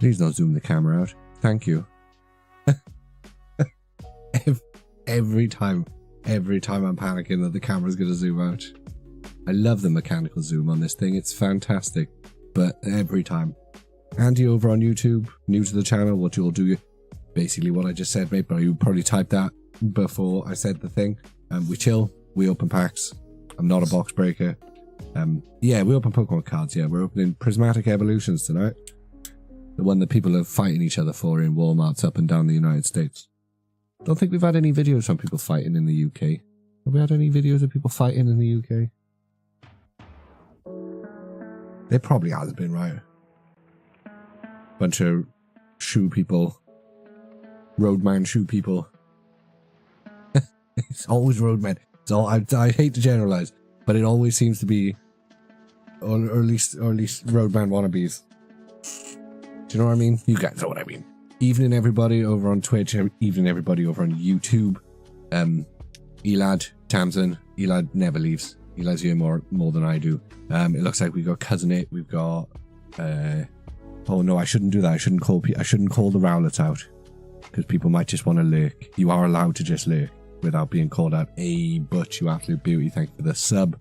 Please don't zoom the camera out. Thank you. every time I'm panicking that the camera's going to zoom out. I love the mechanical zoom on this thing. It's fantastic. But every time. Andy over on YouTube, new to the channel, what you'll do, basically what I just said, mate, but you probably typed that before I said the thing. We chill, we open packs. I'm not a box breaker. Yeah, we open Pokemon cards. Yeah, we're opening Prismatic Evolutions tonight. The one that people are fighting each other for in Walmarts up and down the United States. Don't think we've had any videos from people fighting in the UK. Have we had any videos of people fighting in the UK? There probably has been, right? Bunch of shoe people. Roadman shoe people. It's always roadmen. It's all, I hate to generalize, but it always seems to be, or at least roadman wannabes. Do you know what I mean? You guys know what I mean. Evening everybody over on Twitch, evening everybody over on YouTube. Elad, Tamsin, Elad never leaves. Elad's here more than I do. It looks like we've got Cousin It, we've got oh no, I shouldn't do that. I shouldn't call the Rowlets out. Because people might just want to lurk. You are allowed to just lurk without being called out. Hey, Butch, you absolute beauty. Thank you for the sub.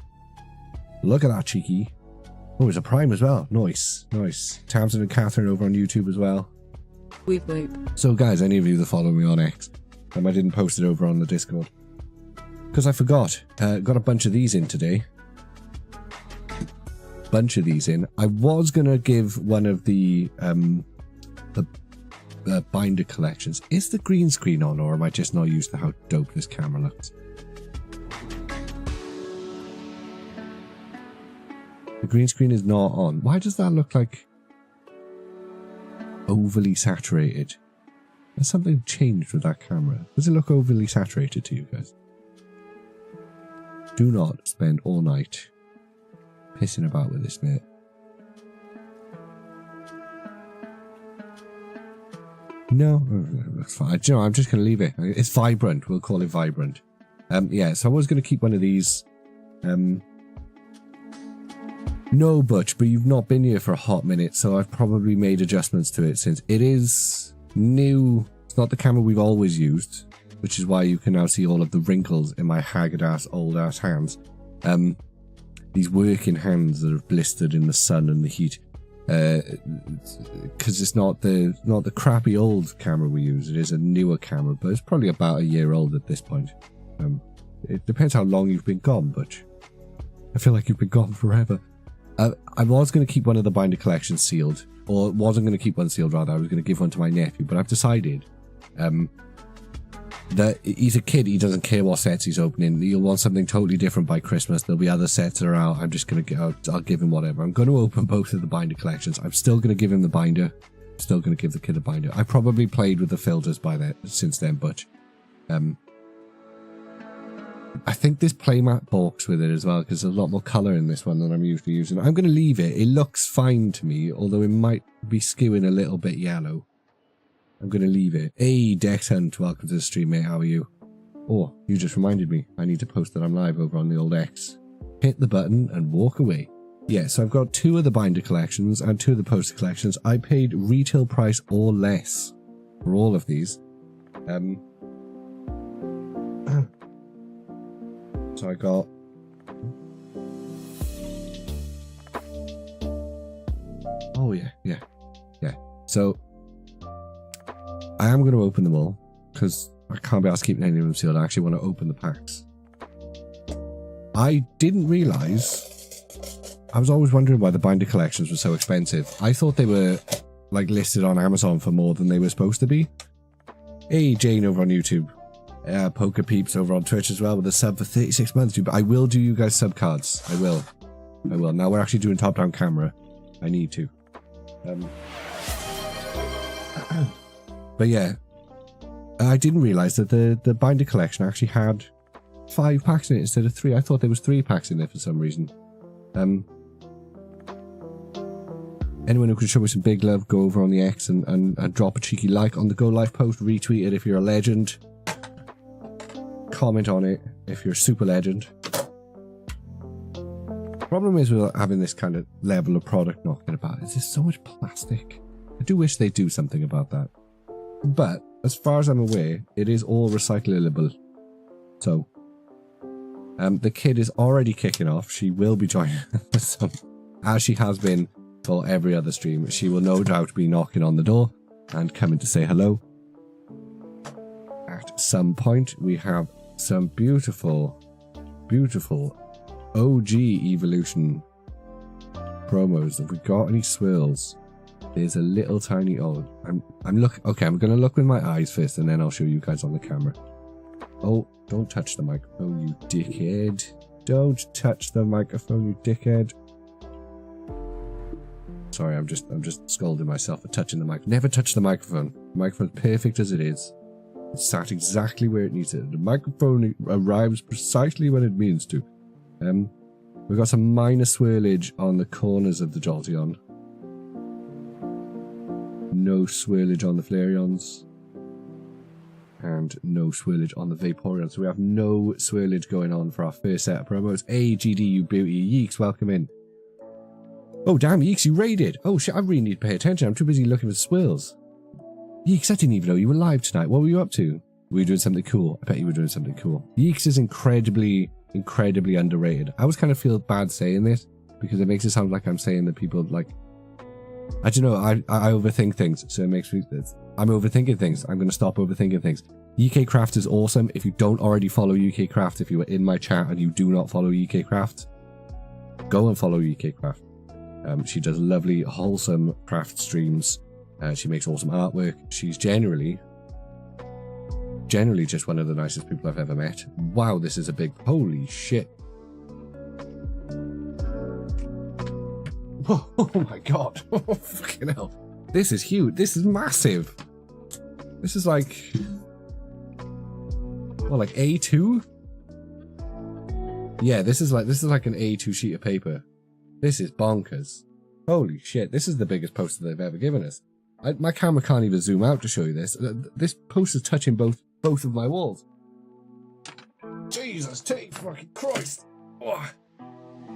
Look at that, cheeky. Oh, it's a prime as well. Nice, nice. Tamsin and Catherine over on YouTube as well. Weep, weep. So guys, any of you that follow me on X, I didn't post it over on the Discord. Because I forgot. Got a bunch of these in today. I was going to give one of the binder collections. Is the green screen on, or am I just not used to how dope this camera looks? The green screen is not on. Why does that look like overly saturated? Has something changed with that camera? Does it look overly saturated to you guys? Do not spend all night pissing about with this, mate. No, that's fine. Do you know, I'm just going to leave it. It's vibrant. We'll call it vibrant. Yeah, so I was going to keep one of these. No, Butch, but you've not been here for a hot minute, so I've probably made adjustments to it since it is new. It's not the camera we've always used, which is why you can now see all of the wrinkles in my haggard-ass, old-ass hands. These working hands that are blistered in the sun and the heat. Because it's not the crappy old camera we use. It is a newer camera, but it's probably about a year old at this point. It depends how long you've been gone, Butch. I feel like you've been gone forever. I was going to keep one of the binder collections sealed, or wasn't going to keep one sealed, rather. I was going to give one to my nephew, but I've decided that he's a kid. He doesn't care what sets he's opening. He'll want something totally different by Christmas. There'll be other sets that are out. I'm just going to I'll give him whatever. I'm going to open both of the binder collections. I'm still going to give him the binder. I'm still going to give the kid a binder. I probably played with the filters since then, Butch. I think this playmat balks with it as well, because there's a lot more colour in this one than I'm usually using. I'm going to leave it. It looks fine to me, although it might be skewing a little bit yellow. I'm going to leave it. Hey, Dex Hunt, welcome to the stream, mate. How are you? Oh, you just reminded me. I need to post that I'm live over on the old X. Hit the button and walk away. Yeah, so I've got 2 of the binder collections and 2 of the poster collections. I paid retail price or less for all of these. So I got... Oh, yeah. So... I am going to open them all, because I can't be asked keeping any of them sealed. I actually want to open the packs. I didn't realise... I was always wondering why the binder collections were so expensive. I thought they were, like, listed on Amazon for more than they were supposed to be. Hey, Jane over on YouTube. Poker Peeps over on Twitch as well with a sub for 36 months. But I will do you guys sub cards. I will. Now we're actually doing top-down camera. I need to. But yeah, I didn't realise that the binder collection actually had 5 packs in it instead of 3. I thought there was 3 packs in there for some reason. Anyone who can show me some big love, go over on the X and drop a cheeky like on the Go Live post, retweet it if you're a legend. Comment on it if you're a super legend. Problem is with having this kind of level of product knocking about is there's so much plastic. I do wish they'd do something about that. But, as far as I'm aware, it is all recyclable. So, the kid is already kicking off. She will be joining us, as she has been for every other stream. She will no doubt be knocking on the door and coming to say hello. At some point, we have some beautiful, beautiful OG Evolution promos. Have we got any swirls? There's a little tiny... Oh, I'm gonna look with my eyes first, and then I'll show you guys on the camera. Oh, don't touch the microphone, you dickhead. Don't touch the microphone, you dickhead. Sorry, I'm just scolding myself for touching the mic. Never touch the microphone. The microphone's perfect as it is. It's sat exactly where it needs to. The microphone arrives precisely when it means to. We've got some minor swirlage on the corners of the Jolteon. No swirlage on the Flareons. And no swirlage on the Vaporeon. So we have no swirlage going on for our first set of promos. Hey, GD, you beauty. Yeeks, welcome in. Oh, damn, Yeeks, you raided. Oh, shit, I really need to pay attention. I'm too busy looking for swirls. Yeeks, I didn't even know you were live tonight. What were you up to? Were you doing something cool? I bet you were doing something cool. Yeeks is incredibly underrated. I always kind of feel bad saying this because it makes it sound like I'm saying that people, like... I don't know, I overthink things, so it makes me... I'm overthinking things. I'm going to stop overthinking things. UK Craft is awesome. If you don't already follow UK Craft, if you were in my chat and you do not follow UK Craft, go and follow UK Craft. She does lovely, wholesome craft streams. She makes awesome artwork. She's generally just one of the nicest people I've ever met. Wow, this is a big... Holy shit. Whoa, oh my god. Oh, fucking hell. This is huge. This is massive. This is like... What, like A2? Yeah, this is like an A2 sheet of paper. This is bonkers. Holy shit, this is the biggest poster they've ever given us. My camera can't even zoom out to show you this. This poster's touching both of my walls. Jesus, take fucking Christ! Oh.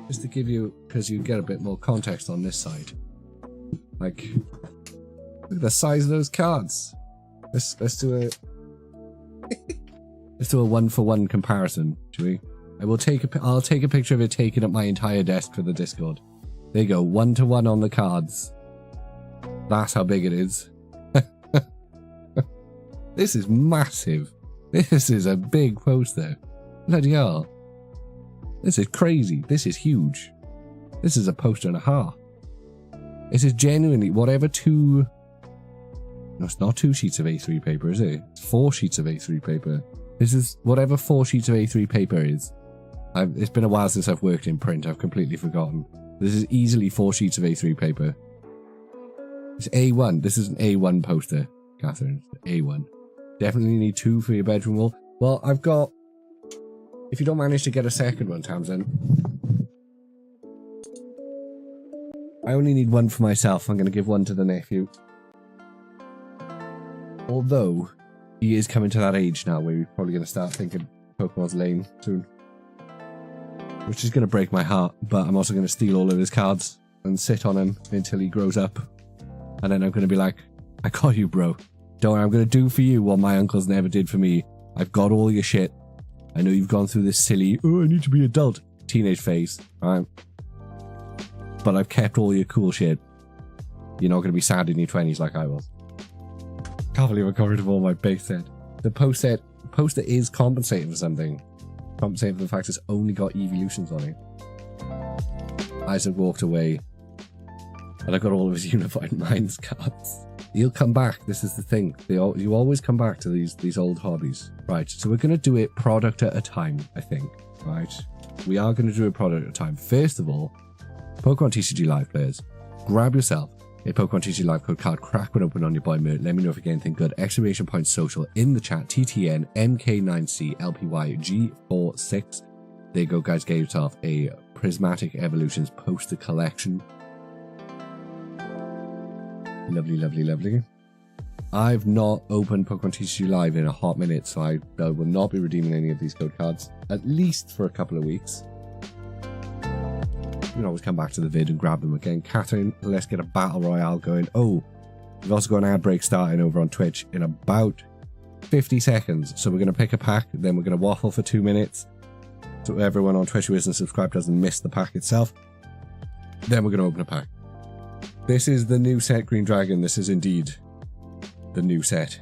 Just to give you, because you get a bit more context on this side. Like, look at the size of those cards. Let's do a let's do a 1-for-1 comparison, shall we? I'll take a picture of it taking up my entire desk for the Discord. There you go, 1-to-1 on the cards. That's how big it is. This is massive. This is a big poster. Bloody hell. This is crazy. This is huge. This is a poster and a half. This is genuinely whatever two... No, it's not 2 sheets of A3 paper, is it? It's 4 sheets of A3 paper. This is whatever 4 sheets of A3 paper is. It's been a while since I've worked in print. I've completely forgotten. This is easily 4 sheets of A3 paper. It's A1. This is an A1 poster, Catherine. A1. Definitely need 2 for your bedroom wall. Well, I've got... If you don't manage to get a second one, Tamsin, I only need 1 for myself. I'm going to give 1 to the nephew. Although, he is coming to that age now where he's probably going to start thinking Pokemon's lame soon. Which is going to break my heart, but I'm also going to steal all of his cards and sit on him until he grows up. And then I'm going to be like, I got you, bro. Don't worry, I'm going to do for you what my uncles never did for me. I've got all your shit. I know you've gone through this silly, oh, I need to be adult teenage phase, alright? But I've kept all your cool shit. You're not going to be sad in your 20s like I was. Can't believe I covered all my base set. The poster is compensating for something. Compensating for the fact it's only got evolutions on it. Isaac walked away. And I got all of his Unified Minds cards. He'll come back. This is the thing. You always come back to these old hobbies. Right, so we're going to do it product at a time, I think. Right? We are going to do a product at a time. First of all, Pokemon TCG Live players, grab yourself a Pokemon TCG Live code card, crack one open on your boy Mert. Let me know if you get anything good. Exclamation point social in the chat. TTN MK9C LPY G46. There you go, guys. Get yourself a Prismatic Evolutions poster collection. Lovely, lovely, lovely. I've not opened Pokemon TCG Live in a hot minute, so I will not be redeeming any of these code cards, at least for a couple of weeks. You can always come back to the vid and grab them again. Catherine, let's get a battle royale going. Oh, we've also got an ad break starting over on Twitch in about 50 seconds. So we're going to pick a pack, then we're going to waffle for 2 minutes, so everyone on Twitch who isn't subscribed doesn't miss the pack itself. Then we're going to open a pack. This is the new set, Green Dragon. This is indeed the new set.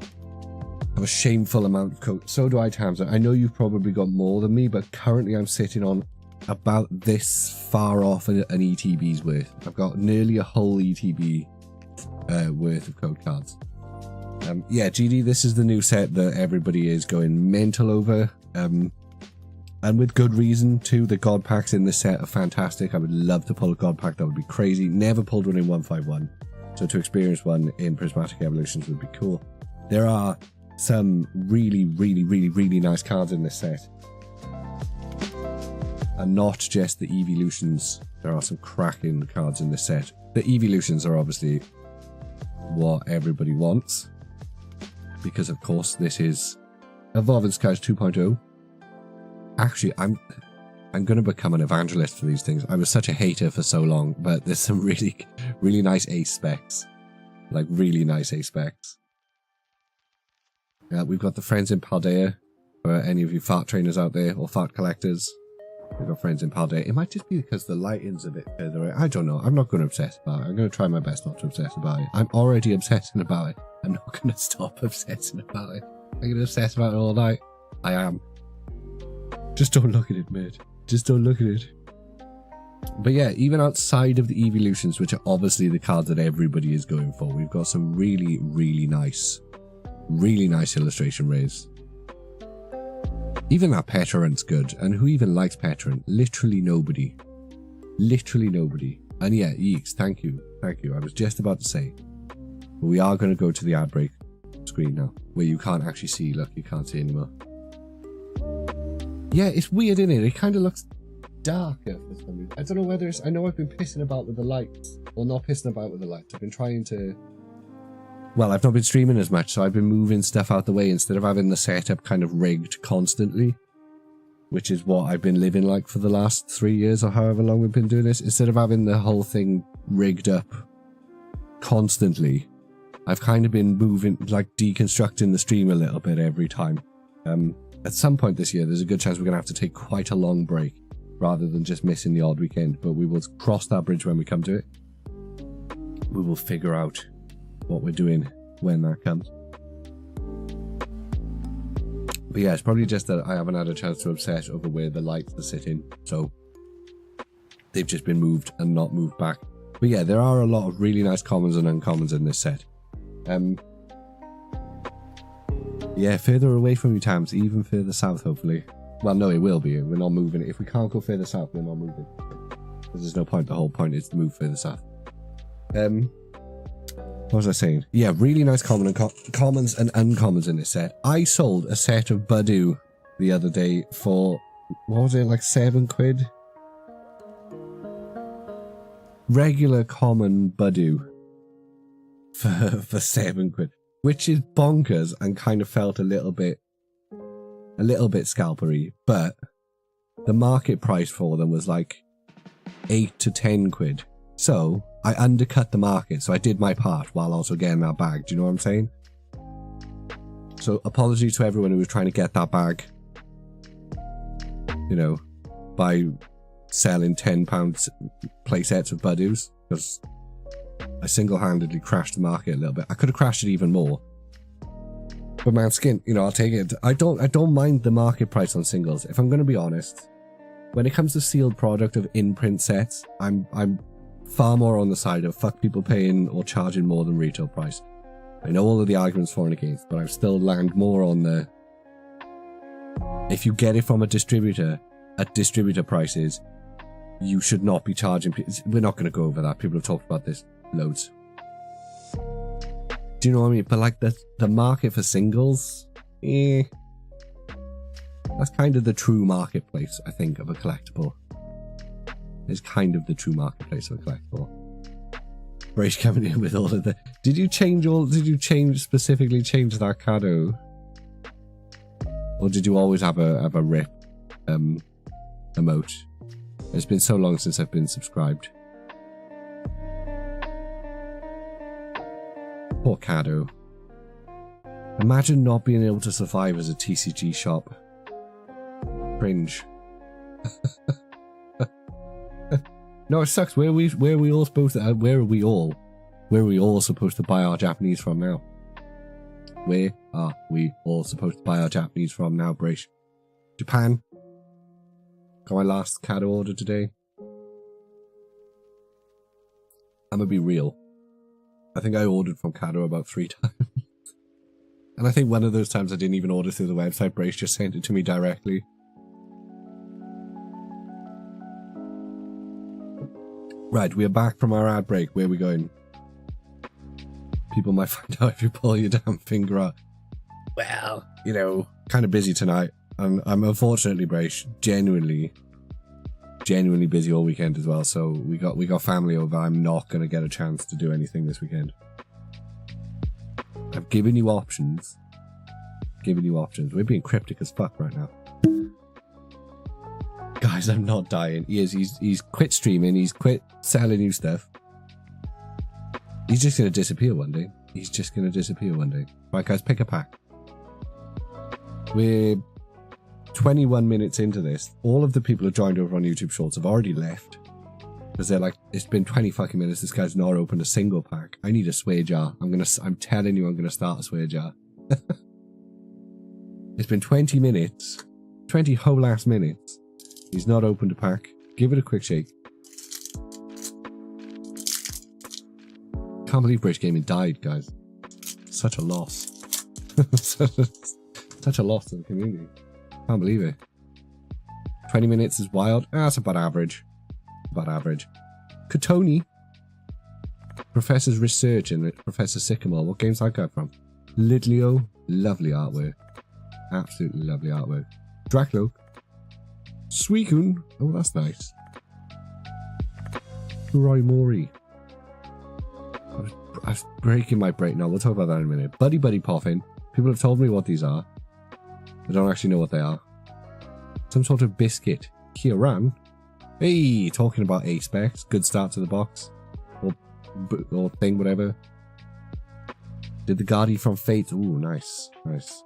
I have a shameful amount of codes. So do I, Tamsin. I know you've probably got more than me, but currently I'm sitting on about this far off an ETB's worth. I've got nearly a whole ETB worth of code cards. Yeah, GD, this is the new set that everybody is going mental over. And with good reason too. The God packs in this set are fantastic. I would love to pull a God pack. That would be crazy. Never pulled one in 151. So to experience one in Prismatic Evolutions would be cool. There are some really, really, really, really nice cards in this set. And not just the evolutions. There are some cracking cards in this set. The evolutions are obviously what everybody wants. Because of course this is Evolving Skies 2.0. Actually, I'm going to become an evangelist for these things. I was such a hater for so long, but there's some really, really nice ace specs. Like, really nice ace specs. We've got the friends in Paldea, for any of you fart trainers out there, or fart collectors. We've got friends in Paldea. It might just be because the lighting's a bit further away. I don't know. I'm not going to obsess about it. I'm going to try my best not to obsess about it. I'm already obsessing about it. I'm not going to stop obsessing about it. I'm going to obsess about it all night. I am. Just don't look at it, mate. Just don't look at it. But yeah, even outside of the evolutions, which are obviously the cards that everybody is going for, we've got some really, really nice illustration rays. Even that Petarant's good. And who even likes Petarant? Literally nobody. Literally nobody. And yeah, Yeeks, thank you. Thank you. I was just about to say. But we are going to go to the ad break screen now, where you can't actually see. Look, you can't see anymore. Yeah, it's weird, isn't it? It kind of looks darker for some reason. I don't know whether it's... I know I've been pissing about with the lights. Well, not pissing about with the lights. I've been trying to well, I've not been streaming as much, so I've been moving stuff out the way instead of having the setup kind of rigged constantly, which is what I've been living like for the last 3 years or however long we've been doing this. Instead of having the whole thing rigged up constantly, I've kind of been moving, like deconstructing the stream a little bit every time. At some point this year, there's a good chance we're going to have to take quite a long break rather than just missing the odd weekend, but we will cross that bridge when we come to it. We will figure out what we're doing when that comes. But yeah, it's probably just that I haven't had a chance to obsess over where the lights are sitting, so they've just been moved and not moved back. But yeah, there are a lot of really nice commons and uncommons in this set. Yeah, further away from you, Tams, even further south, hopefully. Well, no, it will be. We're not moving it. If we can't go further south, we're not moving. Because there's no point. The whole point is to move further south. What was I saying? Yeah, really nice commons and uncommons in this set. I sold a set of Badoo the other day for, what was it, like 7 quid? Regular common Badoo for 7 quid, which is bonkers and kind of felt a little bit scalpery, but the market price for them was like 8 to 10 quid. So I undercut the market, so I did my part while also getting that bag. Do you know what I'm saying? So apology to everyone who was trying to get that bag, you know, by selling £10 play sets of Badoos, because I single-handedly crashed the market a little bit. I could have crashed it even more. But man, skin, you know, I'll take it. I don't mind the market price on singles. If I'm going to be honest, when it comes to sealed product of in-print sets, I'm far more on the side of fuck people paying or charging more than retail price. I know all of the arguments for and against, but I still land more on the, if you get it from a distributor at distributor prices, you should not be charging. We're not going to go over that. People have talked about this loads. Do you know what I mean? But like the market for singles, that's kind of the true marketplace, I think, of a collectible. It's kind of the true marketplace of a collectible. Rage coming in with all of the... Did you specifically change that Kado? Or did you always have a rip emote? It's been so long since I've been subscribed. Poor Kado. Imagine not being able to survive as a TCG shop. Cringe. No, it sucks. Where are we all supposed to buy our Japanese from now? Where are we all supposed to buy our Japanese from now, British? Japan. Got my last Kado order today. I'm gonna be real. I think I ordered from Kado about 3 times. And I think one of those times I didn't even order through the website. Brace just sent it to me directly. Right, we are back from our ad break. Where are we going? People might find out if you pull your damn finger out. Well, you know, kind of busy tonight. I'm unfortunately, Brace, genuinely busy all weekend as well. So we got family over. I'm not going to get a chance to do anything this weekend. I've given you options. We're being cryptic as fuck right now. Guys, I'm not dying. He's quit streaming. He's quit selling you stuff. He's just going to disappear one day. Right, guys, pick a pack. We're 21 minutes into this. All of the people who joined over on YouTube Shorts have already left. Because they're like, it's been 20 fucking minutes. This guy's not opened a single pack. I need a sway jar. I'm telling you, I'm going to start a sway jar. It's been 20 minutes. 20 whole ass minutes. He's not opened a pack. Give it a quick shake. Can't believe British Gaming died, guys. Such a loss. Such a loss to the community. Can't believe it. 20 minutes is wild. That's about average. Katoni. Professor's Research and Professor Sycamore. What game's that guy from? Lidlio. Lovely artwork. Absolutely lovely artwork. Draclo. Suicune. Oh, that's nice. Roy Mori. I'm breaking my brain. No, we'll talk about that in a minute. Buddy Buddy Poffin. People have told me what these are. I don't actually know what they are. Some sort of biscuit. Kieran. Hey, talking about A-Specs. Good start to the box. Or thing, whatever. Did the Guardy from Fate. Ooh, nice. Nice.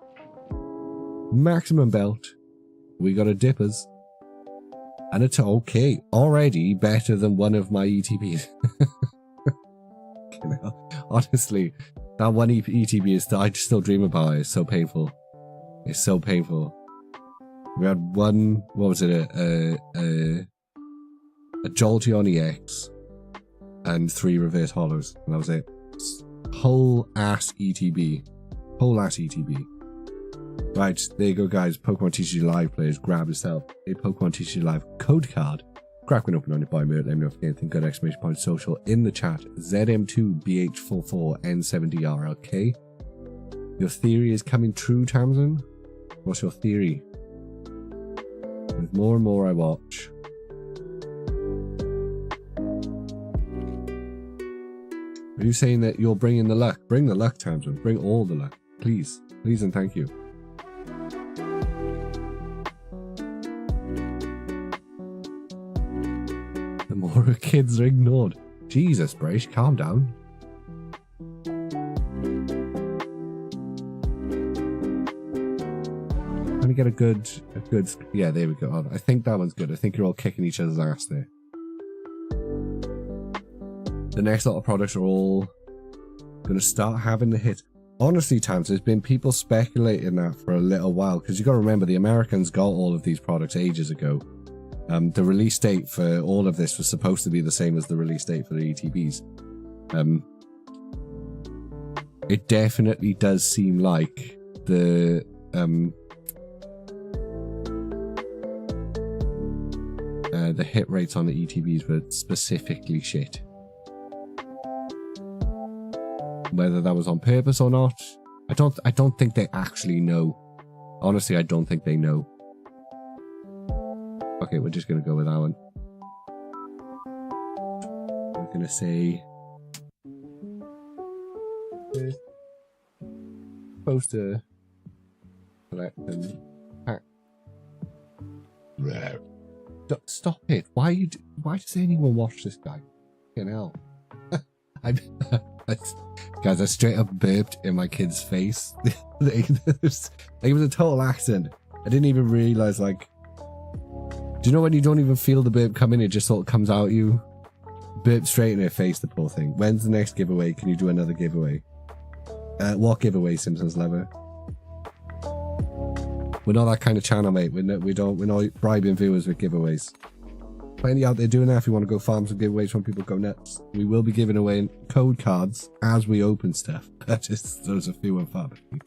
Maximum Belt. We got a Dippers. And it's okay. Already better than one of my ETBs. You know, honestly, that one ETB is I still dream about it. It's so painful. It's so painful. We had one, what was it, a Jolteon EX and 3 reverse hollows, and that was it. Whole ass ETB. Whole ass ETB. Right, there you go, guys. Pokemon TCG Live players, grab yourself a Pokemon TCG Live code card. Crack one open on your buy mirror. Let me know if you get anything good. Exclamation point social in the chat. ZM2BH44N7DRLK. Your theory is coming true, Tamsin? What's your theory? With more and more I watch. Are you saying that you're bringing the luck? Bring the luck, Tamsin. Bring all the luck. Please. Please and thank you. The more kids are ignored. Jesus, Brace, calm down. Trying to get a good, yeah, there we go. Oh, I think that one's good. I think you're all kicking each other's ass there. The next lot of products are all going to start having the hit. Honestly, Tams, there's been people speculating that for a little while, because you got to remember the Americans got all of these products ages ago. The release date for all of this was supposed to be the same as the release date for the ETBs. It definitely does seem like the hit rates on the ETBs were specifically shit. Whether that was on purpose or not, I don't think they actually know. Honestly, I don't think they know. Okay, we're just gonna go with that one. I'm gonna say poster collection pack. Stop it! Why does anyone watch this guy? Fucking hell! Guys, I straight up burped in my kid's face. It was a total accident. I didn't even realize, like, do you know when you don't even feel the burp come in, it just sort of comes out you? Burp straight in her face, the poor thing. When's the next giveaway? Can you do another giveaway? What giveaway, Simpsons Lover? We're not that kind of channel, mate. We're not bribing viewers with giveaways. Plenty out there doing that. If you want to go farm some giveaways when people go nuts, we will be giving away code cards as we open stuff. Just those are few and far between.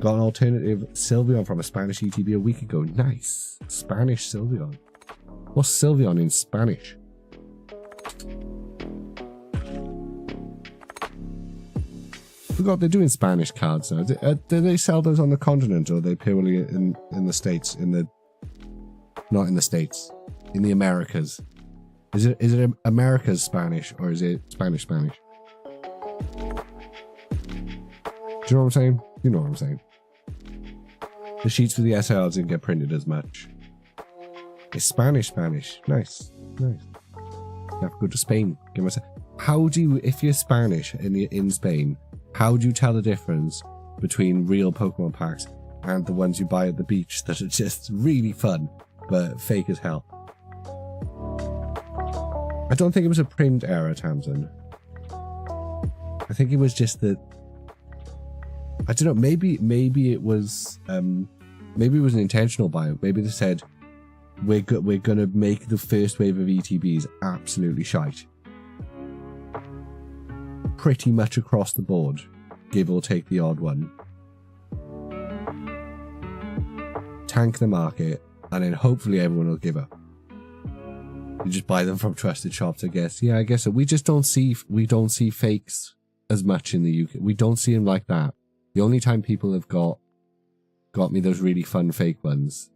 Got an alternative Sylveon from a Spanish ETB a week ago. Nice. Spanish Sylveon. What's Sylveon in Spanish? Forgot they're doing Spanish cards now. Do they sell those on the continent, or are they purely in the States? Not in the States. In the Americas. Is it America's Spanish, or is it Spanish? Do you know what I'm saying? You know what I'm saying. The sheets for the SLs didn't get printed as much. It's Spanish. Nice. You have to go to Spain. How do you, if you're Spanish in Spain, how do you tell the difference between real Pokemon packs and the ones you buy at the beach that are just really fun, but fake as hell? I don't think it was a print error, Tamsin. I think it was just that, I don't know, maybe it was an intentional buy. Maybe they said, we're gonna make the first wave of ETBs absolutely shite. Pretty much across the board, give or take the odd one. Tank the market, and then hopefully everyone will give up. You just buy them from trusted shops, I guess. Yeah, I guess so. We don't see fakes as much in the UK. We don't see them like that. The only time people have got me those really fun fake ones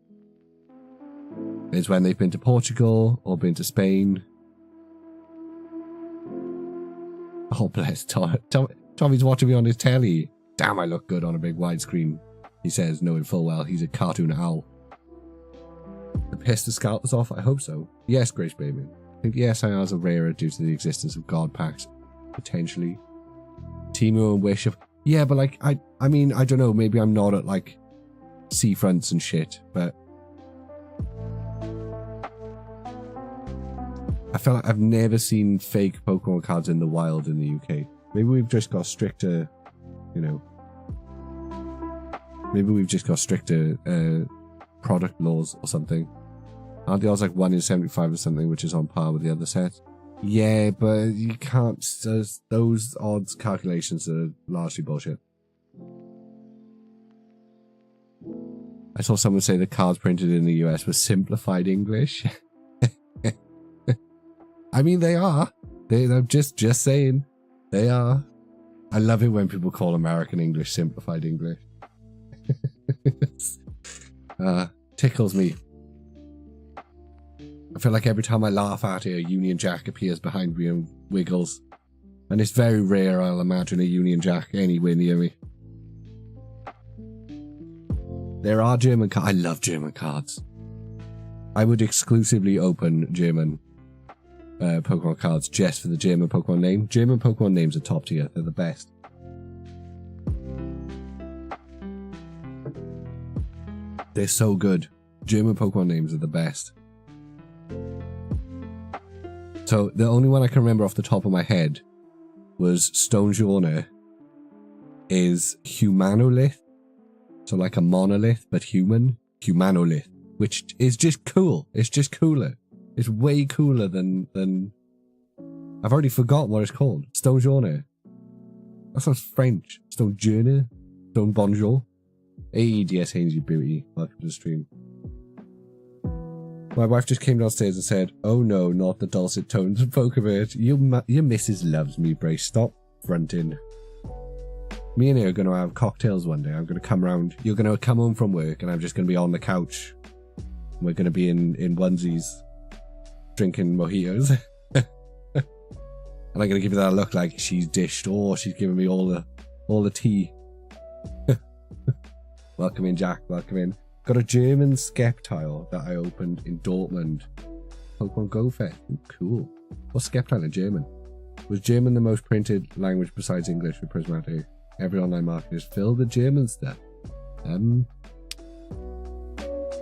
is when they've been to Portugal or been to Spain. Oh, bless Tom. Tommy's watching me on his telly. Damn, I look good on a big widescreen, he says, knowing full well he's a cartoon owl. The piss the scalpers off? I hope so. Yes, Grace Baby. I think the SIRs are rarer due to the existence of God packs. Potentially. Temu and Wish of... Yeah, but like, I mean, I don't know, maybe I'm not at like seafronts and shit, but I feel like I've never seen fake Pokemon cards in the wild in the UK. Maybe we've just got stricter, you know, maybe we've just got stricter product laws or something. Aren't the odds like 1 in 75 or something, which is on par with the other set? Yeah, but you can't, those odds calculations are largely bullshit. I saw someone say the cards printed in the US were simplified English. I mean, they are. I'm just saying. They are. I love it when people call American English simplified English. Tickles me. I feel like every time I laugh at it, a Union Jack appears behind me and wiggles. And it's very rare I'll imagine a Union Jack anywhere near me. There are German cards. I love German cards. I would exclusively open German Pokemon cards just for the German Pokemon name. German Pokemon names are top tier. They're the best. They're so good. German Pokemon names are the best. So the only one I can remember off the top of my head was Stonjourner is Humanolith. So like a monolith, but human. Humanolith. Which is just cool. It's just cooler. It's way cooler than... I've already forgotten what it's called. Stonjourner. That sounds French. Stonjourner. Stone bonjour. Hey, DS Hainsey Beauty. Welcome to the stream. My wife just came downstairs and said, "Oh no, not the dulcet tones of Pokemon. Your missus loves me, Brace. Stop fronting." Me and her are going to have cocktails one day. I'm going to come round. You're going to come home from work and I'm just going to be on the couch. We're going to be in onesies, drinking mojitos. And I'm going to give you that look like she's dished. Oh, she's giving me all the tea. Welcome in, Jack. Welcome in. Got a German Skeptile that I opened in Dortmund. Pokemon Go Fest. Ooh, cool. What's Skeptile in German? Was German the most printed language besides English for Prismatic? Every online market is filled with German stuff. I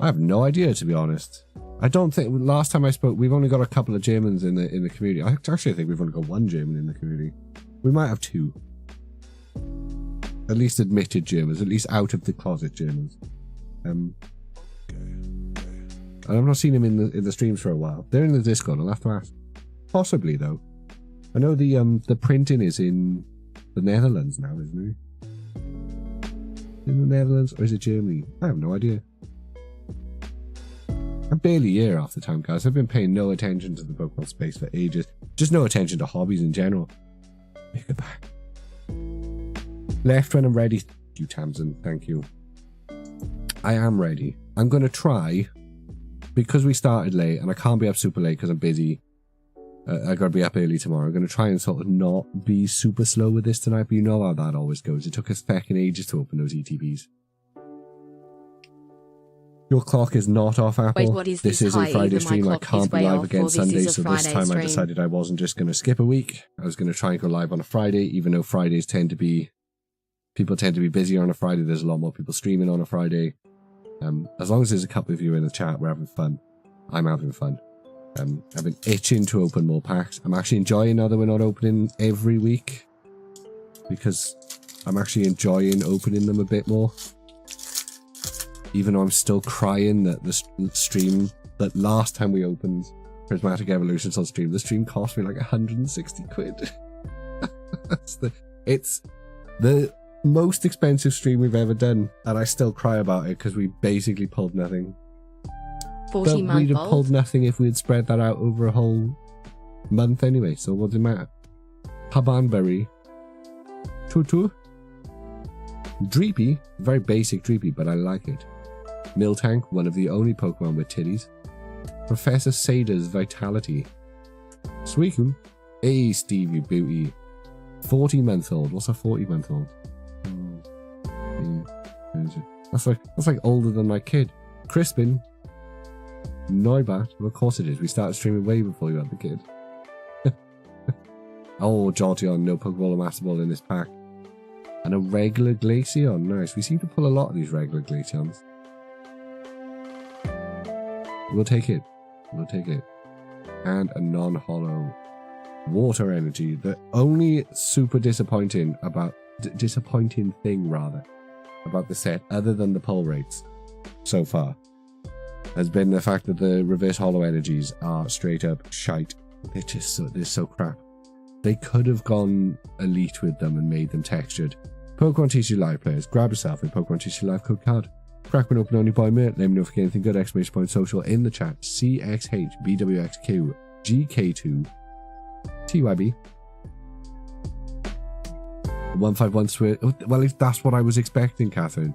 have no idea, to be honest. I don't think, last time I spoke, we've only got a couple of Germans in the community. I actually think we've only got one German in the community. We might have two. At least admitted Germans, at least out of the closet Germans. And I've not seen him in the streams for a while. They're in the Discord, I'll have to ask. Possibly, though. I know the printing is in the Netherlands now, isn't it? In the Netherlands, or is it Germany? I have no idea. I'm barely here half the time, guys. I've been paying no attention to the Pokemon space for ages. Just no attention to hobbies in general. Make it back. Left when I'm ready. Thank you, Tamsin. Thank you. I am ready. I'm going to try, because we started late, and I can't be up super late because I'm busy. I got to be up early tomorrow. I'm going to try and sort of not be super slow with this tonight, but you know how that always goes. It took us fucking ages to open those ETBs. Your clock is not off, Apple. Wait, what is this is a Friday stream. I can't be live again Sunday, so this time I decided I wasn't just going to skip a week. I was going to try and go live on a Friday, even though Fridays tend to be... People tend to be busier on a Friday. There's a lot more people streaming on a Friday. As long as there's a couple of you in the chat, we're having fun. I'm having fun. I've been itching to open more packs. I'm actually enjoying now that we're not opening every week, because I'm actually enjoying opening them a bit more. Even though I'm still crying that the stream, that last time we opened Prismatic Evolutions on stream, the stream cost me like 160 quid. It's the most expensive stream we've ever done, and I still cry about it because we basically pulled nothing. 40 but we'd have pulled nothing if we'd spread that out over a whole month anyway, so what does it matter? Habanberry. Tutu. Dreepy. Very basic Dreepy, but I like it. Miltank, one of the only Pokemon with titties. Professor Sada's Vitality. Suicune. Hey, Steve, you beauty. 40-month-old. What's a 40-month-old? That's like older than my kid. Crispin. Noibat. Well, of course it is. We started streaming way before you had the kid. Oh, Jolteon. No Pokeball or Master Ball in this pack. And a regular Glaceon. Nice. We seem to pull a lot of these regular Glaceons. We'll take it. We'll take it. And a non-hollow Water Energy. The only super disappointing thing about the set, other than the pull rates so far, has been the fact that the reverse hollow energies are straight up shite. They're so crap. They could have gone elite with them and made them textured. Pokemon TCG Live players, grab yourself a Pokemon TCG Live code card. Crack one open only by a minute. Let me know if you get anything good. Exclamation point social in the chat. CXHBWXQ GK2TYB 151 Switch. Well, if that's what I was expecting, Catherine.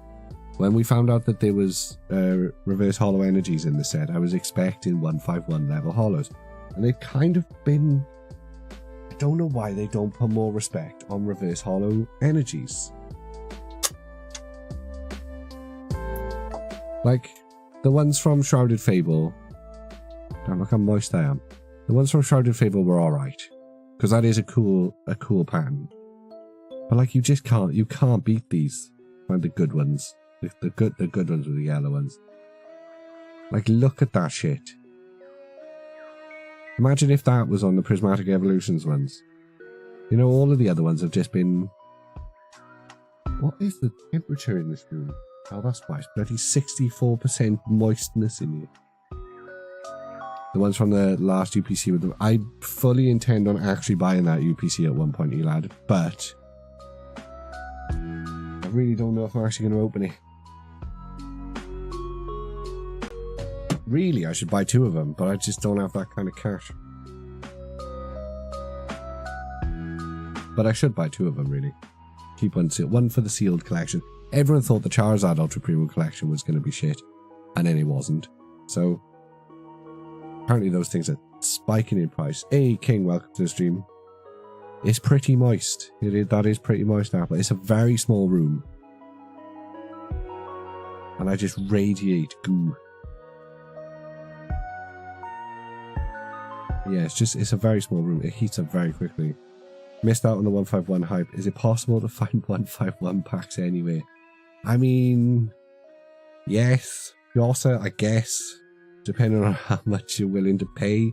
When we found out that there was reverse hollow energies in the set, I was expecting 151 level hollows. And they've kind of been... I don't know why they don't put more respect on reverse hollow energies. Like, the ones from Shrouded Fable... Damn, look how moist I am. The ones from Shrouded Fable were alright. Because that is a cool pattern. But like, you can't beat these. Find the good ones. The good ones were the yellow ones. Like, look at that shit. Imagine if that was on the Prismatic Evolutions ones. You know, all of the other ones have just been... What is the temperature in this room? Oh, that's why it's bloody 64% moistness in here. The ones from the last UPC with them. I fully intend on actually buying that UPC at one point, Elad, but I really don't know if I'm actually going to open it. Really, I should buy 2 of them, but I just don't have that kind of cash. But I should buy 2 of them, really. Keep one sealed. One for the sealed collection. Everyone thought the Charizard Ultra Premium collection was going to be shit, and then it wasn't. So, apparently those things are spiking in price. Hey, King, welcome to the stream. It's pretty moist. That is pretty moist, Apple. It's a very small room. And I just radiate goo. Yeah, it's a very small room. It heats up very quickly. Missed out on the 151 hype. Is it possible to find 151 packs anyway? I mean, yes. Also, I guess, depending on how much you're willing to pay.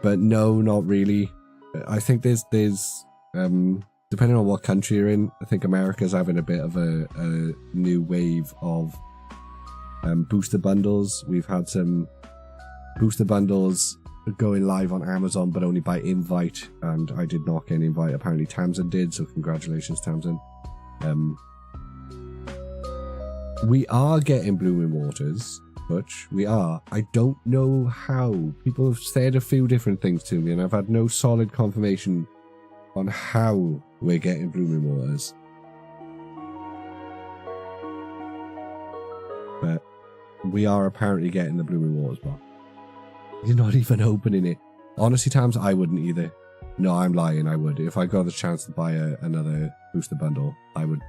But no, not really. I think there's depending on what country you're in, I think America's having a bit of a new wave of booster bundles. We've had some booster bundles going live on Amazon, but only by invite, and I did not get an invite. Apparently Tamsin did, so congratulations, Tamsin. We are getting Blooming Waters, Butch. We are. I don't know how. People have said a few different things to me, and I've had no solid confirmation on how we're getting Blooming Waters. But we are apparently getting the Blooming Waters box. You're not even opening it. Honestly, Tams, I wouldn't either. No, I'm lying, I would. If I got the chance to buy another booster bundle, I would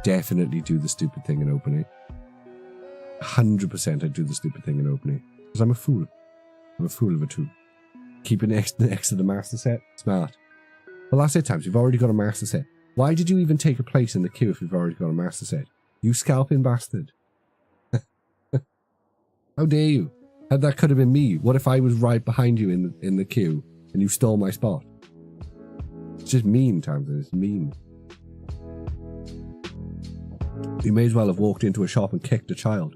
definitely do the stupid thing and open it. 100% I'd do the stupid thing and open it. Because I'm a fool. I'm a fool of a two. Keep it next to the master set. Smart. Well, that's it, Tams. You've already got a master set. Why did you even take a place in the queue if you've already got a master set? You scalping bastard. How dare you? That could have been me. What if I was right behind you in the queue and you stole my spot? It's just mean, Tamsin. It's mean. You may as well have walked into a shop and kicked a child.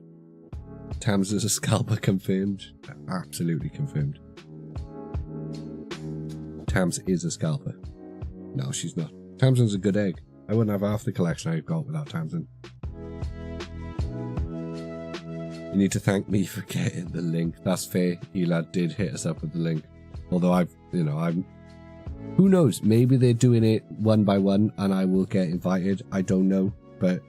Tams is a scalper confirmed. Absolutely confirmed. Tams is a scalper. No, she's not. Tamsin's a good egg. I wouldn't have half the collection I've got without Tamsin. You need to thank me for getting the link. That's fair. Elad did hit us up with the link. Although I'm... Who knows? Maybe they're doing it one by one and I will get invited. I don't know. But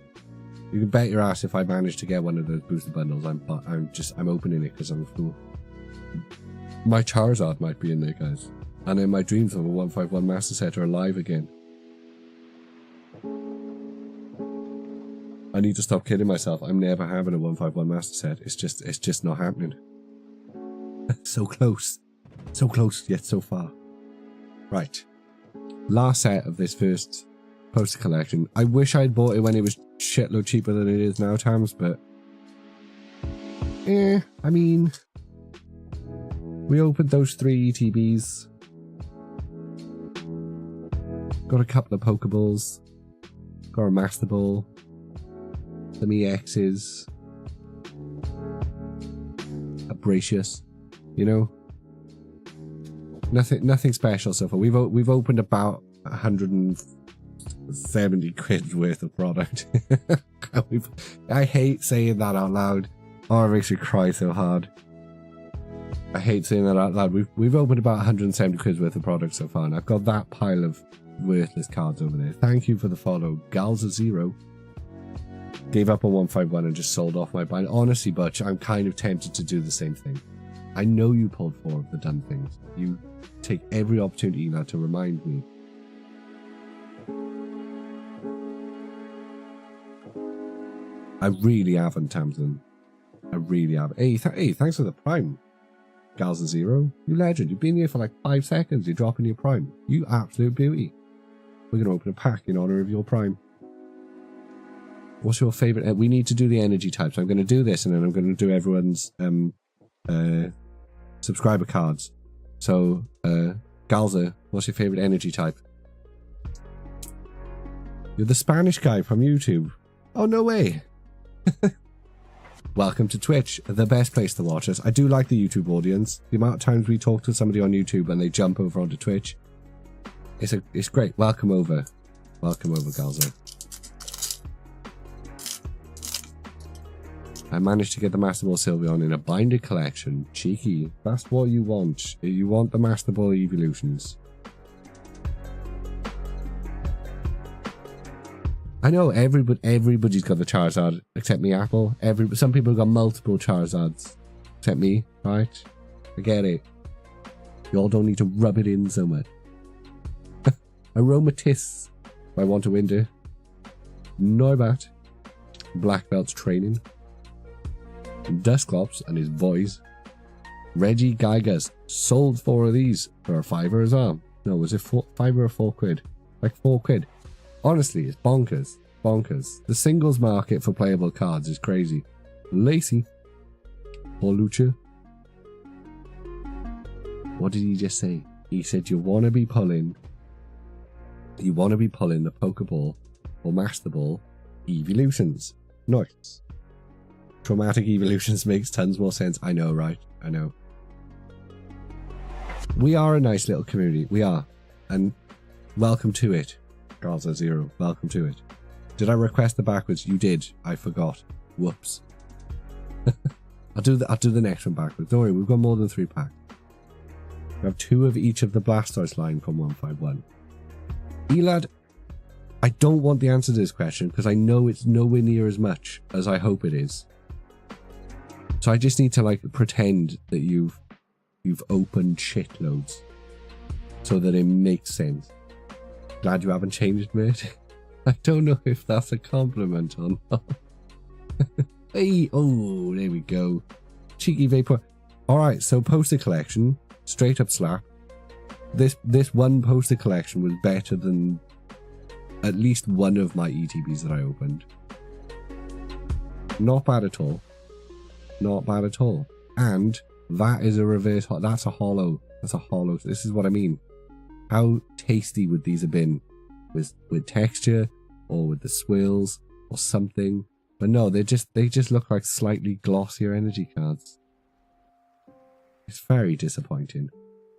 you can bet your ass if I manage to get one of those booster bundles, I'm opening it because I'm a fool. My Charizard might be in there, guys. And in my dreams of a 151 Master Set are alive again. I need to stop kidding myself. I'm never having a 151 Master Set. It's just not happening. So close. So close, yet so far. Right. Last set of this first poster collection. I wish I'd bought it when it was shitload cheaper than it is now, Tams, but... I mean... We opened those 3 ETBs. Got a couple of Pokeballs. Got a Master Ball. Some EXs. A Bracious. You know? Nothing special so far. We've opened about 170 quid worth of product. I hate saying that out loud. Oh, it makes me cry so hard. I hate saying that out loud. We've opened about 170 quid worth of product so far, and I've got that pile of worthless cards over there. Thank you for the follow. Galza0 gave up on 151 and just sold off my bind. Honestly, Butch, I'm kind of tempted to do the same thing. I know you pulled 4 of the done things. You take every opportunity now to remind me. I really haven't, Tamsin. I really haven't. Hey, thanks for the Prime. Galza0, you legend. You've been here for like 5 seconds. You're dropping your Prime. You absolute beauty. We're going to open a pack in honor of your Prime. What's your favorite? We need to do the energy types. I'm going to do this and then I'm going to do everyone's subscriber cards. So, Galza, what's your favorite energy type? You're the Spanish guy from YouTube. Oh, no way. Welcome to Twitch, the best place to watch us. I do like the YouTube audience. The amount of times we talk to somebody on YouTube and they jump over onto Twitch, it's great. Welcome over. Welcome over, Galza. I managed to get the Master Ball Sylveon in a binded collection. Cheeky. That's what you want. You want the Master Ball Evolutions. I know everybody's got the Charizard except me, Apple. Some people have got multiple Charizards except me, right? I get it. You all don't need to rub it in so much. Aromatisse by Want to Winter. Noibat. Black Belt's Training. Dusclops and his voice. Reggie Geigas. Sold 4 of these for a $5 as well. No, was it 5 or 4 quid? Like 4 quid. Honestly, it's bonkers. Bonkers. The singles market for playable cards is crazy. Lacey. Or Lucha. What did he just say? He said you want to be pulling the Pokeball or Master Ball Evolutions. Nice. Prismatic Evolutions makes tons more sense. I know, right? I know. We are a nice little community. We are. And welcome to it. Galza0, welcome to it. Did I request the backwards? You did. I forgot. Whoops. I'll do the next one backwards. Don't worry, we've got more than 3 packs. We have 2 of each of the Blastoise line from 151. Elad, I don't want the answer to this question because I know it's nowhere near as much as I hope it is. So I just need to like pretend that you've opened shitloads so that it makes sense. Glad you haven't changed, mate. I don't know if that's a compliment or not. Hey, oh, there we go. Cheeky Vapor. Alright, so poster collection. Straight up slap. This one poster collection was better than at least one of my ETBs that I opened. Not bad at all. Not bad at all. And that is a reverse. That's a hollow. That's a hollow. This is what I mean. How tasty would these have been with texture or with the swirls or something? But no, they just look like slightly glossier energy cards. It's very disappointing.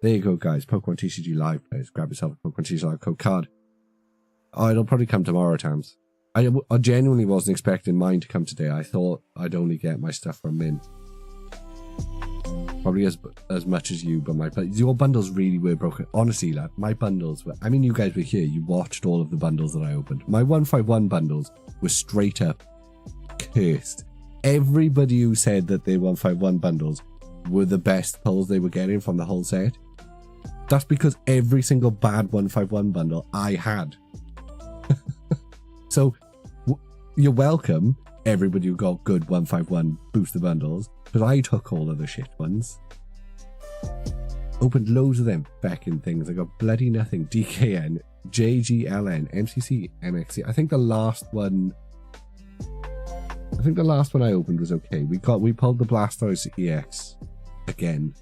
There you go, guys. Pokemon TCG Live players. Grab yourself a Pokemon TCG Live code card. Oh, it'll probably come tomorrow, Tams. I genuinely wasn't expecting mine to come today. I thought I'd only get my stuff from Mint. Probably as much as you, but your bundles really were broken. Honestly, lad, my bundles were... I mean, you guys were here. You watched all of the bundles that I opened. My 151 bundles were straight up cursed. Everybody who said that their 151 bundles were the best pulls they were getting from the whole set. That's because every single bad 151 bundle I had. So, you're welcome, everybody who got good 151 booster bundles, because I took all of the shit ones. Opened loads of them feckin' things. I got bloody nothing. DKN, JGLN, MCC, MXC. I think the last one I opened was okay. We pulled the Blastoise EX again,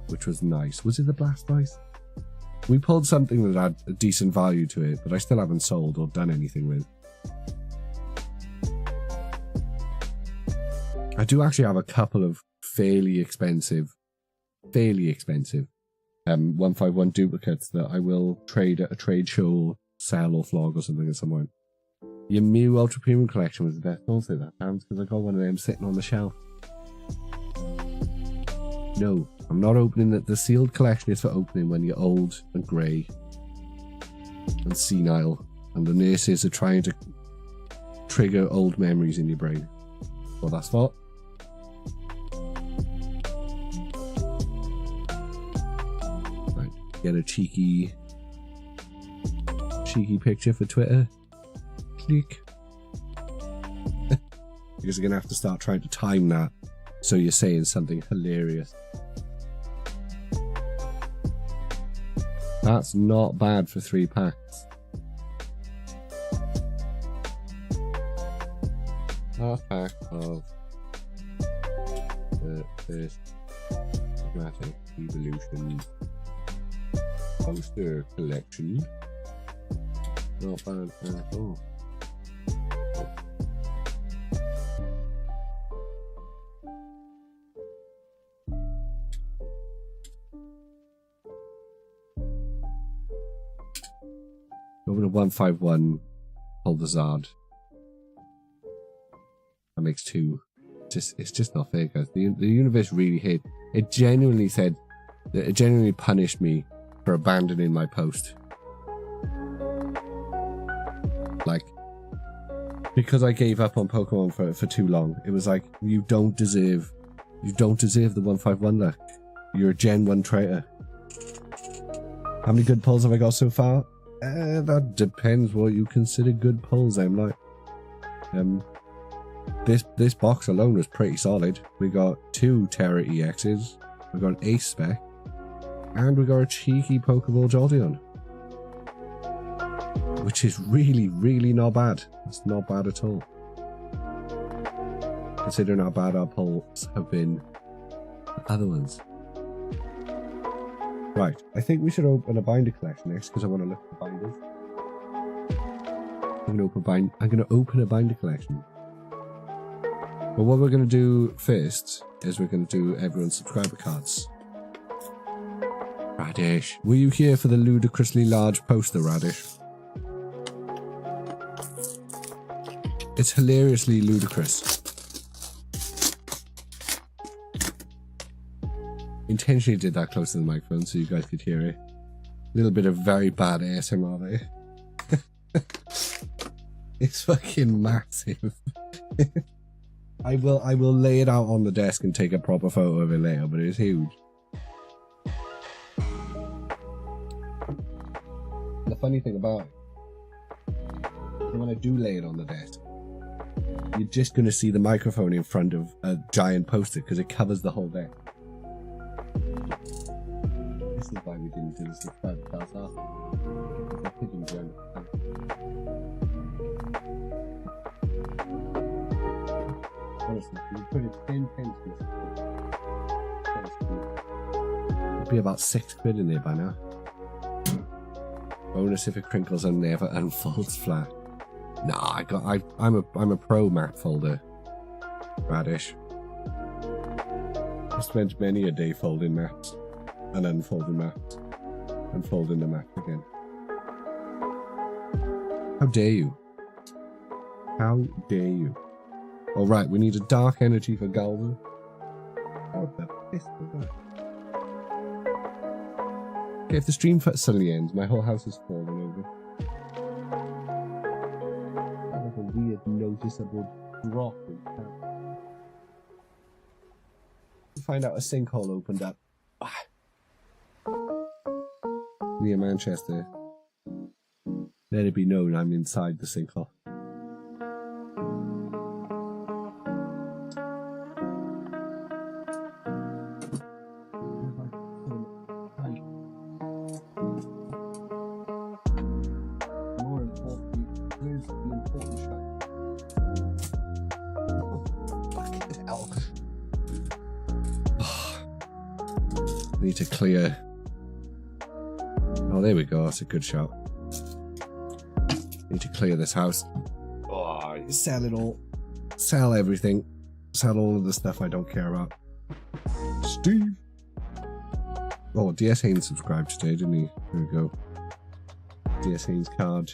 which was nice. Was it the Blastoise? We pulled something that had a decent value to it, but I still haven't sold or done anything with. I do actually have a couple of fairly expensive 151 duplicates that I will trade at a trade show or sell or flog or something at some point. Your Mew Ultra Premium collection was the best. Don't say that, Towns, because I got one of them sitting on the shelf. No, I'm not opening it. The sealed collection is for opening when you're old and grey and senile, and the nurses are trying to trigger old memories in your brain. Well, that's what. Right, get a cheeky picture for Twitter. Click. Because you're gonna have to start trying to time that so you're saying something hilarious. That's not bad for 3 packs. Last pack of the first Prismatic Evolutions poster collection. Not bad at all. Over to 151, hold the Zard. That makes 2. It's just not fair, guys. The universe really hit. It genuinely said that it genuinely punished me for abandoning my post. Like, because I gave up on Pokemon for too long. It was like, you don't deserve the 151 luck. You're a Gen 1 traitor. How many good pulls have I got so far? That depends what you consider good pulls. I'm like, this box alone was pretty solid. We got 2 Terra EXs, we got an Ace Spec, and we got a cheeky Pokeball Jolteon, which is really, really not bad. It's not bad at all, considering how bad our pulls have been for other ones. Right, I think we should open a binder collection next because I want to look at the binders. I'm going to open a binder collection. But what we're going to do first is we're going to do everyone's subscriber cards. Radish, were you here for the ludicrously large poster, Radish? It's hilariously ludicrous. Intentionally did that close to the microphone so you guys could hear it. A little bit of very bad ASMR there. It's fucking massive. I will lay it out on the desk and take a proper photo of it later, but it's huge. The funny thing about it, when I do lay it on the desk, you're just going to see the microphone in front of a giant poster because it covers the whole desk. This is why we didn't do the subscribe cards after. Honestly, you put it 10 pence in this. It'd be about 6 quid in there by now. Bonus if it crinkles and never unfolds flat. Nah, I'm a pro map folder. Radish. I spent many a day folding maps and unfolding maps and folding the map again. How dare you? How dare you? Alright, we need a dark energy for Galva. What the piss was that? Okay, if the stream suddenly ends, my whole house is falling over. That's like a weird noticeable drop in town. Find out a sinkhole opened up. Near Manchester. Let it be known I'm inside the sinkhole. Need to clear. Oh, there we go. That's a good shot. Need to clear this house. Oh, sell it all. Sell everything. Sell all of the stuff I don't care about. Steve. Oh, DS Haynes subscribed today, didn't he? There we go. DS Haynes card.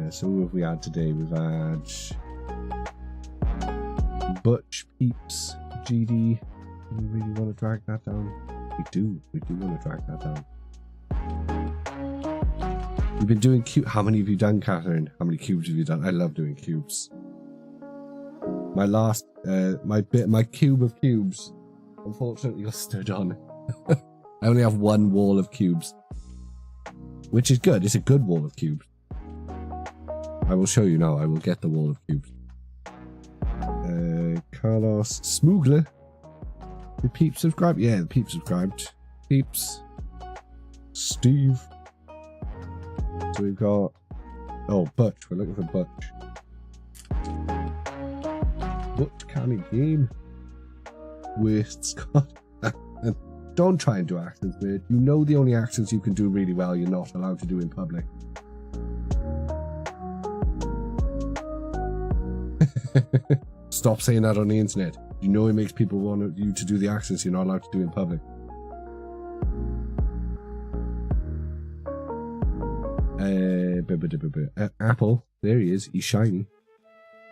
So who have we had today? We've had Butch, Peeps, GD. Do we really want to drag that down? We do want to drag that down. We've been doing cube. How many have you done, Catherine? How many cubes have you done? I love doing cubes. My last, my cube of cubes, unfortunately, got stood on. I only have one wall of cubes, which is good. It's a good wall of cubes. I will show you now. I will get the wall of cubes. Carlos Smoogler. Did Peeps subscribe? Yeah, the Peeps subscribed. Peeps. Steve. So we've got... Oh, Butch. We're looking for Butch. Butch Canny Game. Waste Scott. Don't try and do accents, mate. You know the only accents you can do really well you're not allowed to do in public. Stop saying that on the internet. You know it makes people want you to do the accents you're not allowed to do in public. Apple, there he is. He's shiny.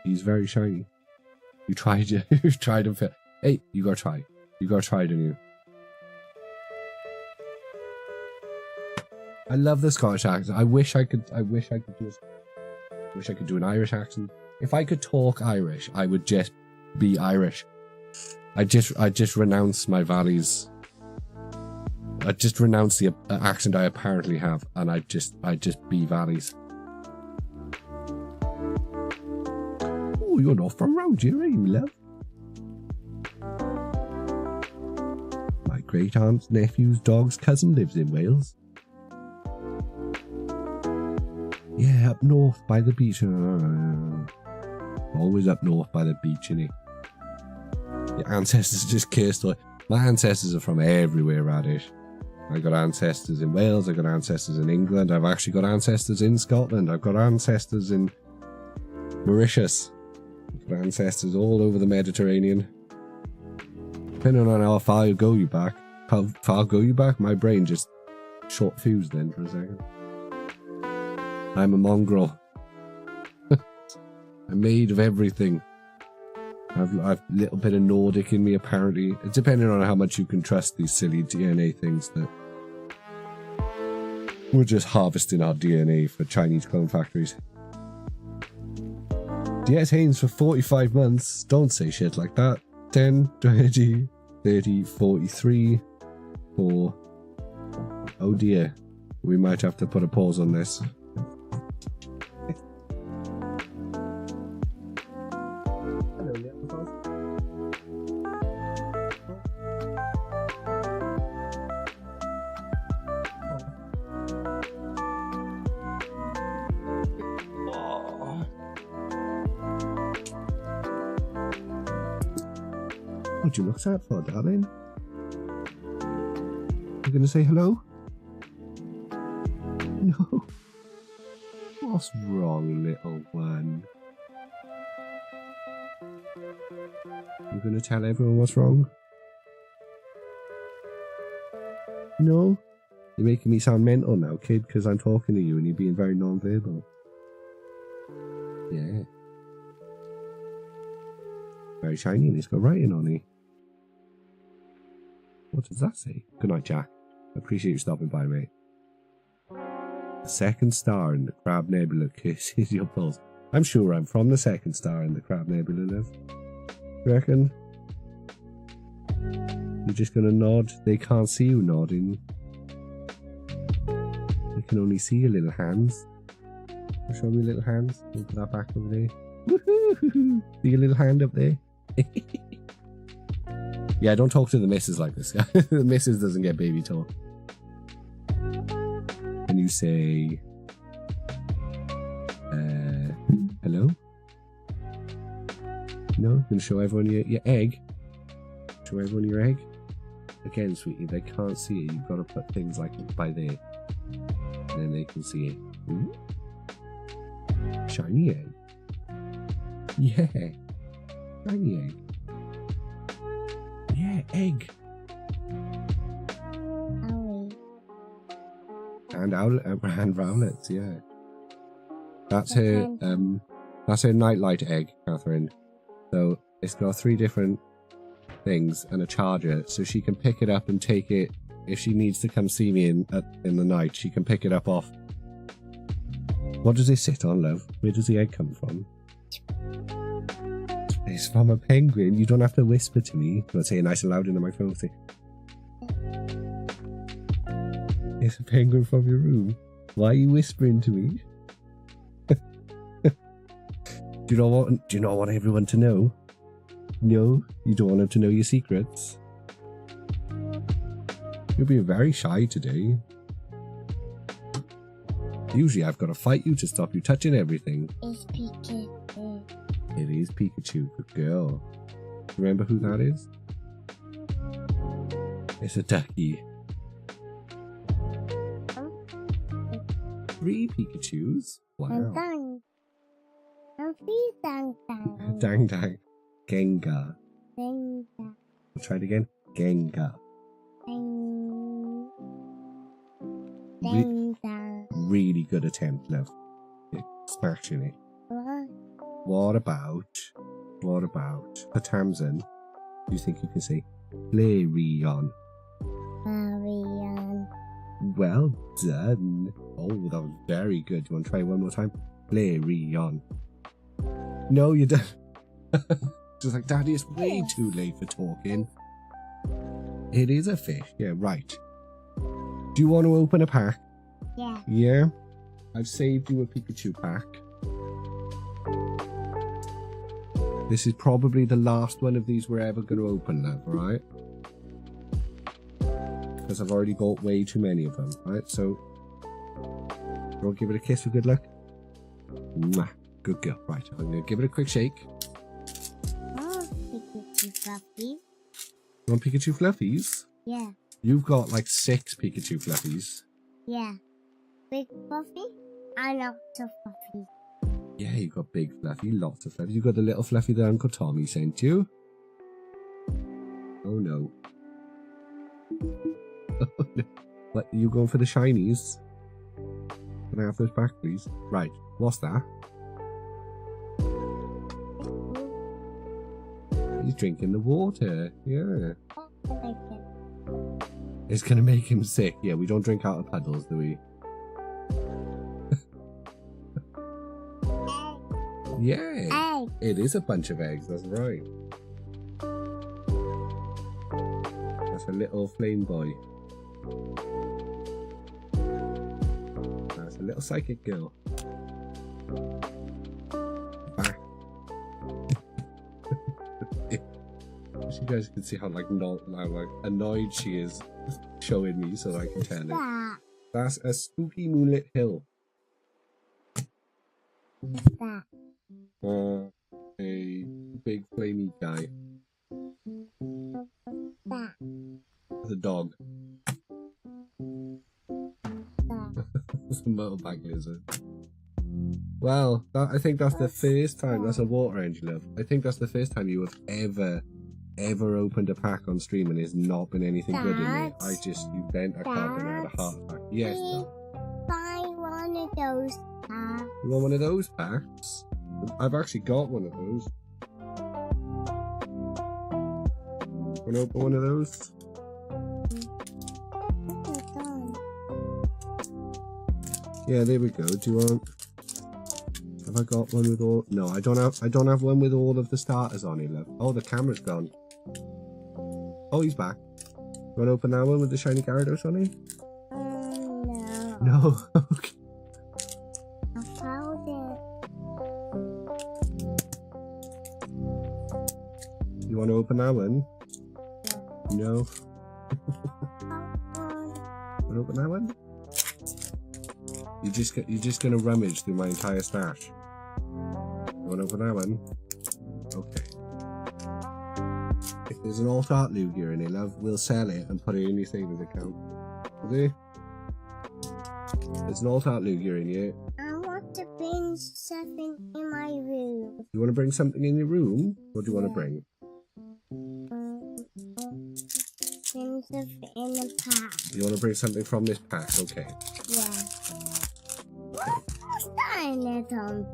He's very shiny. You tried. You tried him. Hey, you gotta try. You gotta try, didn't you? I love the Scottish accent. I wish I could do. Wish I could do an Irish accent. If I could talk Irish, I would just be Irish. I just renounce my valleys. I just renounce the accent I apparently have, and I just be valleys. Oh, you're not from round here, are you, love? My great aunt's nephew's dog's cousin lives in Wales. Yeah, up north by the beach. Always up north by the beach, innit? Your ancestors just cursed. My ancestors are from everywhere around it. I got ancestors in Wales, I got ancestors in England, I've actually got ancestors in Scotland, I've got ancestors in Mauritius, I've got ancestors all over the Mediterranean. Depending on how far you go back, my brain just short fused then for a second. I'm a mongrel. I'm made of everything. I've a little bit of Nordic in me, apparently. It's depending on how much you can trust these silly DNA things that we're just harvesting our DNA for Chinese clone factories. DS Haynes for 45 months. Don't say shit like that. 10, 20, 30, 43, 4. Oh dear. We might have to put a pause on this. What you look sad for, darling? You gonna say hello? No. What's wrong, little one? You gonna tell everyone what's wrong? No? You're making me sound mental now, kid, because I'm talking to you and you're being very non-verbal. Yeah. Very shiny and it's got writing on it. What does that say? Good night, Jack. I appreciate you stopping by, mate. The second star in the Crab Nebula kisses your pulse. I'm sure I'm from the second star in the Crab Nebula, love. Reckon? You're just gonna nod? They can't see you nodding. They can only see your little hands. Show me little hands. Put that back over there. Woohoo! See your little hand up there? Yeah, don't talk to the missus like this guy. The missus doesn't get baby talk. Can you say... hello? No? Gonna show everyone your egg? Show everyone your egg? Again, sweetie, they can't see it. You've got to put things like by there. And then they can see it. Ooh. Shiny egg. Yeah. Shiny egg. Yeah, egg. And owlets, yeah. That's her nightlight egg, Catherine. So it's got 3 different things and a charger, so she can pick it up and take it if she needs to come see me in the night. She can pick it up off. What does it sit on, love? Where does the egg come from? It's from a penguin. You don't have to whisper to me. I'll say it nice and loud in the microphone. Say, it's a penguin from your room. Why are you whispering to me? Do you not want everyone to know? No, you don't want them to know your secrets. You're being very shy today. Usually I've got to fight you to stop you touching everything. It's Pikachu. It is Pikachu, good girl. Remember who that is? It's a ducky. 3 Pikachus? Wow. Dang. Dang dang. Gengar. Dang. Try it again. Gengar. Really good attempt, love. You're smashing it. What about Patamzin? Do you think you can say Flareon? Well done. Oh, that was very good. You want to try one more time? Flareon. No, you don't. Just like, Daddy, it's way too late for talking. It is a fish. Yeah, right. Do you want to open a pack? Yeah. Yeah? I've saved you a Pikachu pack. This is probably the last one of these we're ever going to open, love, right? Because I've already got way too many of them, right? So, we'll give it a kiss for good luck. Mwah. Good girl. Right, I'm going to give it a quick shake. Oh, Pikachu Fluffies. You want Pikachu Fluffies? Yeah. You've got like 6 Pikachu Fluffies. Yeah. Big Fluffy and lots of Fluffies. Yeah, you've got big Fluffy, lots of Fluffies. You've got the little Fluffy that Uncle Tommy sent you. Oh no. What, are you going for the shinies? Can I have those back, please? Right, what's that? He's drinking the water. Yeah. It's going to make him sick. Yeah, we don't drink out of puddles, do we? Yeah. Egg. It is a bunch of eggs, that's right. That's a little flame boy. That's a little psychic girl. Back. You guys can see how like annoyed she is showing me so I can tell it. That's a spooky moonlit hill. That. A big flamey guy. That. The dog. It's a motorbike lizard. Well, I think that's the first time. That's a water engine, love. I think that's the first time you have ever opened a pack on stream and there's not been anything good in it. You bent a card and I had a heart attack. Yes, Dad. Buy one of those packs. You want one of those packs? I've actually got one of those. Want to open one of those? Yeah, there we go. Do you want... Have I got one with all? No, I don't have one with all of the starters on it, love. Oh, the camera's gone. Oh, he's back. You want to open that one with the shiny Gyarados on it? No. No. Okay. I found it. You want to open that one? No. Want to open that one? You're just gonna rummage through my entire stash. You want to open that one? Okay. If there's an alt-art Lugia in it, love, we'll sell it and put it in your savings account. Okay? There's an alt-art Lugia in here. I want to bring something in my room. You want to bring something in your room? What do you want to bring? Bring something in the pack. You want to bring something from this pack? Okay. Yeah. What's that in it, Tom?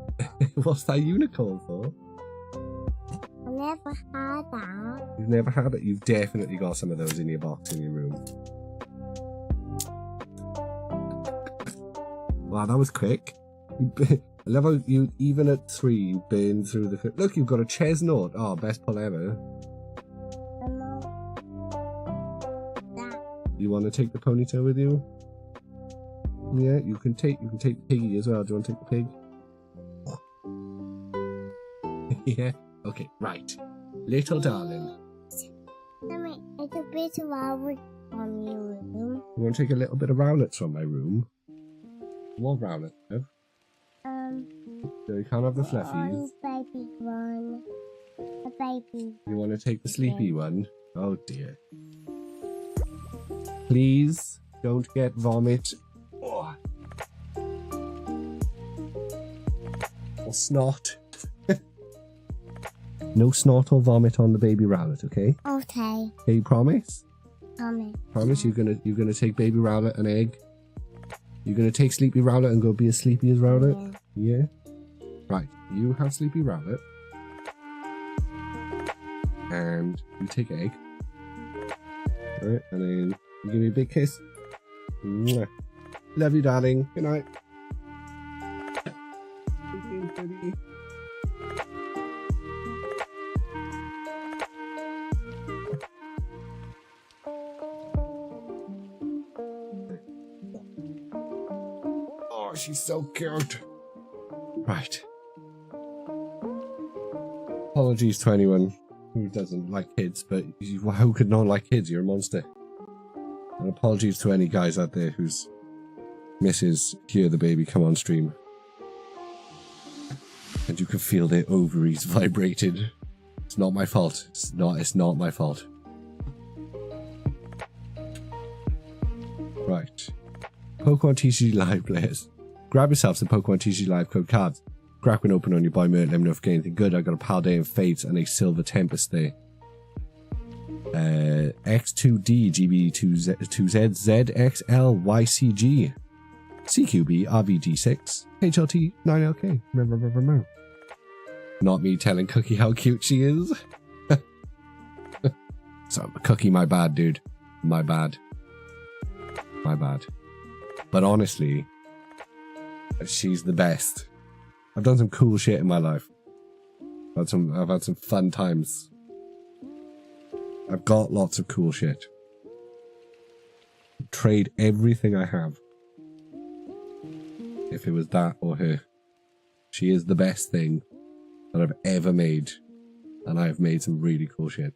What's that unicorn for? I never had that. You've never had it? You've definitely got some of those in your box in your room. Wow, that was quick. I love how you, even at 3, you burn through the... Look, you've got a Chestnut. Oh, best pull ever. You want to take the ponytail with you? Yeah, you can take Piggy as well. Do you want to take the pig? Yeah. Okay, right. Little darling. Mommy, it's a bit of Rowlet from your room. You want to take a little bit of Rowlets from my room? What Rowlet, Ev? So you can't have the fluffies. Baby one. A baby. You want to take the sleepy one? Oh dear. Please don't get vomit. Oh. Or snot. No snot or vomit on the baby Rowlet, okay? Okay. Okay, you promise? Mommy. Promise you're gonna take baby Rowlet an egg? You're gonna take sleepy Rowlet and go be as sleepy as Rowlet? Yeah? Right, you have sleepy Rowlet. And you take egg. Alright, and then you give me a big kiss. Mwah. Love you, darling. Good night. Oh, she's so cute. Right. Apologies to anyone who doesn't like kids, but who could not like kids? You're a monster. And apologies to any guys out there whose missus hear the baby come on stream. And you can feel their ovaries vibrated. It's not my fault. It's not my fault. Right. Pokemon TCG Live players. Grab yourself some Pokemon TCG Live code cards. Crack one open on your boy Mert. Let me know if you get anything good. I got a Paldean and Fates and a Silver Tempest there. X2D GB2Z ZXL YCG CQB RVD6 HLT 9LK. Not me telling Cookie how cute she is. So Cookie, my bad, dude. My bad. But honestly, she's the best. I've done some cool shit in my life. I've had some fun times. I've got lots of cool shit. Trade everything I have. If it was that or her. She is the best thing that I've ever made. And I've made some really cool shit.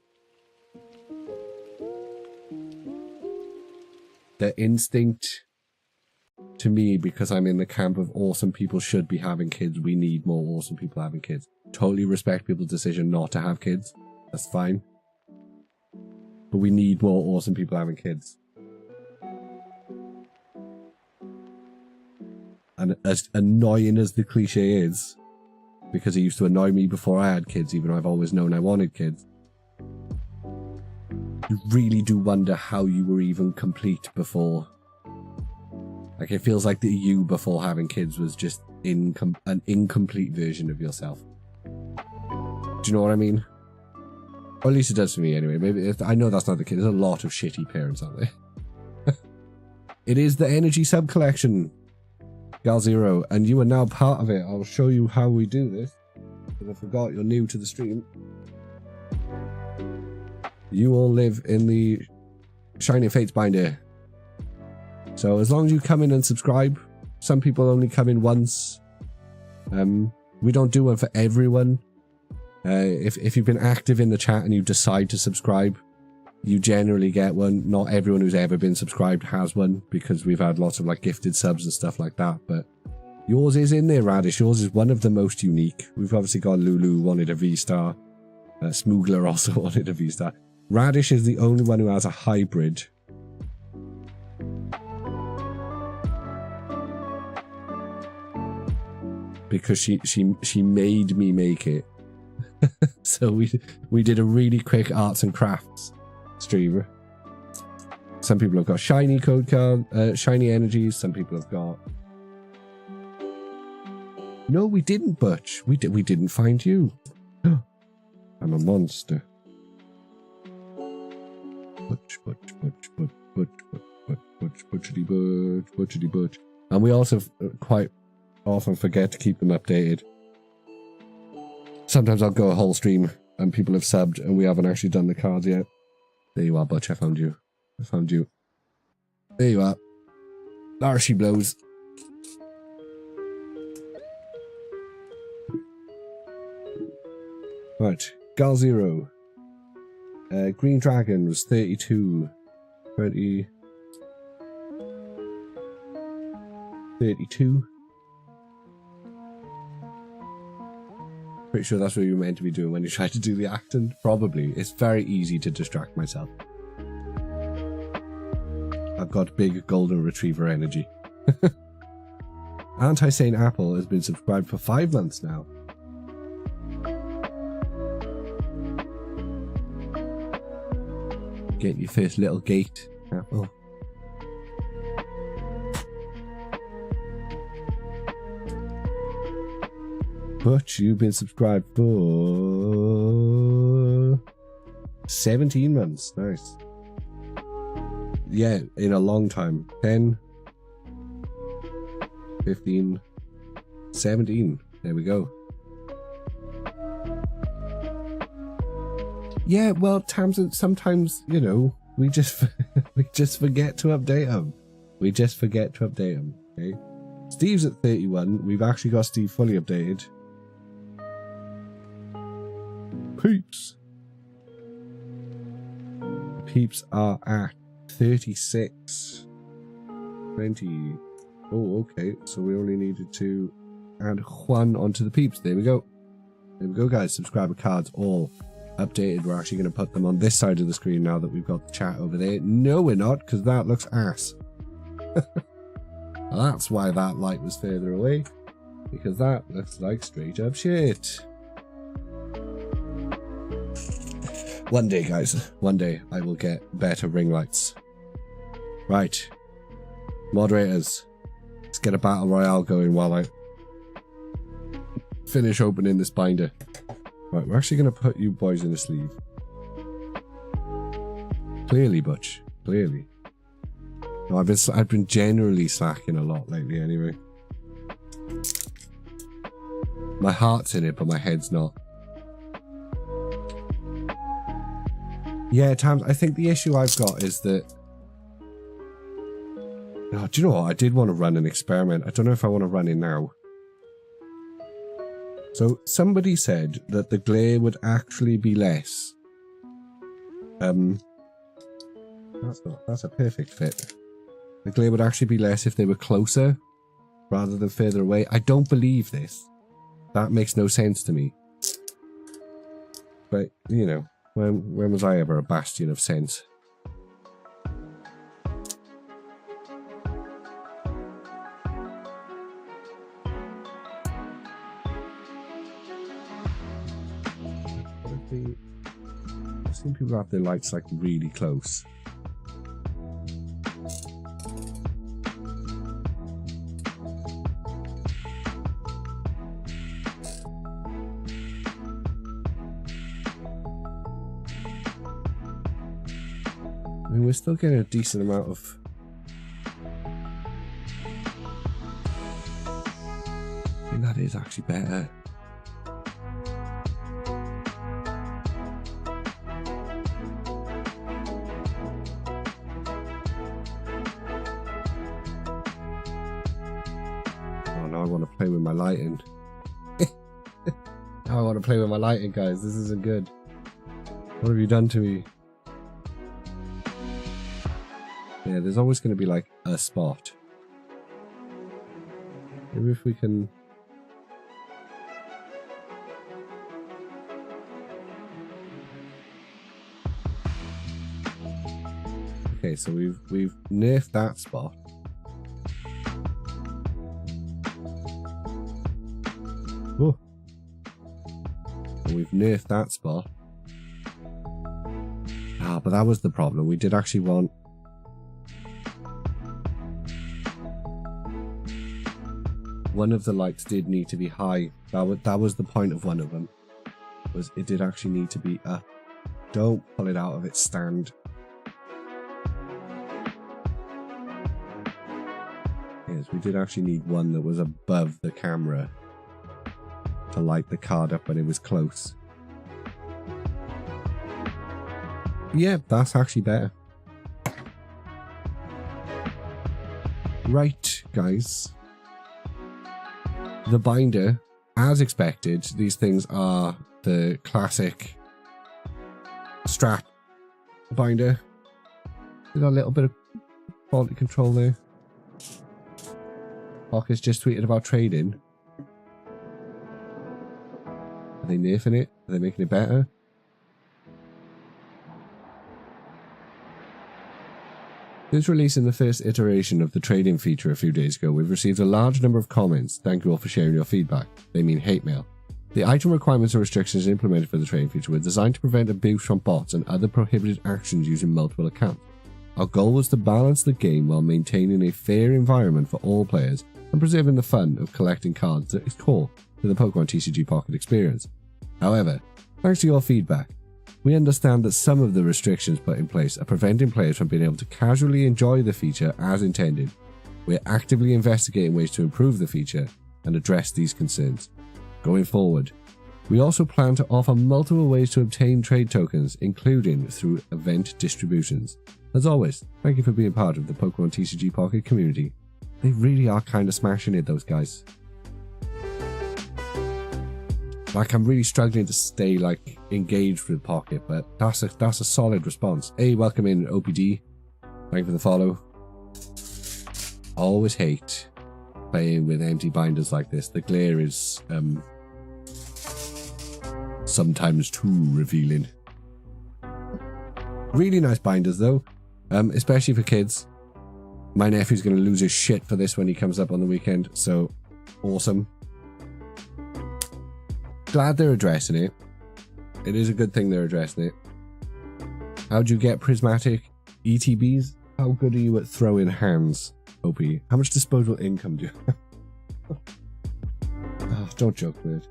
The instinct to me, because I'm in the camp of awesome people should be having kids, we need more awesome people having kids. Totally respect people's decision not to have kids. That's fine. But we need more awesome people having kids. And as annoying as the cliche is, because it used to annoy me before I had kids, even though I've always known I wanted kids, you really do wonder how you were even complete before. Like, it feels like the you before having kids was just an incomplete version of yourself. Do you know what I mean? Or at least it does for me anyway. Maybe I know that's not the case. There's a lot of shitty parents out there. It is the energy sub collection. Gal Zero, and you are now part of it. I'll show you how we do this. Because I forgot you're new to the stream. You all live in the Shining Fates binder. So as long as you come in and subscribe, some people only come in once. We don't do one for everyone. If you've been active in the chat and you decide to subscribe, you generally get one. Not everyone who's ever been subscribed has one, because we've had lots of like gifted subs and stuff like that. But yours is in there, Radish. Yours is one of the most unique. We've obviously got Lulu wanted a V-Star. Smoogler also wanted a V-Star. Radish is the only one who has a hybrid. Because she made me make it. So we did a really quick arts and crafts stream. Some people have got shiny code card, shiny energies. Some people have got. No, we didn't, Butch. We didn't find you. I'm a monster. Butch. And we also quite often forget to keep them updated. Sometimes I'll go a whole stream and people have subbed and we haven't actually done the cards yet. There you are, Butch. I found you. There you are. There she blows. Right. Gal Zero. Green Dragon was 32. 20. 32. Pretty sure that's what you were meant to be doing when you tried to do the acting. Probably. It's very easy to distract myself. I've got big golden retriever energy. Anti-Sane Apple has been subscribed for 5 months now. Get your first little gate, Apple. But you've been subscribed for 17 months. Nice. Yeah, in a long time. 10, 15, 17. There we go. Yeah, well, Tamsin, sometimes, you know, we just forget to update them. Okay? Steve's at 31. We've actually got Steve fully updated. Peeps are at 36. 20. Oh, okay. So we only needed to add one onto the peeps. There we go. There we go, guys. Subscriber cards all updated. We're actually going to put them on this side of the screen now that we've got the chat over there. No, we're not, because that looks ass. That's why that light was further away, because that looks like straight up shit. One day, guys, one day I will get better ring lights. Right. Moderators, let's get a battle royale going while I finish opening this binder. Right, we're actually going to put you boys in a sleeve. Clearly, Butch. Clearly. No, I've been generally slacking a lot lately anyway. My heart's in it, but my head's not. Yeah, Tams, I think the issue I've got is that... Oh, do you know what? I did want to run an experiment. I don't know if I want to run it now. So, somebody said that the glare would actually be less. That's a perfect fit. The glare would actually be less if they were closer rather than further away. I don't believe this. That makes no sense to me. But, you know, when was I ever a bastion of sense? I've seen people have their lights like really close. I mean, we're still getting a decent amount of think that is actually better. Oh, now I want to play with my lighting. Now I want to play with my lighting, guys. This isn't good. What have you done to me? Yeah, there's always going to be like a spot. Maybe if we can... Okay, so we've nerfed that spot. Oh. And we've nerfed that spot. Ah, but that was the problem. We did actually want... One of the lights did need to be high. That was the point of one of them. Was it did actually need to be up. Don't pull it out of its stand. Yes, we did actually need one that was above the camera to light the card up when it was close. Yeah, that's actually better. Right, guys. The binder, as expected, these things are the classic strap binder. Got a little bit of quality control there. Pockets just tweeted about trading. Are they nerfing it? Are they making it better? Since releasing the first iteration of the trading feature a few days ago, we've received a large number of comments. Thank you all for sharing your feedback. They mean hate mail. The item requirements and restrictions implemented for the trading feature were designed to prevent abuse from bots and other prohibited actions using multiple accounts. Our goal was to balance the game while maintaining a fair environment for all players and preserving the fun of collecting cards that is core to the Pokémon TCG Pocket experience. However, thanks to your feedback, we understand that some of the restrictions put in place are preventing players from being able to casually enjoy the feature as intended. We're actively investigating ways to improve the feature and address these concerns. Going forward, we also plan to offer multiple ways to obtain trade tokens, including through event distributions. As always, thank you for being part of the Pokémon TCG Pocket community. They really are kind of smashing it, those guys. Like, I'm really struggling to stay, like, engaged with Pocket, but that's a solid response. Hey, welcome in, OPD. Thank you for the follow. Always hate playing with empty binders like this. The glare is, sometimes too revealing. Really nice binders, though. Especially for kids. My nephew's going to lose his shit for this when he comes up on the weekend, so awesome. Glad they're addressing it. It is a good thing they're addressing it. How'd you get prismatic ETBs? How good are you at throwing hands, OP? How much disposable income do you have? Oh, don't joke with it.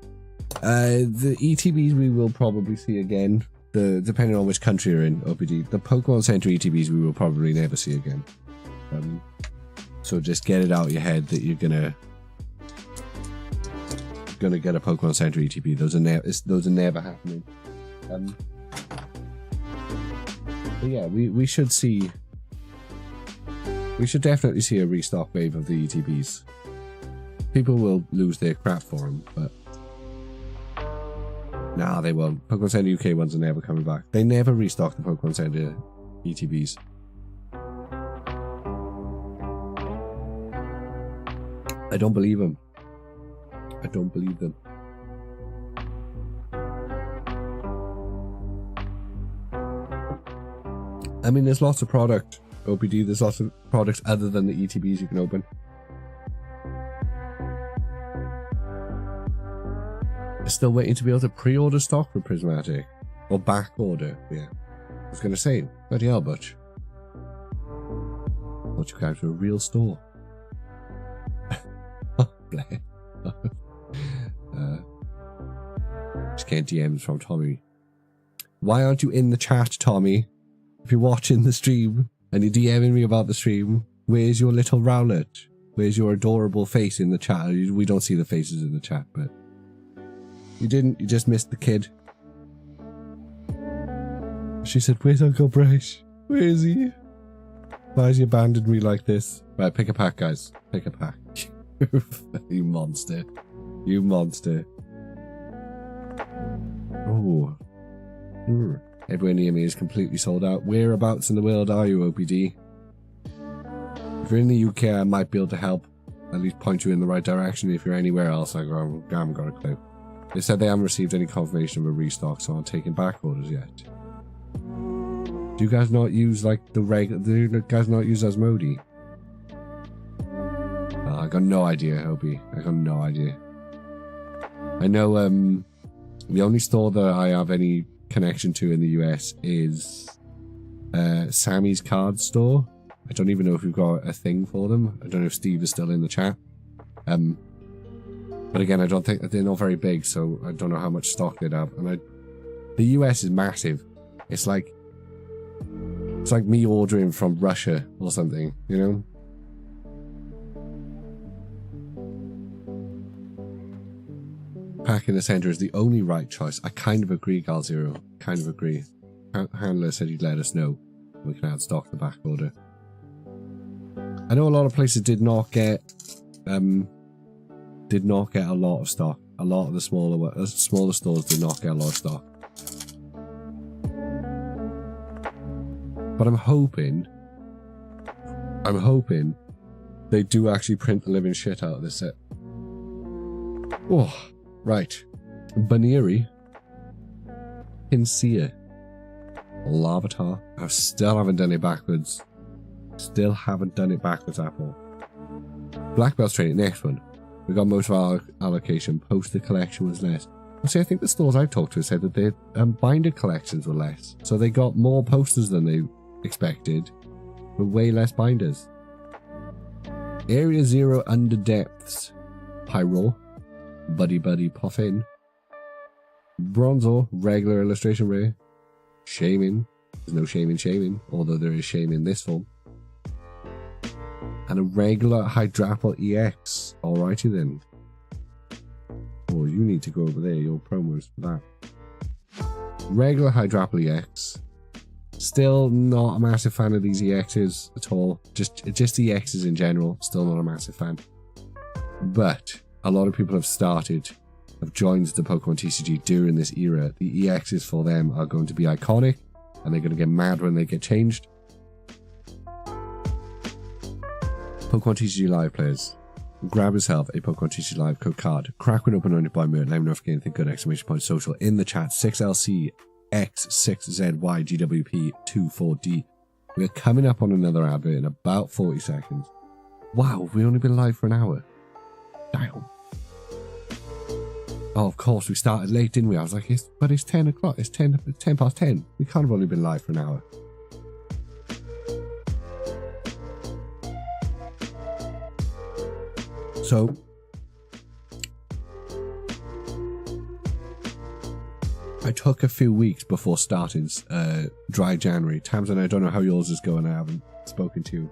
The ETBs we will probably see again. Depending on which country you're in, OPD. The Pokemon Center ETBs we will probably never see again. So just get it out of your head that you're gonna get a Pokemon Center ETB. Those are never happening. But yeah, we should definitely see a restock wave of the ETBs. People will lose their crap for them, but nah, they won't. Pokemon Center UK ones are never coming back. They never restock the Pokemon Center ETBs. I don't believe them. I don't believe them. I mean, there's lots of product, OPD. There's lots of products other than the ETBs you can open. Still waiting to be able to pre-order stock for Prismatic. Or back order, yeah. I was going to say, bloody hell, Butch. Thought you guys were a real store. Bleh. Just getting DMs from Tommy. Why aren't you in the chat, Tommy? If you're watching the stream and you're DMing me about the stream, where's your little Rowlet? Where's your adorable face in the chat? We don't see the faces in the chat, but you didn't. You just missed the kid. She said, "Where's Uncle Bryce? Where is he? Why has he abandoned me like this?" Right, pick a pack, guys. Pick a pack. You monster. You monster. Oh. Everywhere near me is completely sold out. Whereabouts in the world are you, OPD? If you're in the UK, I might be able to help. At least point you in the right direction. If you're anywhere else, I haven't got a clue. They said they haven't received any confirmation of a restock, so I'm taking back orders yet. Do you guys not use like the regular? Do you guys not use Asmodee? I got no idea, Hobie. I got no idea. I know the only store that I have any connection to in the US is Sammy's card store. I don't even know if we've got a thing for them. I don't know if Steve is still in the chat. But again, I don't think they're not very big, so I don't know how much stock they'd have. And the US is massive. It's like me ordering from Russia or something, you know? Pack in the center is the only right choice. I kind of agree, Gal Zero. Kind of agree. Handler said he'd let us know. We can add stock to the back order. I know a lot of places did not get a lot of stock. A lot of the smaller stores did not get a lot of stock. But I'm hoping they do actually print the living shit out of this set. Oh, right. Baneri. Pinsea. Lavatar. I still haven't done it backwards. Still haven't done it backwards, Apple. Black Belt's training. Next one. We got most of our allocation. Poster collection was less. Well, see, I think the stores I've talked to said that their binder collections were less. So they got more posters than they expected, but way less binders. Area 0 Under Depths. Pyro. Buddy Buddy Puffin. Bronzor. Regular illustration rare. Shaman. There's no shame in shaming, although there is shame in this form. And a regular Hydrapple EX. Alrighty then. Oh, you need to go over there, your promos for that. Regular Hydrapple EX. Still not a massive fan of these EXs at all. Just EXs in general. Still not a massive fan. But a lot of people have joined the Pokemon TCG during this era. The EXs for them are going to be iconic, and they're going to get mad when they get changed. Pokemon TCG Live players, grab yourself a Pokemon TCG Live code card. Crack one open on your by Mert. Let me know if you get anything good. Exclamation point social in the chat. 6LCX6ZYGWP24D. We're coming up on another advert in about 40 seconds. Wow, we've only been live for an hour. Damn. Oh, of course, we started late, didn't we? I was like, but it's 10 o'clock. It's 10 past 10. We can't have only been live for an hour. So, I took a few weeks before starting Dry January. Tamsin, I don't know how yours is going. I haven't spoken to you.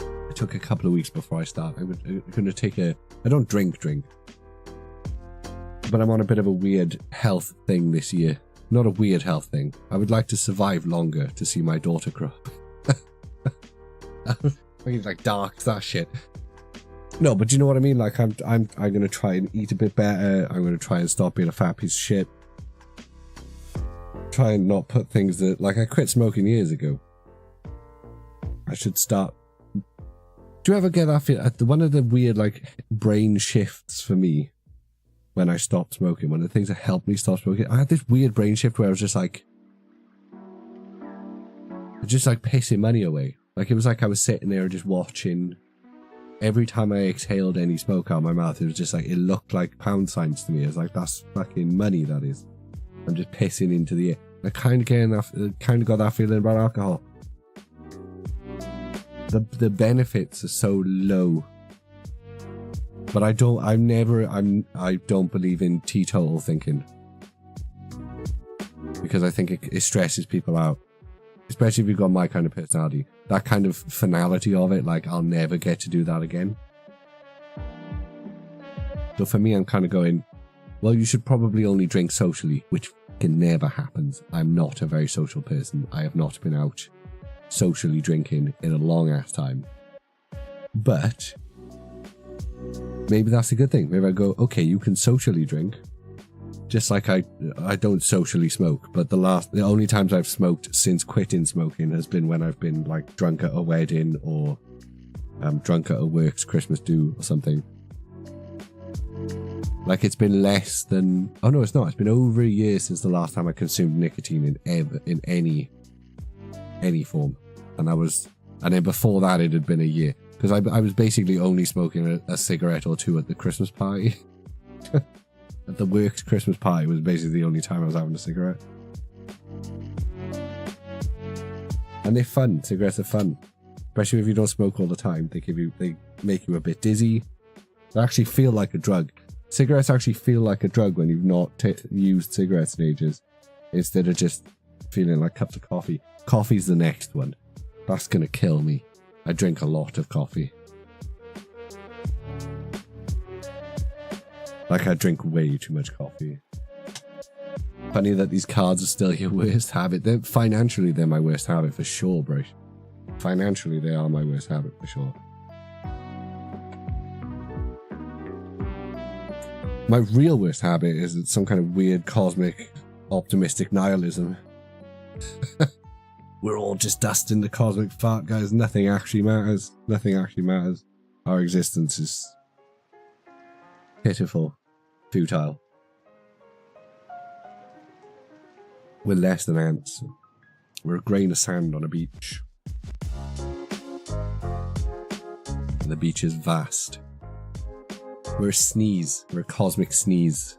I took a couple of weeks before I start. I'm going to take I don't drink, but I'm on a bit of a weird health thing this year. Not a weird health thing. I would like to survive longer to see my daughter grow up. It's like dark, that shit. No, but you know what I mean? Like, I'm going to try and eat a bit better. I'm going to try and stop being a fat piece of shit. Try and not put things that... Like, I quit smoking years ago. I should start... Do you ever get that feel? One of the weird, like, brain shifts for me when I stopped smoking, one of the things that helped me stop smoking, I had this weird brain shift where I was just like pissing money away. Like, it was like I was sitting there just watching... Every time I exhaled any smoke out of my mouth, it was just like, it looked like pound signs to me. It was like, that's fucking money, that is. I'm just pissing into the air. I kind of got that feeling about alcohol. The benefits are so low. But I don't believe in teetotal thinking. Because I think it stresses people out. Especially if you've got my kind of personality. that kind of finality of it, like I'll never get to do that again. So for me, I'm kind of going, well, you should probably only drink socially, which never happens. I'm not a very social person. I have not been out socially drinking in a long ass time. But maybe that's a good thing. Maybe I go, okay, you can socially drink. Just like I don't socially smoke, but the only times I've smoked since quitting smoking has been when I've been like drunk at a wedding or drunk at a work's Christmas do or something. Like it's been less than, oh no, it's not. It's been over a year since the last time I consumed nicotine in any form, and then before that it had been a year because I was basically only smoking a cigarette or two at the Christmas party. At the work's Christmas party was basically the only time I was having a cigarette. And they're fun. Cigarettes are fun, especially if you don't smoke all the time. They make you a bit dizzy. They actually feel like a drug. Cigarettes actually feel like a drug when you've not used cigarettes in ages, instead of just feeling like cups of coffee. Coffee's the next one. That's gonna kill me. I drink a lot of coffee. Like I drink way too much coffee. Funny that these cards are still your worst habit. Financially, they're my worst habit for sure, bro. Financially, they are my worst habit for sure. My real worst habit is some kind of weird cosmic optimistic nihilism. We're all just dust in the cosmic fart, guys. Nothing actually matters. Nothing actually matters. Our existence is pitiful, futile. We're less than ants. We're a grain of sand on a beach. And the beach is vast. We're a sneeze. We're a cosmic sneeze.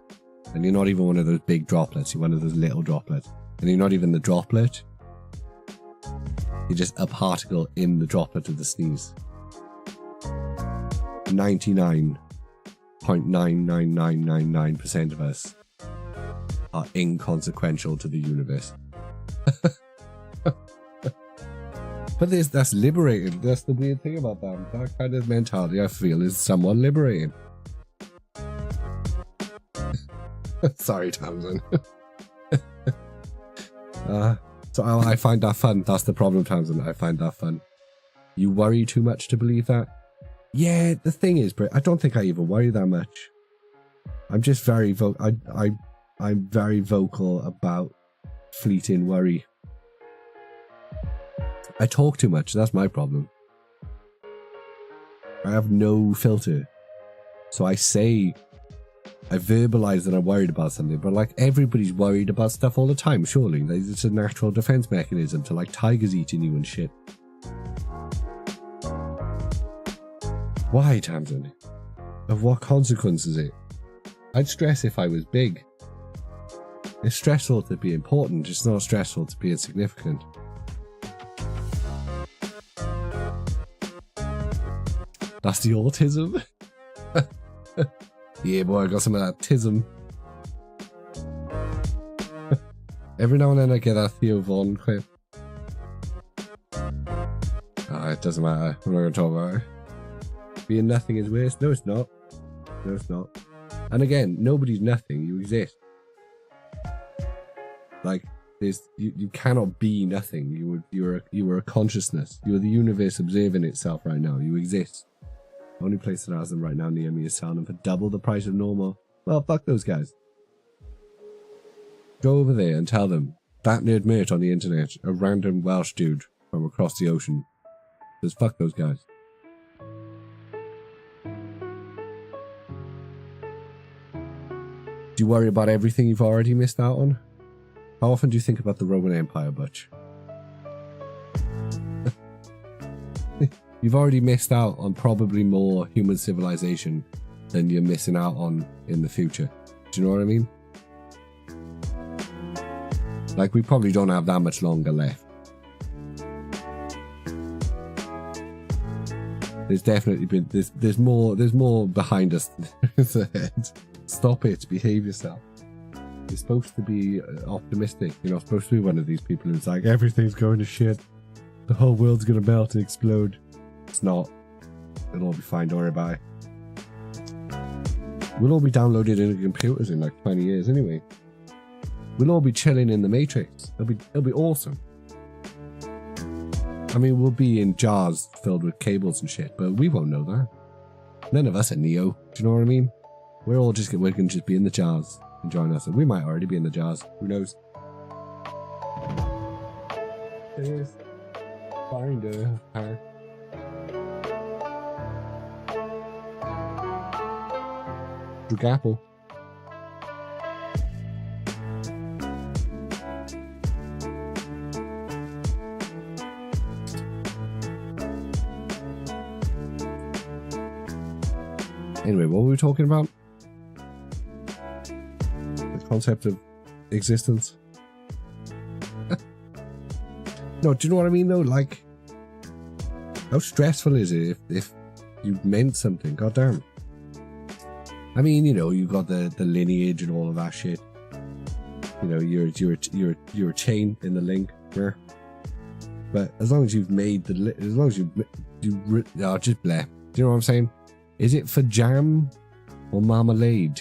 And you're not even one of those big droplets. You're one of those little droplets. And you're not even the droplet. You're just a particle in the droplet of the sneeze. 99.99999% of us are inconsequential to the universe. But that's liberating. That's the weird thing about that. That kind of mentality, I feel, is somewhat liberating. Sorry, Tamsin. So I find that fun. That's the problem, Tamsin. I find that fun. You worry too much to believe that? Yeah, the thing is, bro, I don't think I even worry that much. I'm just very I'm very vocal about fleeting worry. I talk too much. That's my problem. I have no filter. So I verbalize that I'm worried about something, but like everybody's worried about stuff all the time, surely. Like, it's a natural defense mechanism to like tigers eating you and shit. Why, Tamsin? Of what consequence is it? I'd stress if I was big. It's stressful to be important, it's not stressful to be insignificant. That's the autism? Yeah, boy, I got some of that tism. Every now and then I get a Theo Von clip. It doesn't matter. I'm not going to talk about it. Being nothing is worse. No, it's not. No, it's not. And again, nobody's nothing. You exist. Like, you cannot be nothing. You are a consciousness. You are the universe observing itself right now. You exist. Only place that has them right now near me is selling them for double the price of normal. Well, fuck those guys. Go over there and tell them that nerd mert on the internet, a random Welsh dude from across the ocean, says fuck those guys. Do you worry about everything you've already missed out on? How often do you think about the Roman Empire, Butch? You've already missed out on probably more human civilization than you're missing out on in the future. Do you know what I mean? Like, we probably don't have that much longer left. There's definitely been there's more behind us than there is ahead. Stop it, behave yourself. You're supposed to be optimistic. You're not supposed to be one of these people who's like, everything's going to shit. The whole world's gonna melt and explode. It's not. It'll all be fine, don't worry about it. We'll all be downloaded into computers in like 20 years anyway. We'll all be chilling in the Matrix. It'll be awesome. I mean, we'll be in jars filled with cables and shit, but we won't know that. None of us are Neo. Do you know what I mean? We're gonna just be in the jars, enjoying us. And we might already be in the jars. Who knows? Find a car. Apple. Anyway, what were we talking about? The concept of existence. No, do you know what I mean though? Like, how stressful is it if you meant something? Goddamn. I mean, you know, you got the lineage and all of that shit. You know, you're a chain in the link, yeah. But as long as you've made as long as you just bleh. Do you know what I'm saying? Is it for jam or marmalade?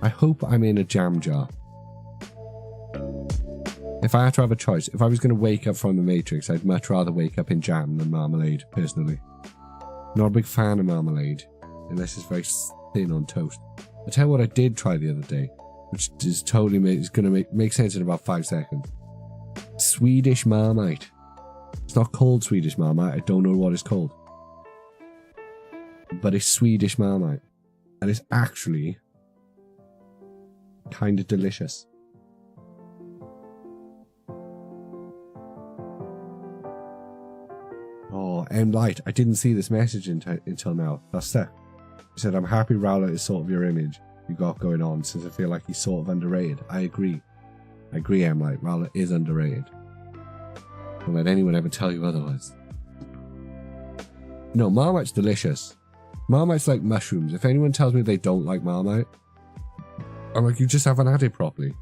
I hope I'm in a jam jar. If I had to have a choice, if I was going to wake up from the Matrix, I'd much rather wake up in jam than marmalade, personally. Not a big fan of marmalade, unless it's very thin on toast. I'll tell you what I did try the other day, which is totally going to make sense in about 5 seconds. Swedish Marmite. It's not called Swedish Marmite, I don't know what it's called. But it's Swedish Marmite. And it's actually kind of delicious. Oh, M Light, I didn't see this message until now. That's stuck. He said, I'm happy Rowlet is sort of your image you got going on, since I feel like he's sort of underrated. I agree. I agree, M Light. Rowlet is underrated. Don't let anyone ever tell you otherwise. No, Marmite's delicious. Marmite's like mushrooms. If anyone tells me they don't like Marmite, I'm like, you just haven't had it properly.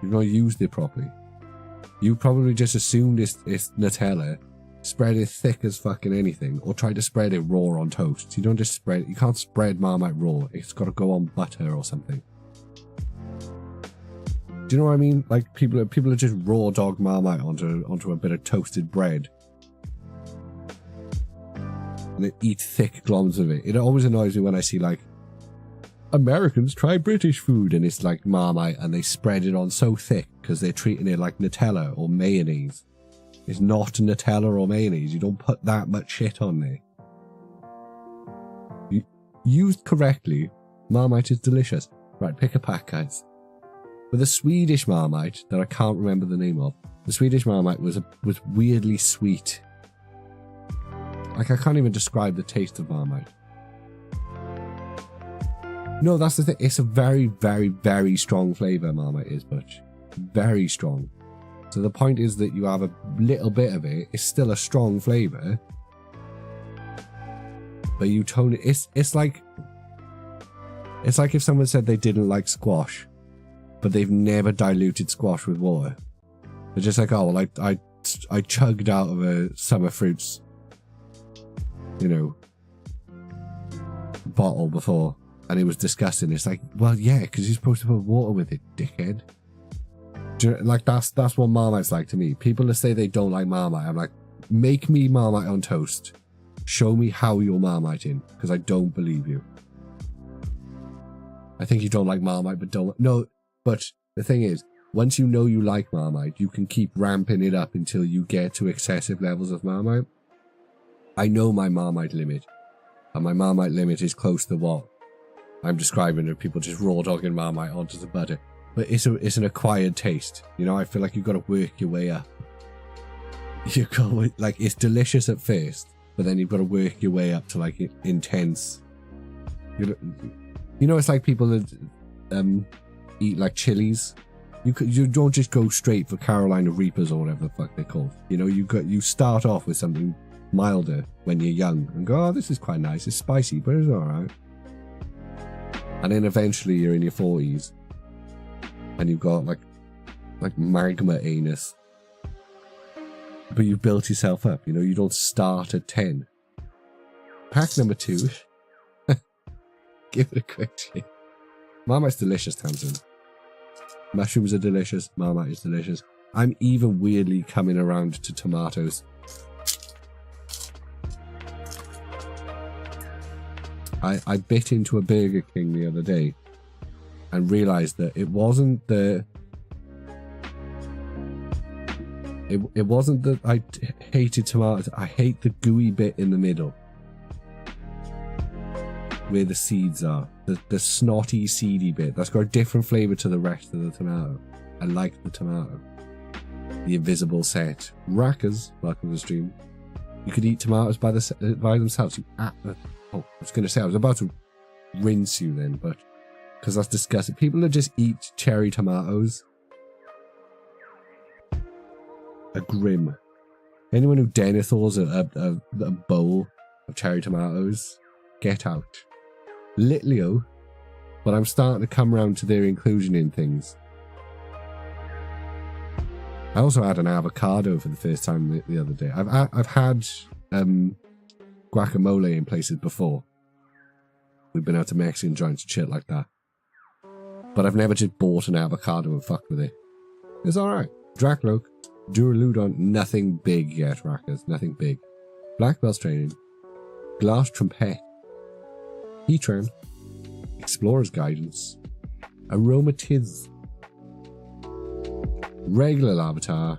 You've not used it properly. You probably just assumed it's Nutella, spread it thick as fucking anything, or try to spread it raw on toast. You don't just spread it. You can't spread Marmite raw. It's got to go on butter or something. Do you know what I mean? Like, people are just raw dog Marmite onto a bit of toasted bread. And they eat thick globs of it. It always annoys me when I see, like, Americans try British food, and it's like Marmite, and they spread it on so thick because they're treating it like Nutella or mayonnaise. It's not Nutella or mayonnaise. You don't put that much shit on there. Used correctly, Marmite is delicious. Right, pick a pack, guys. With a Swedish Marmite that I can't remember the name of. The Swedish Marmite was weirdly sweet. Like, I can't even describe the taste of Marmite. No, that's the thing. It's a very, very, very strong flavour, Marmite is, Butch. Very strong. So the point is that you have a little bit of it. It's still a strong flavour. But you tone it. It's like if someone said they didn't like squash, but they've never diluted squash with water. They're just like, oh, well, I chugged out of a Summer Fruits, you know, bottle before, and it was disgusting. It's like, well, yeah, because you're supposed to put water with it, dickhead. Do you know, like, that's what Marmite's like to me. People that say they don't like Marmite, I'm like, make me Marmite on toast. Show me how you're Marmiting, because I don't believe you. I think you don't like Marmite, but don't... No, but the thing is, once you know you like Marmite, you can keep ramping it up until you get to excessive levels of Marmite. I know my Marmite limit, and my Marmite limit is close to what I'm describing of people just raw dogging Marmite onto the butter. But it's an acquired taste, you know. I feel like you've got to work your way up. You go, like, it's delicious at first, but then you've got to work your way up to like intense. You know, it's like people that eat like chilies. You don't just go straight for Carolina Reapers or whatever the fuck they're called. You know, you start off with something milder when you're young and go, oh, this is quite nice. It's spicy, but it's all right. And then eventually you're in your 40s. And you've got like magma anus. but you've built yourself up. You know, you don't start at 10. Pack number 2. Give it a quick shake. Marmite's delicious, Tamsin. Mushrooms are delicious. Marmite is delicious. I'm even weirdly coming around to tomatoes. I bit into a Burger King the other day and realised that it wasn't the... It wasn't that I hated tomatoes. I hate the gooey bit in the middle. Where the seeds are. The snotty, seedy bit. That's got a different flavour to the rest of the tomato. I like the tomato. The invisible set. Rackers, welcome to the stream. You could eat tomatoes by themselves. I was going to say, I was about to rinse you then, but... Because that's disgusting. People that just eat cherry tomatoes are grim. Anyone who denethors a bowl of cherry tomatoes, get out. Litlio, but I'm starting to come around to their inclusion in things. I also had an avocado for the first time the other day. I've had guacamole in places before. We've been out to Mexican joints and shit like that. But I've never just bought an avocado and fucked with it. It's alright. Dracloak, Duraludon, nothing big yet, Rackers. Nothing big. Black Bells Training, Glass Trumpet, Heatran, Explorer's Guidance, Aromatiz, Regular Larvitar,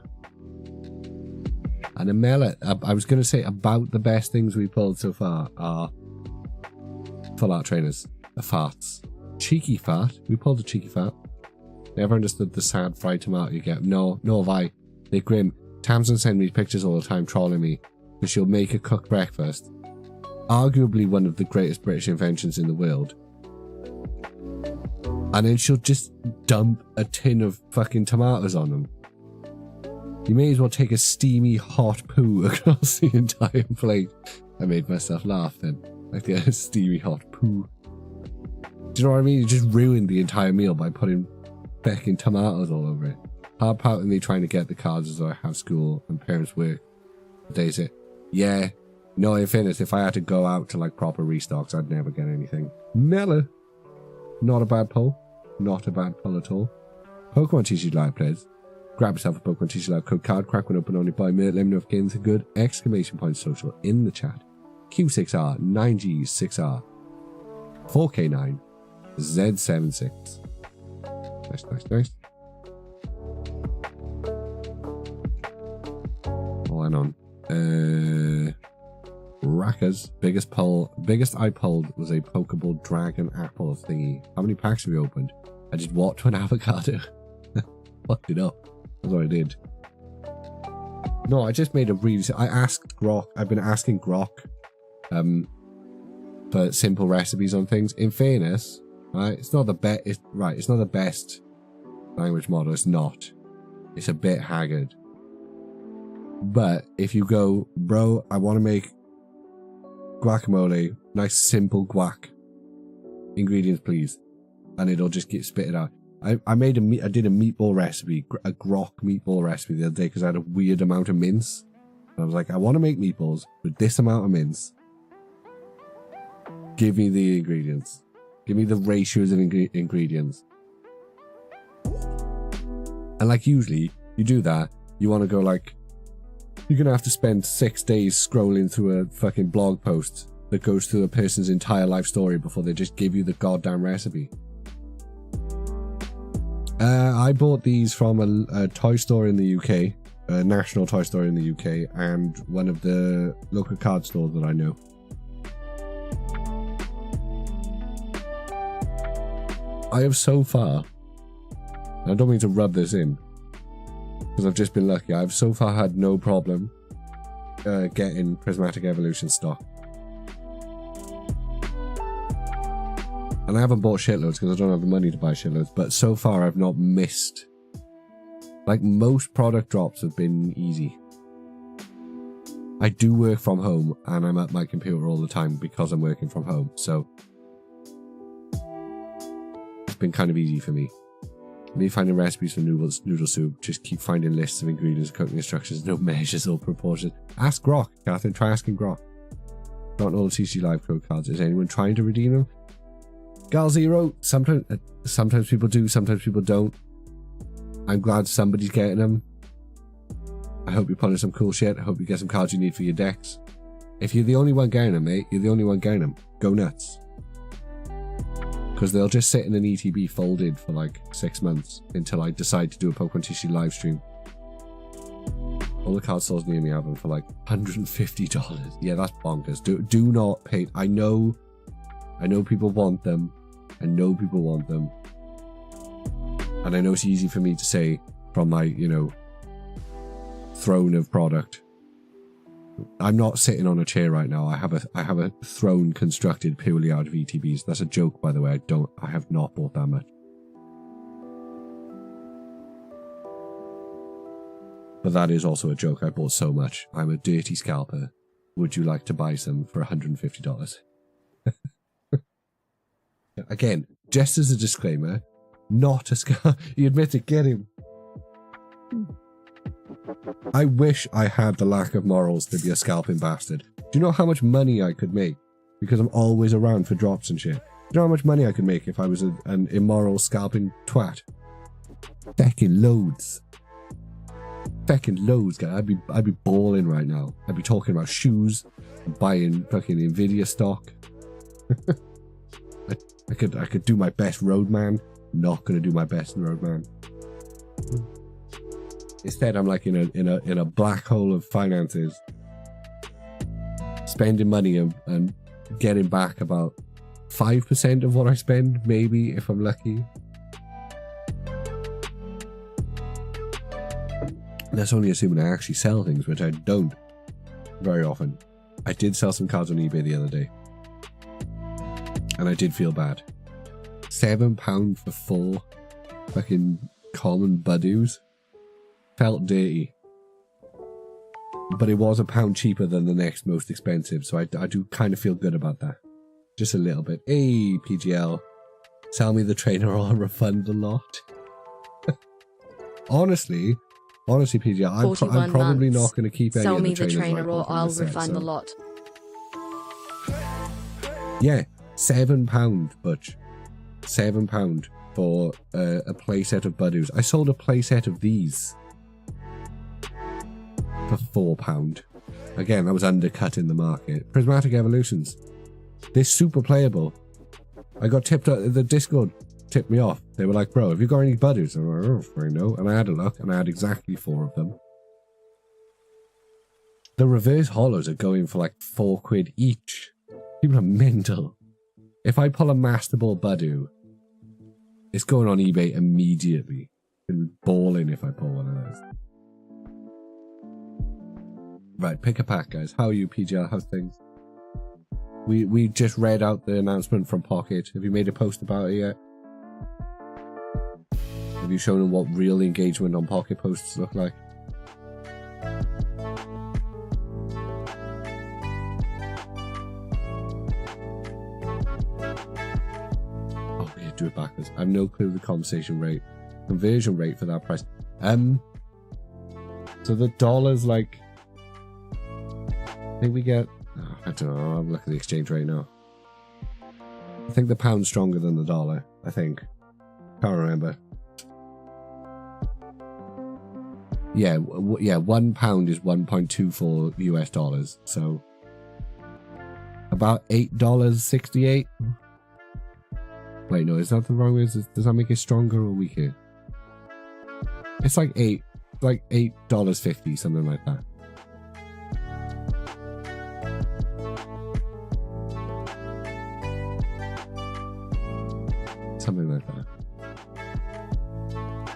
and a Mellet. I was going to say about the best things we pulled so far are Full Art Trainers, the farts. Cheeky Fart. We pulled a Cheeky Fart. Never understood the sad fried tomato you get. No have I. They're grim. Tamsin sends me pictures all the time trolling me because she'll make a cooked breakfast. Arguably one of the greatest British inventions in the world. And then she'll just dump a tin of fucking tomatoes on them. You may as well take a steamy hot poo across the entire plate. I made myself laugh then. Like the steamy hot poo. Do you know what I mean? You just ruined the entire meal by putting fucking tomatoes all over it. Hard pouting me trying to get the cards as I have school and parents work. Days it. Yeah. No, in fairness, if I had to go out to like proper restocks, I'd never get anything. Mela. Not a bad pull. Not a bad pull at all. Pokemon TCG Live players. Grab yourself a Pokemon TCG Live code card. Crack one open only by me. Let me know if games are good. Exclamation point social in the chat. Q6R, 9G, 6R, 4K9, Z76. Nice. Oh, hang on. Rackers. Biggest I pulled was a Pokeball Dragon Apple thingy. How many packs have we opened? I just walked to an avocado. Fucked it up. That's what I did. No, I just made a really... I asked Grok. I've been asking Grok for simple recipes on things. In fairness, right, it's not the best. It's not the best language model. It's not. It's a bit haggard. But if you go, bro, I want to make guacamole, nice simple guac. Ingredients, please, and it'll just get spitted out. I did a meatball recipe, a Grok meatball recipe the other day because I had a weird amount of mince. And I was like, I want to make meatballs with this amount of mince. Give me the ingredients. Give me the ratios of ingredients. And like usually, you do that, you want to go like, you're going to have to spend 6 days scrolling through a fucking blog post that goes through a person's entire life story before they just give you the goddamn recipe. I bought these from a toy store in the UK, a national toy store in the UK, and one of the local card stores that I know. I have so far, I don't mean to rub this in, because I've just been lucky, I've so far had no problem getting Prismatic Evolution stock. And I haven't bought shitloads because I don't have the money to buy shitloads, but so far I've not missed. Like, most product drops have been easy. I do work from home and I'm at my computer all the time because I'm working from home, so it's been kind of easy for me. Me finding recipes for noodle soup. Just keep finding lists of ingredients, cooking instructions, no measures or proportions. Ask Grok, Catherine. Try asking Grok. Not all TCG Live code cards. Is anyone trying to redeem them? Gal Zero. Sometimes people do, sometimes people don't. I'm glad somebody's getting them. I hope you're pulling some cool shit. I hope you get some cards you need for your decks. If you're the only one getting them, mate, you're the only one getting them. Go nuts. Because they'll just sit in an ETB folded for like 6 months until I decide to do a Pokemon TCG live stream. All the card stores near me have them for like $150. Yeah, that's bonkers. Do not pay. I know people want them. I know people want them. And I know it's easy for me to say from my, you know, throne of product. I'm not sitting on a chair right now. I have a throne constructed purely out of ETBs. That's a joke, by the way. I have not bought that much. But that is also a joke. I bought so much. I'm a dirty scalper. Would you like to buy some for $150? Again, just as a disclaimer, not a scalper. You admit it, get him. I wish I had the lack of morals to be a scalping bastard. Do you know how much money I could make? Because I'm always around for drops and shit. Do you know how much money I could make if I was an immoral scalping twat? Feckin' loads. Feckin' loads, guys. I'd be balling right now. I'd be talking about shoes, buying fucking Nvidia stock. I could do my best roadman. Not gonna do my best in roadman. Instead, I'm like in a black hole of finances, spending money and getting back about 5% of what I spend, maybe, if I'm lucky. And that's only assuming I actually sell things, which I don't very often. I did sell some cards on eBay the other day, and I did feel bad. £7 for 4 fucking common Budoos. Felt dirty, but it was £1 cheaper than the next most expensive, so I do kind of feel good about that, just a little bit. Hey PGL, sell me the trainer or I'll refund the lot. honestly PGL, I'm probably not going to keep any of the trainers. Sell me the trainer or I'll refund the lot. Yeah, £7, Butch. £7 for a playset of Budoos. I sold a playset of these for £4. Again, that was undercutting the market. Prismatic Evolutions. They're super playable. I got tipped up. The Discord tipped me off. They were like, bro, have you got any Budoos? I'm like, oh, I know. And I had a look, and I had exactly 4 of them. The reverse hollows are going for like £4 each. People are mental. If I pull a Master Ball Budoo, it's going on eBay immediately. It'd be balling if I pull one of those. Right, pick a pack, guys. How are you, PGL? How's things? We just read out the announcement from Pocket. Have you made a post about it yet? Have you shown them what real engagement on Pocket posts look like? Oh, we do it backwards. I have no clue the conversion rate for that price. So the dollar's like, I think we get, oh, I don't know, I'm looking at the exchange rate now. I think the pound's stronger than the dollar, I think. Can't remember. Yeah, yeah, £1 is 1.24 US dollars, so about $8.68. Wait, no, is that the wrong way? Does that make it stronger or weaker? It's like $8.50, something like that. Something like that.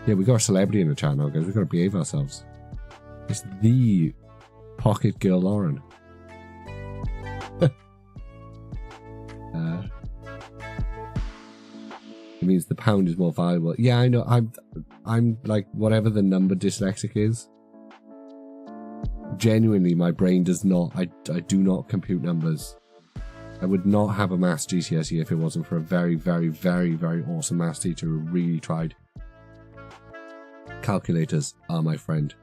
Yeah, we got a celebrity in the chat now, guys. We've got to behave ourselves. It's the Pocket Girl Lauren. It means the pound is more valuable. Yeah, I know. I'm like, whatever the number dyslexic is. Genuinely, my brain does not. I do not compute numbers. I would not have a maths GCSE if it wasn't for a very, very, very, very awesome maths teacher who really tried. calculators are my friend.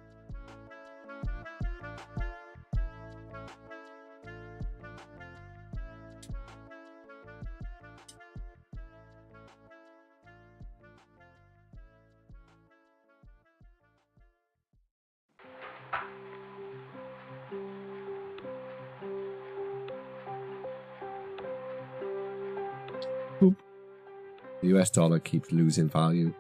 Boop. The US dollar keeps losing value.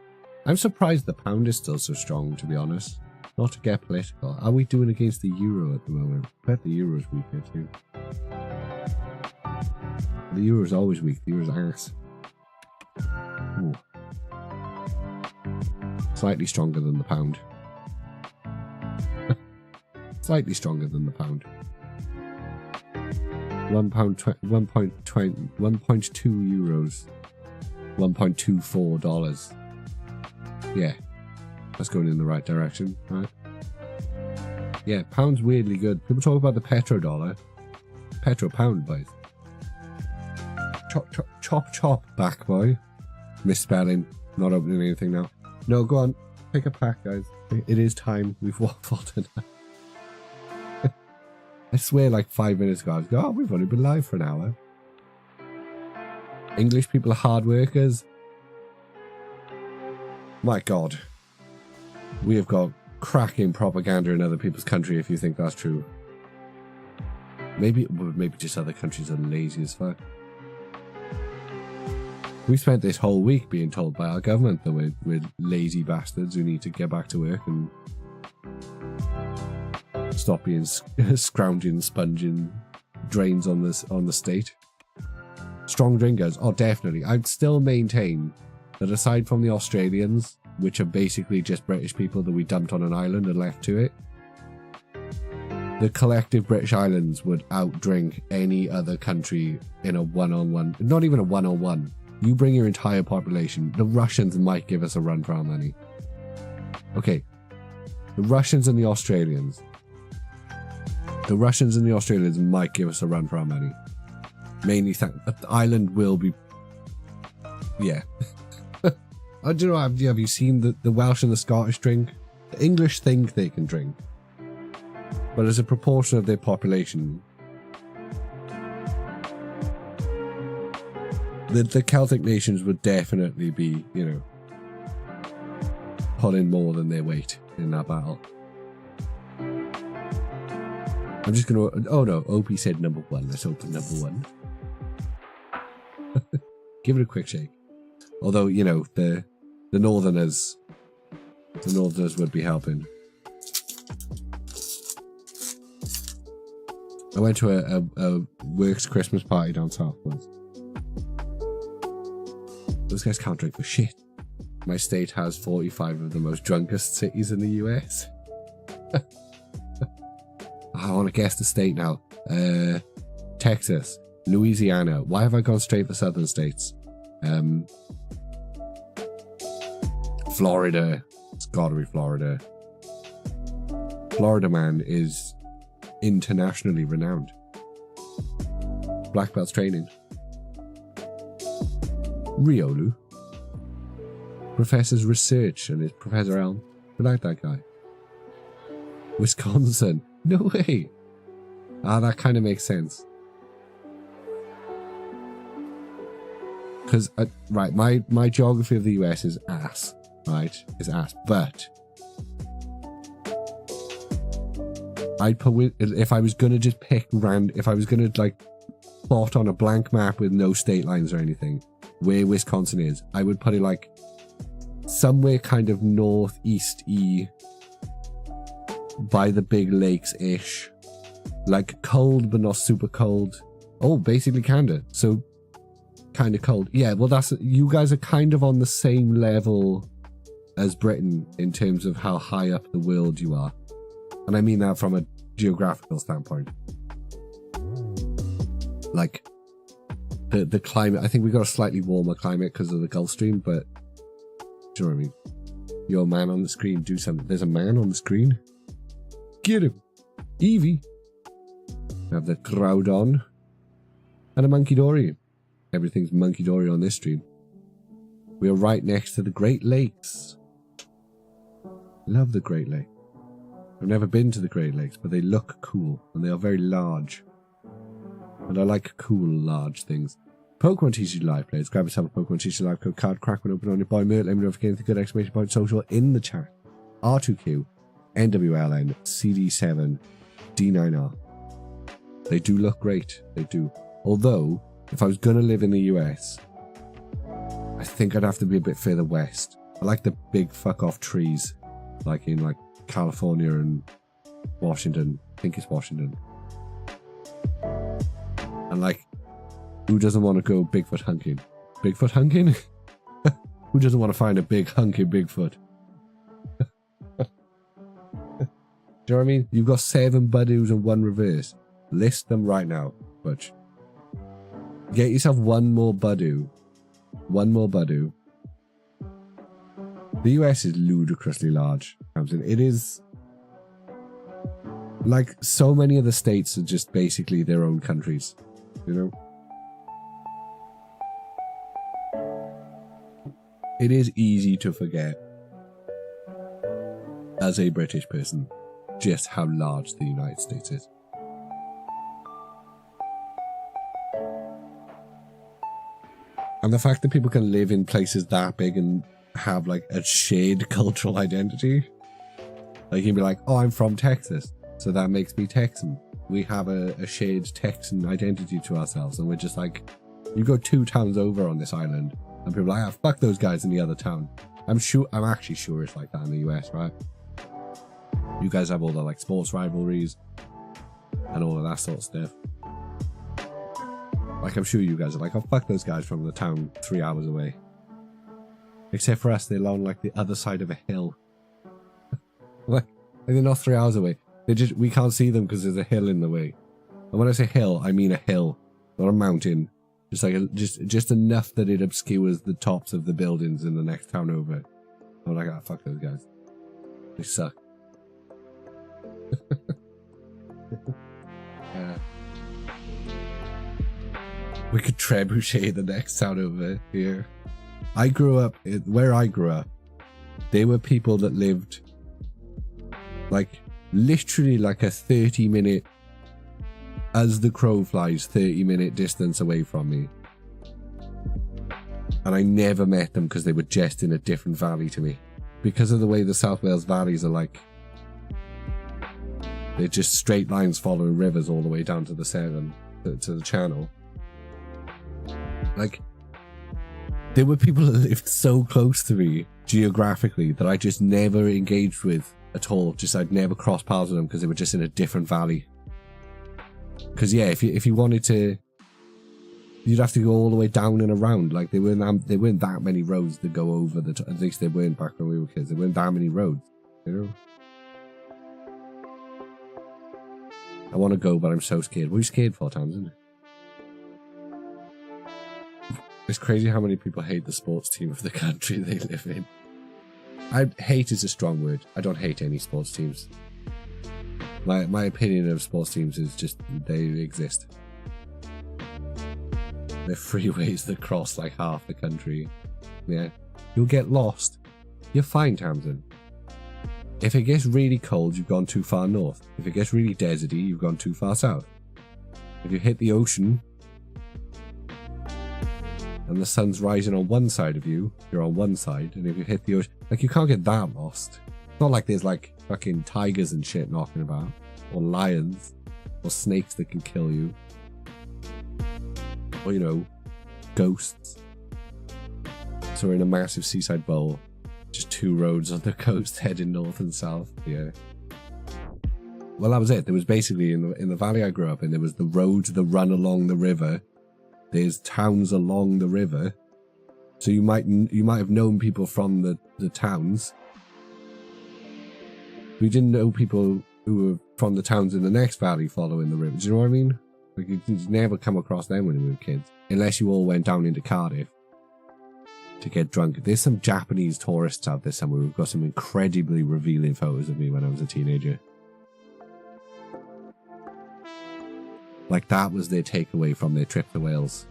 I'm surprised the pound is still so strong, to be honest. Not to get political. Are we doing against the euro at the moment? I bet the euro's weaker too. The euro's always weak. The euro's ass. Ooh. Slightly stronger than the pound. Slightly stronger than the pound. £1.2 euros. $1.24. Yeah, that's going in the right direction, right? Yeah, pound's weirdly good. People talk about the petrodollar. Petro-pound, boys. Chop, chop, chop, chop, back boy. Misspelling. Not opening anything now. No, go on. Pick a pack, guys. It is time. We've waffled enough. I swear like 5 minutes ago, I was going, oh, we've only been live for an hour. English people are hard workers. My God. We have got cracking propaganda in other people's country if you think that's true. Maybe just other countries are lazy as fuck. We spent this whole week being told by our government that we're lazy bastards who need to get back to work and stop being scrounging, sponging drains on the state. Strong drinkers, oh definitely. I'd still maintain that aside from the Australians, which are basically just British people that we dumped on an island and left to it, the collective British Islands would outdrink any other country in a one-on-one. Not even a one-on-one. You bring your entire population. The Russians might give us a run for our money. Okay. The Russians and the Australians. The Russians and the Australians might give us a run for our money. Mainly the island will be... Yeah. I don't know, have you seen the Welsh and the Scottish drink? The English think they can drink. But as a proportion of their population... The Celtic nations would definitely be, you know, pulling more than their weight in that battle. I'm just going to... Oh no, OP said number one. Let's open number one. Give it a quick shake. Although, you know, the Northerners would be helping. I went to a works Christmas party down south once. Those guys can't drink for shit. My state has 45 of the most drunkest cities in the US. I want to guess the state now. Texas, Louisiana. Why have I gone straight for southern states? Florida. It's gotta be Florida. Florida man is internationally renowned. Black belts training. Riolu. Professor's research and it's Professor Elm. We like that guy. Wisconsin. No way. Ah, that kind of makes sense. Because, right, my geography of the US is ass. Right? Is ass. But I'd put, if I was going to just pick if I was going to, like, plot on a blank map with no state lines or anything, where Wisconsin is, I would put it, like, somewhere kind of northeast-y by the big lakes-ish. Like, cold, but not super cold. Oh, basically Canada. So, kind of cold. Yeah, well, you guys are kind of on the same level as Britain in terms of how high up the world you are. And I mean that from a geographical standpoint. Like, the climate, I think we got a slightly warmer climate because of the Gulf Stream, but do you know what I mean? You're a man on the screen, do something. There's a man on the screen. Get him. Evie. We have the Groudon. And a Monkey Dory. Everything's Monkey Dory on this stream. We are right next to the Great Lakes. Love the Great Lakes. I've never been to the Great Lakes, but they look cool and they are very large. And I like cool, large things. Pokémon TCG Live players, grab yourself a Pokémon TCG Live code card, crack one open on your boy Mert, let me know if you get anything good, exclamation point social in the chat. R2Q, NWLN, CD7, D9R. They do look great, they do. Although, if I was going to live in the US, I think I'd have to be a bit further west. I like the big fuck off trees, like in like California and Washington. I think it's Washington. And like, who doesn't want to go Bigfoot hunting? Bigfoot hunting? Who doesn't want to find a big hunky Bigfoot? Do you know what I mean? You've got 7 Budoos and 1 reverse. List them right now, Butch. Get yourself 1 more Budoo. 1 more Budoo. The US is ludicrously large. It is... like, so many of the states are just basically their own countries. You know? It is easy to forget, as a British person, just how large the United States is. And the fact that people can live in places that big and have like a shared cultural identity. Like you can be like, oh, I'm from Texas, so that makes me Texan. We have a shared Texan identity to ourselves, and we're just like, you go 2 towns over on this island, and people are like, ah, fuck those guys in the other town. I'm actually sure it's like that in the US, right? You guys have all the like sports rivalries and all of that sort of stuff. Like I'm sure you guys are like, oh fuck those guys from the town 3 hours away. Except for us, they're on like the other side of a hill. like they're not 3 hours away. We can't see them because there's a hill in the way. And when I say hill, I mean a hill, not a mountain. Just like just enough that it obscures the tops of the buildings in the next town over. I'm like, ah, fuck those guys. They suck. Yeah. We could trebuchet the next town over here. I grew up, where I grew up, there were people that lived like literally like a 30-minute, as the crow flies, 30-minute distance away from me. And I never met them because they were just in a different valley to me. Because of the way the South Wales valleys are like, they're just straight lines following rivers all the way down to the Severn, to the Channel. Like, there were people that lived so close to me geographically that I just never engaged with at all. Just I'd never crossed paths with them because they were just in a different valley. Because yeah, if you wanted to, you'd have to go all the way down and around. Like there weren't that many roads that go over the. At least they weren't back when we were kids. There weren't that many roads. You know. I want to go, but I'm so scared. What are you scared for, Tamsin? It's crazy how many people hate the sports team of the country they live in. Hate is a strong word. I don't hate any sports teams. My opinion of sports teams is just they exist. They're freeways that cross like half the country. Yeah. You'll get lost. You're fine, Tamsin. If it gets really cold, you've gone too far north. If it gets really deserty, you've gone too far south. If you hit the ocean and the sun's rising on one side of you, you're on one side. And if you hit the ocean, like you can't get that lost. It's not like there's like fucking tigers and shit knocking about, or lions, or snakes that can kill you, or you know, ghosts. So we're in a massive seaside bowl, just 2 roads on the coast heading north and south. Yeah. Well, that was it. There was basically in the valley I grew up in, there was the roads that run along the river. There's towns along the river, so you might have known people from the towns. We didn't know people who were from the towns in the next valley following the river. Do you know what I mean? Like you'd never come across them when we were kids, unless you all went down into Cardiff to get drunk. There's some Japanese tourists out there somewhere who've got some incredibly revealing photos of me when I was a teenager. Like that was their takeaway from their trip to Wales.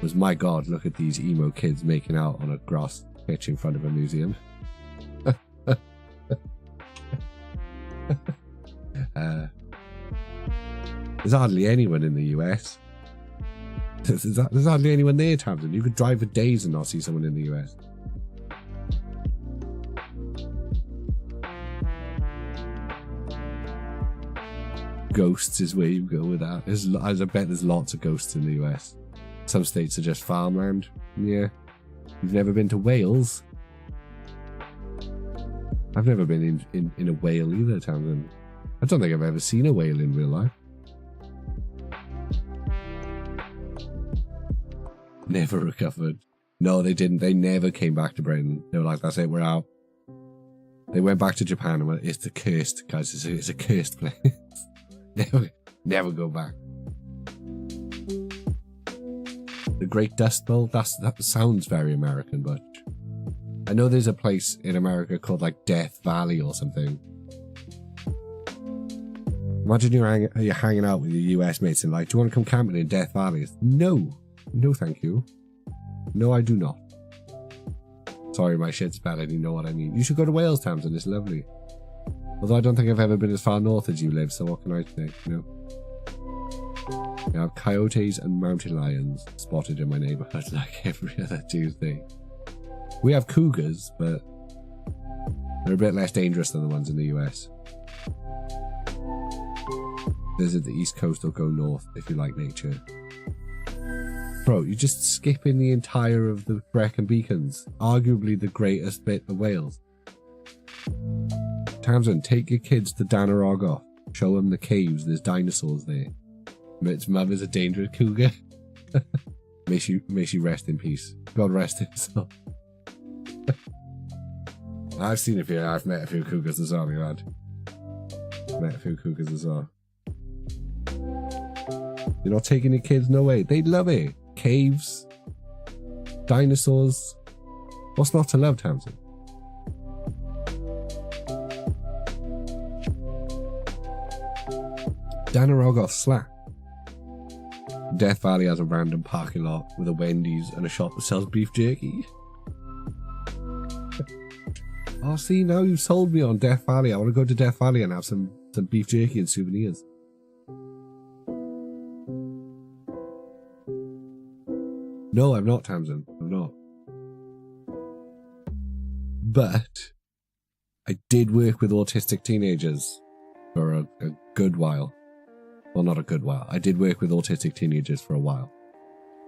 Was, my God, look at these emo kids making out on a grass pitch in front of a museum. There's hardly anyone in the US. There's hardly anyone there, Tamsin. You could drive for days and not see someone in the US. Ghosts is where you go with that. I bet there's lots of ghosts in the US. Some states are just farmland. Yeah. You've never been to Wales? I've never been in a whale either, Tamsin. I don't think I've ever seen a whale in real life. Never recovered. No, they didn't. They never came back to Britain. They were like, that's it, we're out. They went back to Japan and went, it's the cursed, guys, it's a cursed place. never go back. The Great Dust Bowl, that sounds very American, but I know there's a place in America called like Death Valley or something. Imagine you're hanging out with your US mates and like, do you want to come camping in Death Valley? No. No, thank you. No, I do not. Sorry, my shit's bad. I didn't know what I mean. You should go to Wales, Tamsin. It's lovely. Although I don't think I've ever been as far north as you live, so what can I say? You know? We have coyotes and mountain lions spotted in my neighborhood like every other Tuesday. We have cougars, but they're a bit less dangerous than the ones in the US. Visit the East Coast or go north if you like nature. Bro, you're just skipping the entire of the Brecon Beacons, arguably the greatest bit of Wales. Tamsin, take your kids to Danarog. Show them the caves, there's dinosaurs there. Its mother's a dangerous cougar. may she rest in peace. God rest his soul. I've seen a few, I've met a few cougars as well, lad. Met a few cougars as well. You're not taking your kids? No way. They'd love it. Caves, dinosaurs. What's not to love, Tamsin? Danarog slack. Death Valley has a random parking lot with a Wendy's and a shop that sells beef jerky. Oh, see, now you've sold me on Death Valley. I want to go to Death Valley and have some beef jerky and souvenirs. No, I'm not, Tamsin. I'm not. But I did work with autistic teenagers for a good while. Well, not a good while. I did work with autistic teenagers for a while.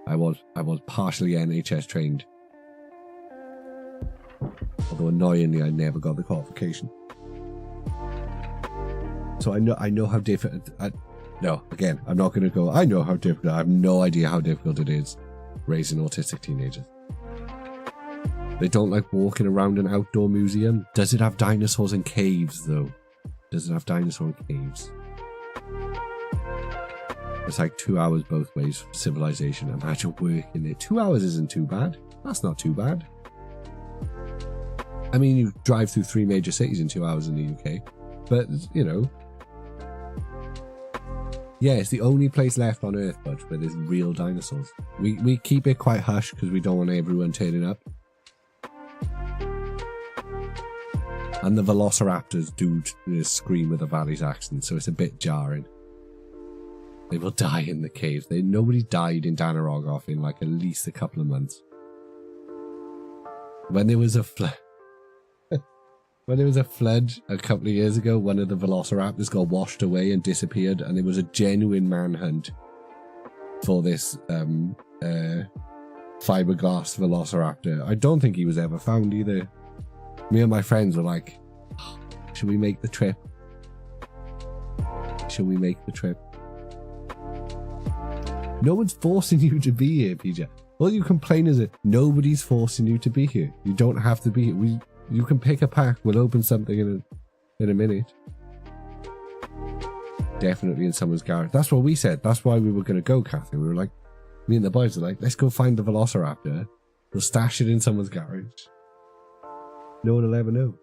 I was partially NHS trained. Although annoyingly, I never got the qualification. So I know how difficult. No, again, I'm not going to go. I know how difficult. I have no idea how difficult it is raising autistic teenagers. They don't like walking around an outdoor museum. Does it have dinosaurs and caves, though? Does it have dinosaur and caves? It's like 2 hours both ways for civilization. Imagine working there. 2 hours isn't too bad. That's not too bad. I mean, you drive through 3 major cities in 2 hours in the UK. But, you know. Yeah, it's the only place left on Earth, Budge, where there's real dinosaurs. We keep it quite hush because we don't want everyone turning up. And the velociraptors do scream with a Valley's accent, so it's a bit jarring. They will die in the caves. Nobody died in Danarog in like at least a couple of months. When there was a flood, a couple of years ago, one of the velociraptors got washed away and disappeared, and there was a genuine manhunt for this fiberglass velociraptor. I don't think he was ever found either. Me and my friends were like, oh, should we make the trip? Should we make the trip? No one's forcing you to be here, PJ. All you complain is that nobody's forcing you to be here. You don't have to be here. You can pick a pack. We'll open something in a minute. Definitely in someone's garage. That's what we said. That's why we were going to go, Kathy. We were like, me and the boys were like, let's go find the velociraptor. We'll stash it in someone's garage. No one will ever know.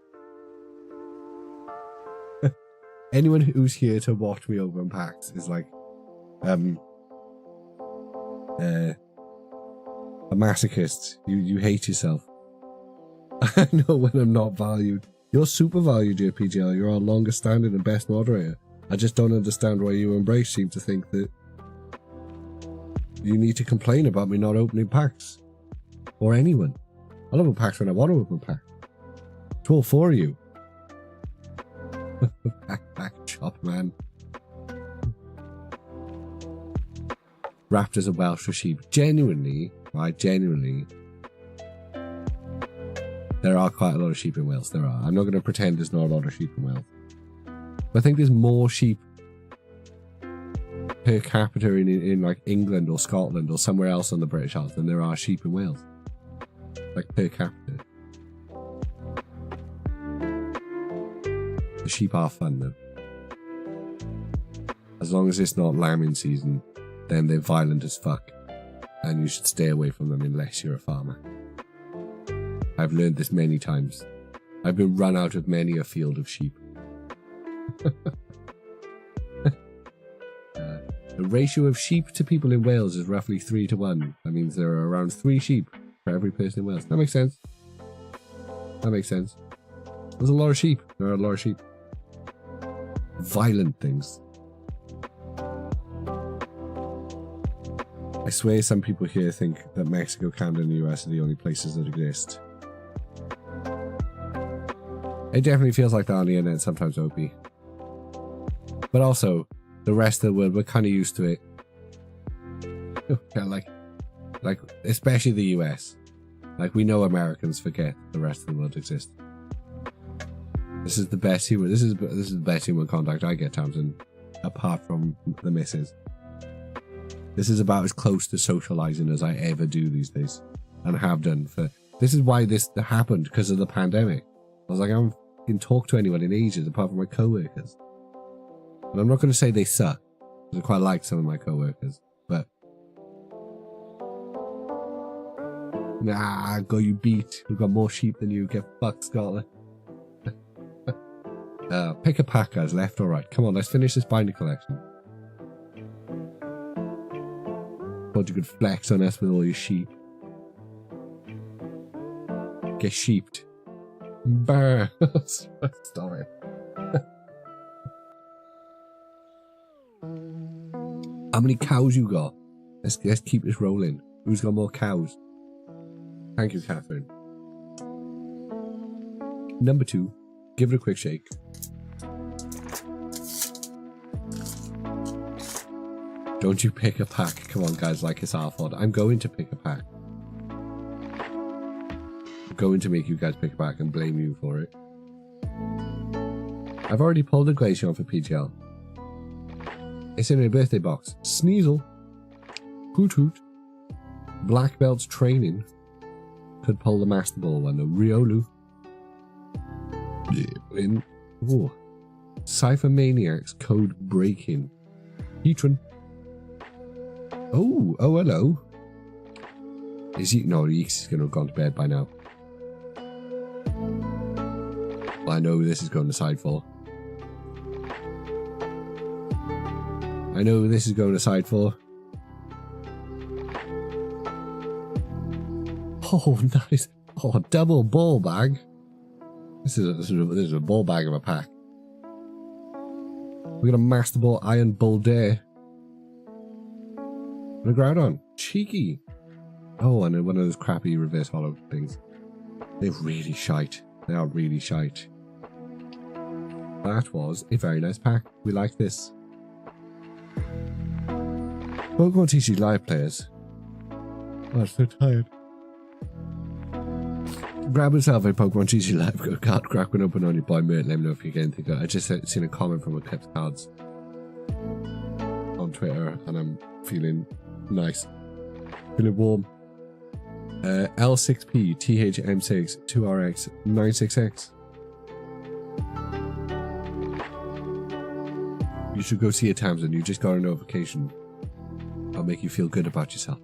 Anyone who's here to watch me open packs is like a masochist. You hate yourself. I know when I'm not valued. You're super valued, dear PGL. You're our longest standing and best moderator. I just don't understand why you and Brace seem to think that you need to complain about me not opening packs. Or anyone. I'll open packs when I want to open packs. It's all for you. Back chop, man. Raptors are Welsh for sheep. Genuinely, right, genuinely, there are quite a lot of sheep in Wales. There are. I'm not going to pretend there's not a lot of sheep in Wales. But I think there's more sheep per capita in like England or Scotland or somewhere else on the British Isles than there are sheep in Wales. Like per capita. The sheep are fun though. As long as it's not lambing season, then they're violent as fuck. And you should stay away from them unless you're a farmer. I've learned this many times. I've been run out of many a field of sheep. The ratio of sheep to people in Wales is roughly 3 to 1. That means there are around 3 sheep for every person in Wales. That makes sense. That makes sense. There's a lot of sheep. There are a lot of sheep. Violent things. I swear some people here think that Mexico, Canada, and the US are the only places that exist. It definitely feels like that on the internet sometimes, OP. But also, the rest of the world, we're kind of used to it. like, especially the US. Like, we know Americans forget the rest of the world exists. This is the best humor. This is the best human contact I get, Tamsin, apart from the missus. This is about as close to socializing as I ever do these days, and have done for. This is why this happened, because of the pandemic. I was like, I haven't talked to anyone in ages apart from my co-workers. And I'm not going to say they suck, because I quite like some of my co-workers, but nah, got you beat. We've got more sheep than you. Get fucked, Scarlet. Pick a pack, guys, left or right. Come on, let's finish this binder collection. Thought you could flex on us with all your sheep. Get sheeped. Brr. Stop it. How many cows you got? Let's keep this rolling. Who's got more cows? Thank you, Catherine. Number 2. Give it a quick shake. Don't you pick a pack. Come on, guys, like it's our fault. I'm going to pick a pack. I'm going to make you guys pick a pack and blame you for it. I've already pulled a Glaceon for PGL. It's in a birthday box. Sneasel. Hoot Hoot. Black Belt's training. Could pull the Master Ball one. A Riolu. In. Ooh. Cypher Maniacs. Code Breaking. Heatran. Oh, hello. Is he? No, he's going to have gone to bed by now. I know who this is going to side for. I know who this is going to side for. Oh, nice. Oh, double ball bag. This is a ball bag of a pack. We got a Master Ball Iron Bull Dare. And a Groudon. Cheeky. Oh, and one of those crappy reverse hollow things. They're really shite. They are really shite. That was a very nice pack. We like this. Pokemon TCG Live players. Oh, I'm so tired. Grab yourself a Pokemon TCG Live. Go card crack one open on your boy Mert. Let me know if you get anything. I just seen a comment from a Clips Cards on Twitter, and I'm feeling nice. Feeling warm. L6P THM6 2RX 96X. You should go see a Tamsin. You just got a notification. I'll make you feel good about yourself.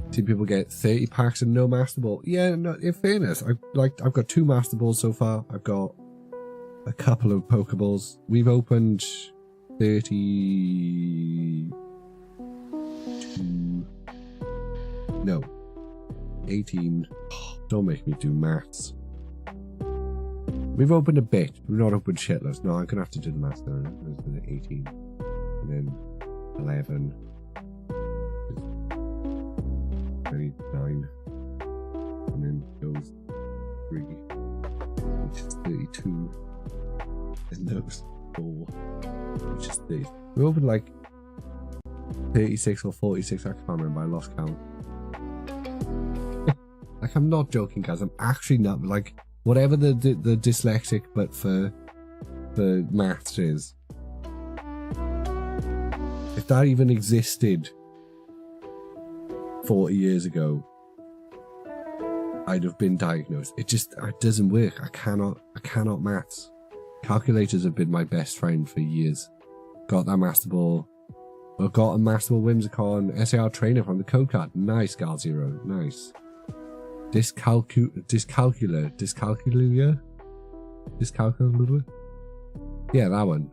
See people get 30 packs and no Master Ball. Yeah, no, in fairness, I've got 2 Master Balls so far. I've got a couple of Pokeballs. We've opened 32. No. 18. Don't make me do maths. We've opened a bit. We've not opened shitless. No, I'm gonna have to do the math now. There's 18, and then 11, 29, and then goes 3, which is 32, and those 4, which is 30. We opened like 36 or 46. I can't remember. I lost count. Like, I'm not joking, guys. I'm actually not. Like, whatever the dyslexic but for maths is, if that even existed 40 years ago, I'd have been diagnosed. It doesn't work. I cannot maths. Calculators have been my best friend for years. Got that Master Ball. I've got a Master Ball Whimsicon SAR trainer from the code card. Nice, Gal Zero. Nice. Dyscalculia? Yeah, that one.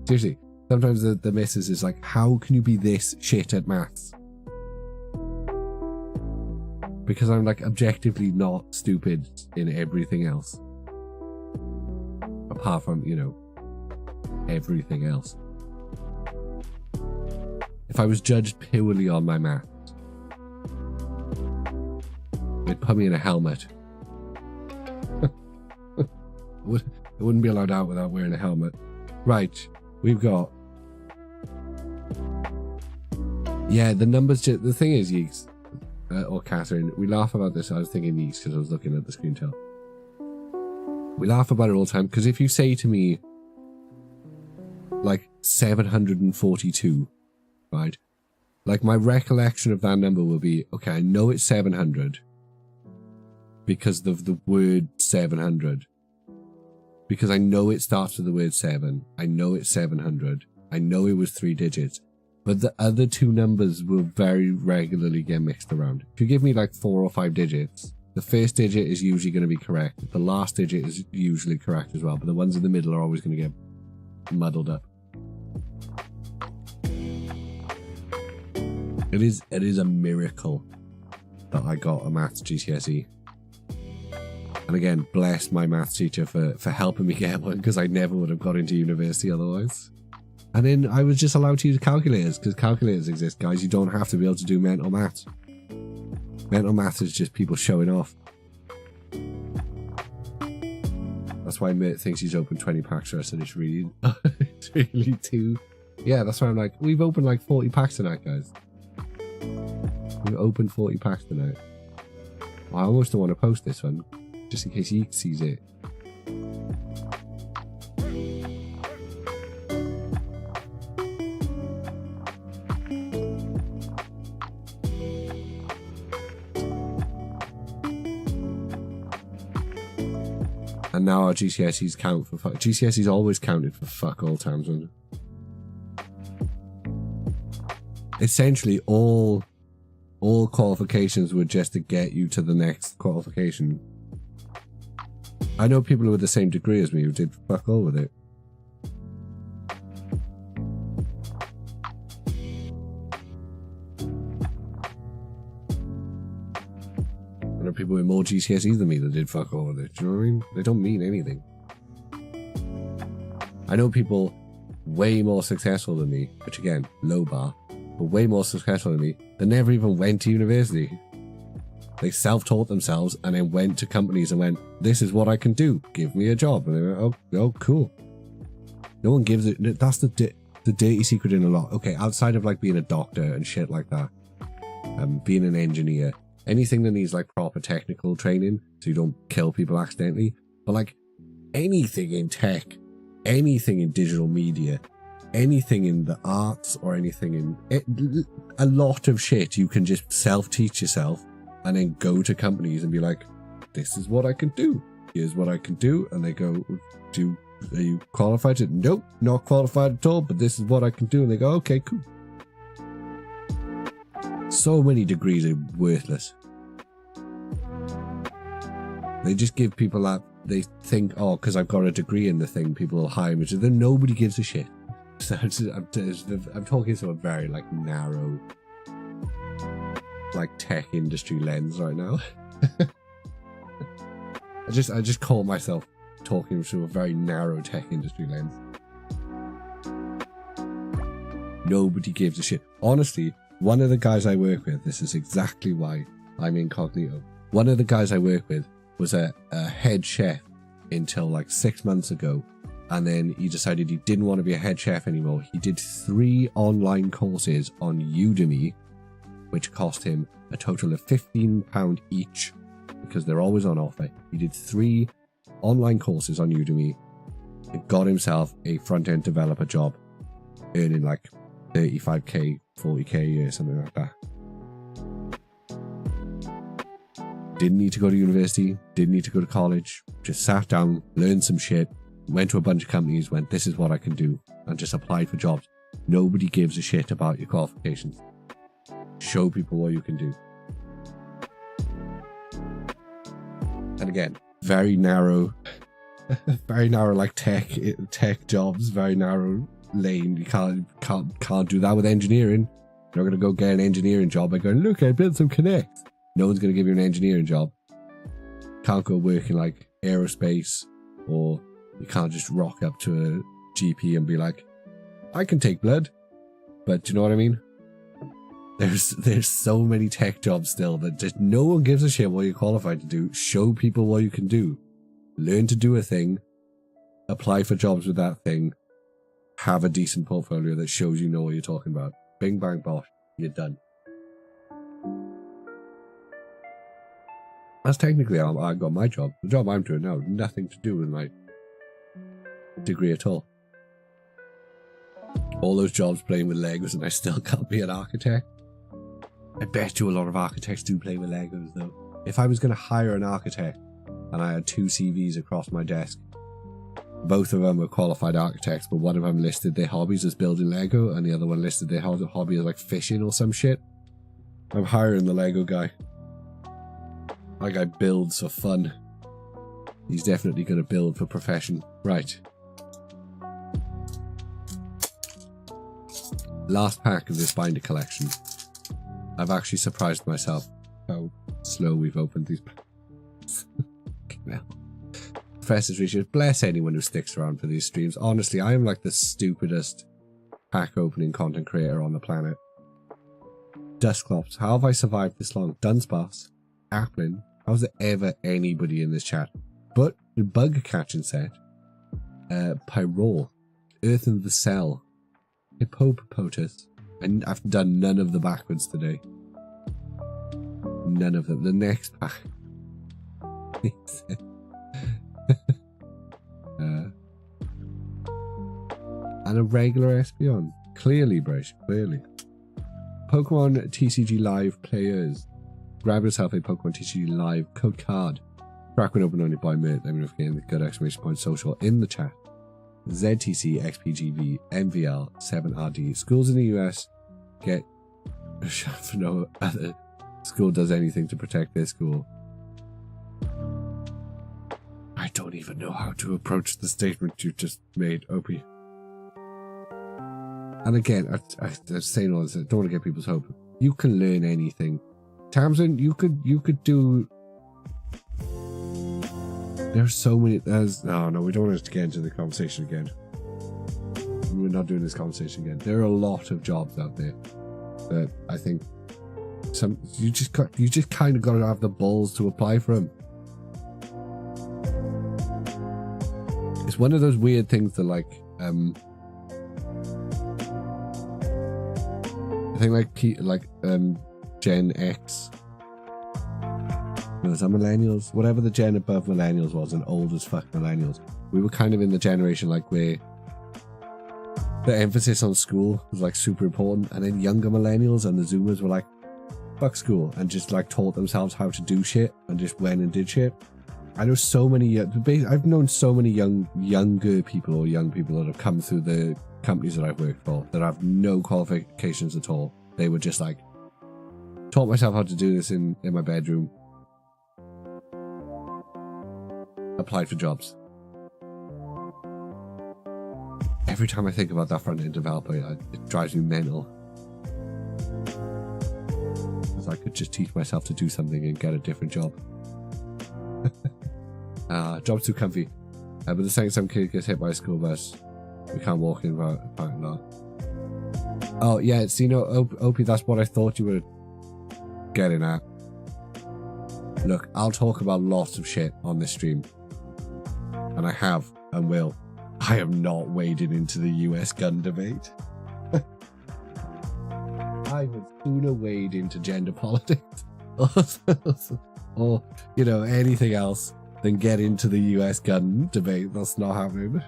Seriously, sometimes the missus is like, how can you be this shit at maths? Because I'm like objectively not stupid in everything else. Apart from, you know, everything else. If I was judged purely on my math, they'd put me in a helmet. I wouldn't be allowed out without wearing a helmet. Right, we've got... Yeah, the numbers... The thing is, Yeeks, or Catherine, we laugh about this. I was thinking Yeeks because I was looking at the screen tell. We laugh about it all the time, because if you say to me, like, 742, right? Like, my recollection of that number will be, okay, I know it's 700, because of the word 700. Because I know it starts with the word 7. I know it's 700. I know it was 3 digits. But the other 2 numbers will very regularly get mixed around. If you give me like 4 or 5 digits, the first digit is usually going to be correct. The last digit is usually correct as well. But the ones in the middle are always going to get muddled up. It is a miracle that I got a maths GCSE. And again, bless my maths teacher for helping me get one, because I never would have got into university otherwise. And then I was just allowed to use calculators, because calculators exist, guys. You don't have to be able to do mental maths. Mental maths is just people showing off. That's why Mert thinks he's opened 20 packs for us, and it's really too... Yeah, that's why I'm like, we've opened like 40 packs tonight, guys. We've opened 40 packs tonight. Well, I almost don't want to post this one, just in case he sees it. And now our GCSEs count for fuck. GCSEs always counted for fuck all times, wasn't it? Essentially, all qualifications were just to get you to the next qualification. I know people with the same degree as me who did fuck all with it. I know people with more GCSEs than me that did fuck all with it. Do you know what I mean? They don't mean anything. I know people way more successful than me, which again, low bar, but way more successful than me, that never even went to university. They self-taught themselves and then went to companies and went, this is what I can do, give me a job. And they went, oh cool. No one gives it. That's the dirty secret in a lot. Okay, outside of like being a doctor and shit like that, being an engineer, anything that needs like proper technical training so you don't kill people accidentally, but like anything in tech, anything in digital media, anything in the arts, or anything in a lot of shit you can just self-teach yourself and then go to companies and be like, this is what I can do, here's what I can do, and they go, are you qualified to? Nope, not qualified at all, but this is what I can do, and they go, okay, cool. So many degrees are worthless. They just give people that, they think, oh, because I've got a degree in the thing, people will hire me. Then nobody gives a shit. So I'm talking to a very like narrow, like tech industry lens right now. I just caught myself talking through a very narrow tech industry lens. Nobody gives a shit. Honestly, one of the guys I work with, this is exactly why I'm incognito. One of the guys I work with was a head chef until like 6 months ago. And then he decided he didn't want to be a head chef anymore. He did 3 online courses on Udemy, which cost him a total of £15 each because they're always on offer. He did 3 online courses on Udemy and got himself a front-end developer job, earning like 35k, 40k a year, something like that. Didn't need to go to university, didn't need to go to college, just sat down, learned some shit, went to a bunch of companies, went, this is what I can do, and just applied for jobs. Nobody gives a shit about your qualifications. Show people what you can do. And again, very narrow, like tech jobs, very narrow lane. You can't do that with engineering. You're not going to go get an engineering job by going, look, I built some connects. No one's going to give you an engineering job. Can't go work in like aerospace, or you can't just rock up to a GP and be like, I can take blood. But do you know what I mean? There's so many tech jobs still that just no one gives a shit what you're qualified to do. Show people what you can do. Learn to do a thing. Apply for jobs with that thing. Have a decent portfolio that shows you know what you're talking about. Bing bang bosh, you're done. That's technically how I got my job. The job I'm doing now, nothing to do with my degree at all. All those jobs playing with Legos and I still can't be an architect. I bet you a lot of architects do play with Legos though. If I was going to hire an architect and I had 2 CVs across my desk, both of them were qualified architects, but one of them listed their hobbies as building Lego and the other one listed their hobby as like fishing or some shit, I'm hiring the Lego guy. That guy builds for fun. He's definitely going to build for profession. Right. Last pack of this binder collection. I've actually surprised myself how slow we've opened these packs. Well, Professor's Research, bless anyone who sticks around for these streams. Honestly, I am like the stupidest pack opening content creator on the planet. Dustclops, how have I survived this long? Dunsparce, Applin, how's there ever anybody in this chat? But the bug catching set, Pyroar, Earth in the Cell, Hippopotamus, and I've done none of the backwards today. None of them. The next pack. And a regular Espeon. Clearly, Bresh, clearly. Pokemon TCG Live players. Grab yourself a Pokemon TCG Live code card. Crack one open only by Mert. Let me know if you're getting the good exclamation point social in the chat. ZTC, XPGV, MVL, 7RD. Schools in the US get shut for no other school does anything to protect their school. I don't even know how to approach the statement you just made, Opie. And again, I'm saying all this, I don't want to get people's hope. You can learn anything. Tamsin, you could do... There's so many... No, we don't want to get into the conversation again. We're not doing this conversation again. There are a lot of jobs out there that I think you just kind of got to have the balls to apply for them. It's one of those weird things that like I think like Gen X. No, is that millennials? Whatever the gen above millennials was, and old as fuck millennials. We were kind of in the generation like where the emphasis on school was like super important, and then younger millennials and the Zoomers were like, fuck school, and just like taught themselves how to do shit and just went and did shit. I know so many. I've known so many younger people or young people that have come through the companies that I've worked for that have no qualifications at all. They were just like, taught myself how to do this in my bedroom. Applied for jobs. Every time I think about that front-end developer, it drives me mental. Because I could just teach myself to do something and get a different job. Job's too comfy. But the second some kid gets hit by a school bus, we can't walk in without a parking lot. Oh, yeah, so, you know, Opie, that's what I thought you were getting at. Look, I'll talk about lots of shit on this stream. And I have, and will. I am not wading into the US gun debate. I would sooner wade into gender politics. Or, you know, anything else than get into the US gun debate. That's not happening.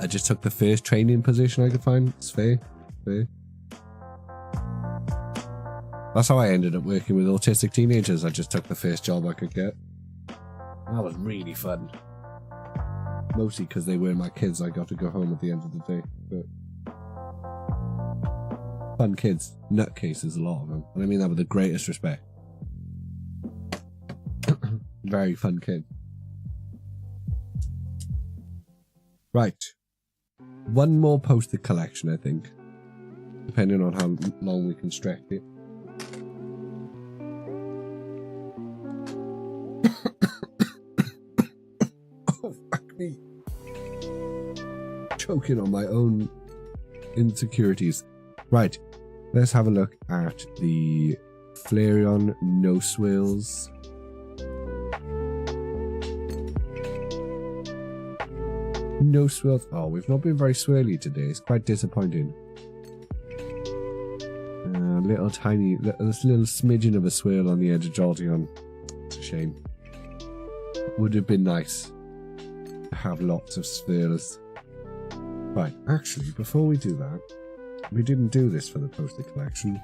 I just took the first training position I could find. It's fair. That's how I ended up working with autistic teenagers. I just took the first job I could get. That was really fun. Mostly because they were my kids. I got to go home at the end of the day. But fun kids. Nutcases, a lot of them. And I mean that with the greatest respect. Very fun kid. Right. One more poster collection, I think. Depending on how long we can stretch it. Oh, fuck me. Choking on my own insecurities. Right. Let's have a look at the Flareon No Swirls. No swirls. Oh, we've not been very swirly today. It's quite disappointing. Little tiny, this little smidgen of a swirl on the edge of Jolteon. It's a shame. Would have been nice to have lots of swirls. Right, actually, before we do that, we didn't do this for the poster collection.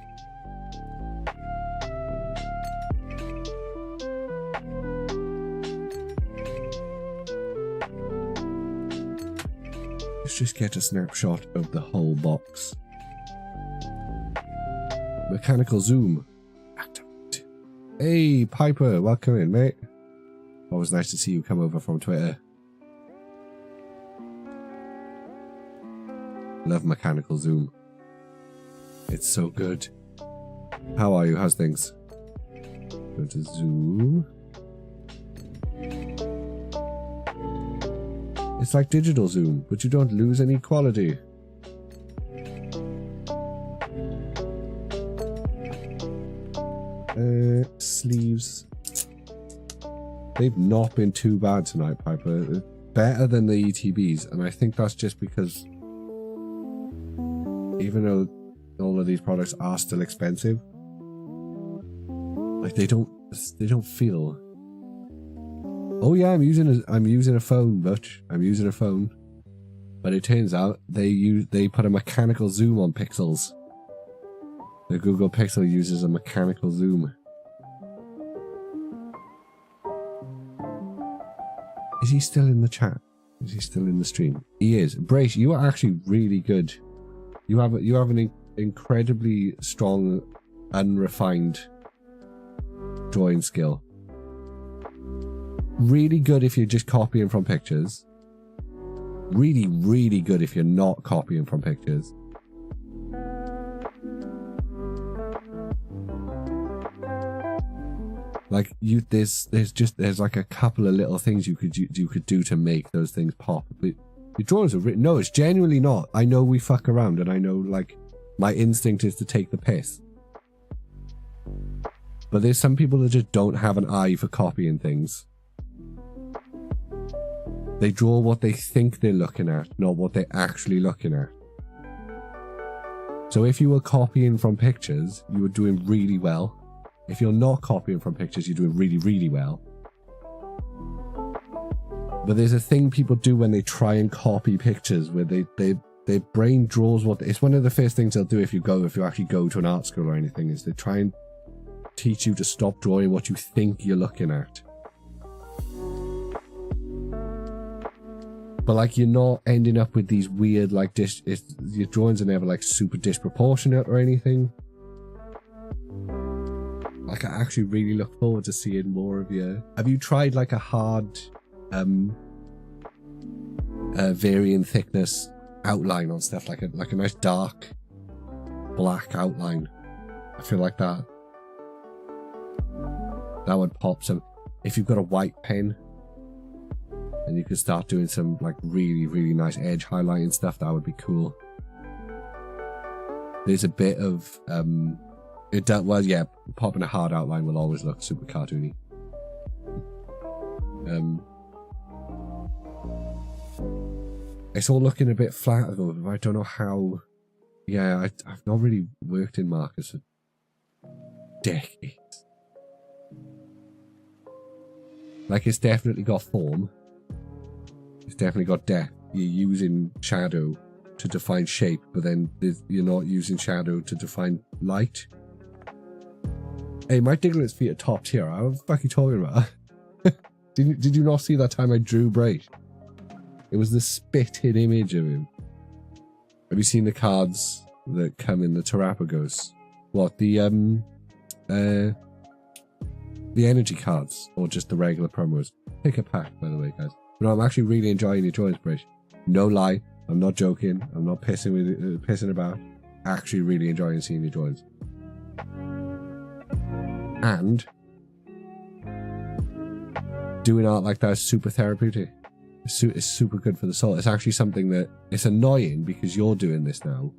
Let's just get a snapshot of the whole box. Mechanical zoom. Activate. Hey, Piper, welcome in, mate. Always nice to see you come over from Twitter. Love mechanical zoom. It's so good. How are you? How's things? Go to zoom. It's like digital zoom, but you don't lose any quality. Sleeves. They've not been too bad tonight, Piper. Better than the ETBs, and I think that's just because even though all of these products are still expensive, like they don't feel. Oh yeah, I'm using a phone, Butch. I'm using a phone. But it turns out they put a mechanical zoom on pixels. The Google Pixel uses a mechanical zoom. Is he still in the chat? Is he still in the stream? He is. Brace, you are actually really good. You have an incredibly strong, unrefined drawing skill. Really good if you're just copying from pictures. Really, really good if you're not copying from pictures. Like there's like a couple of little things you could do to make those things pop. But your drawings are written. No, it's genuinely not. I know we fuck around, and I know like my instinct is to take the piss. But there's some people that just don't have an eye for copying things. They draw what they think they're looking at, not what they're actually looking at. So if you were copying from pictures, you were doing really well. If you're not copying from pictures, you're doing really, really well. But there's a thing people do when they try and copy pictures, where their brain draws what... It's one of the first things they'll do if you actually go to an art school or anything, is they try and teach you to stop drawing what you think you're looking at. But like, you're not ending up with these weird like your drawings are never like super disproportionate or anything. Like, I actually really look forward to seeing more of you. Have you tried like a hard varying thickness outline on stuff, like a nice dark black outline? I feel like that would pop some. If you've got a white pen and you could start doing some like really, really nice edge highlighting stuff, that would be cool. There's a bit of it does, well, yeah, popping a hard outline will always look super cartoony. It's all looking a bit flat at the moment, but I don't know how. Yeah, I've not really worked in markers for decades. Like, it's definitely got form. It's definitely got depth. You're using shadow to define shape, but then you're not using shadow to define light. Hey, my Diglett's feet are top tier. What the fuck are you talking about? Did you not see that time I drew Bright? It was the spitted image of him. Have you seen the cards that come in the Terrapagos? What, the energy cards, or just the regular promos? Pick a pack, by the way, guys. But I'm actually really enjoying your joints, Bright. No lie, I'm not joking. I'm not pissing about. Actually, really enjoying seeing your joints. And doing art like that is super therapeutic. It's super good for the soul. It's actually something that it's annoying because you're doing this now.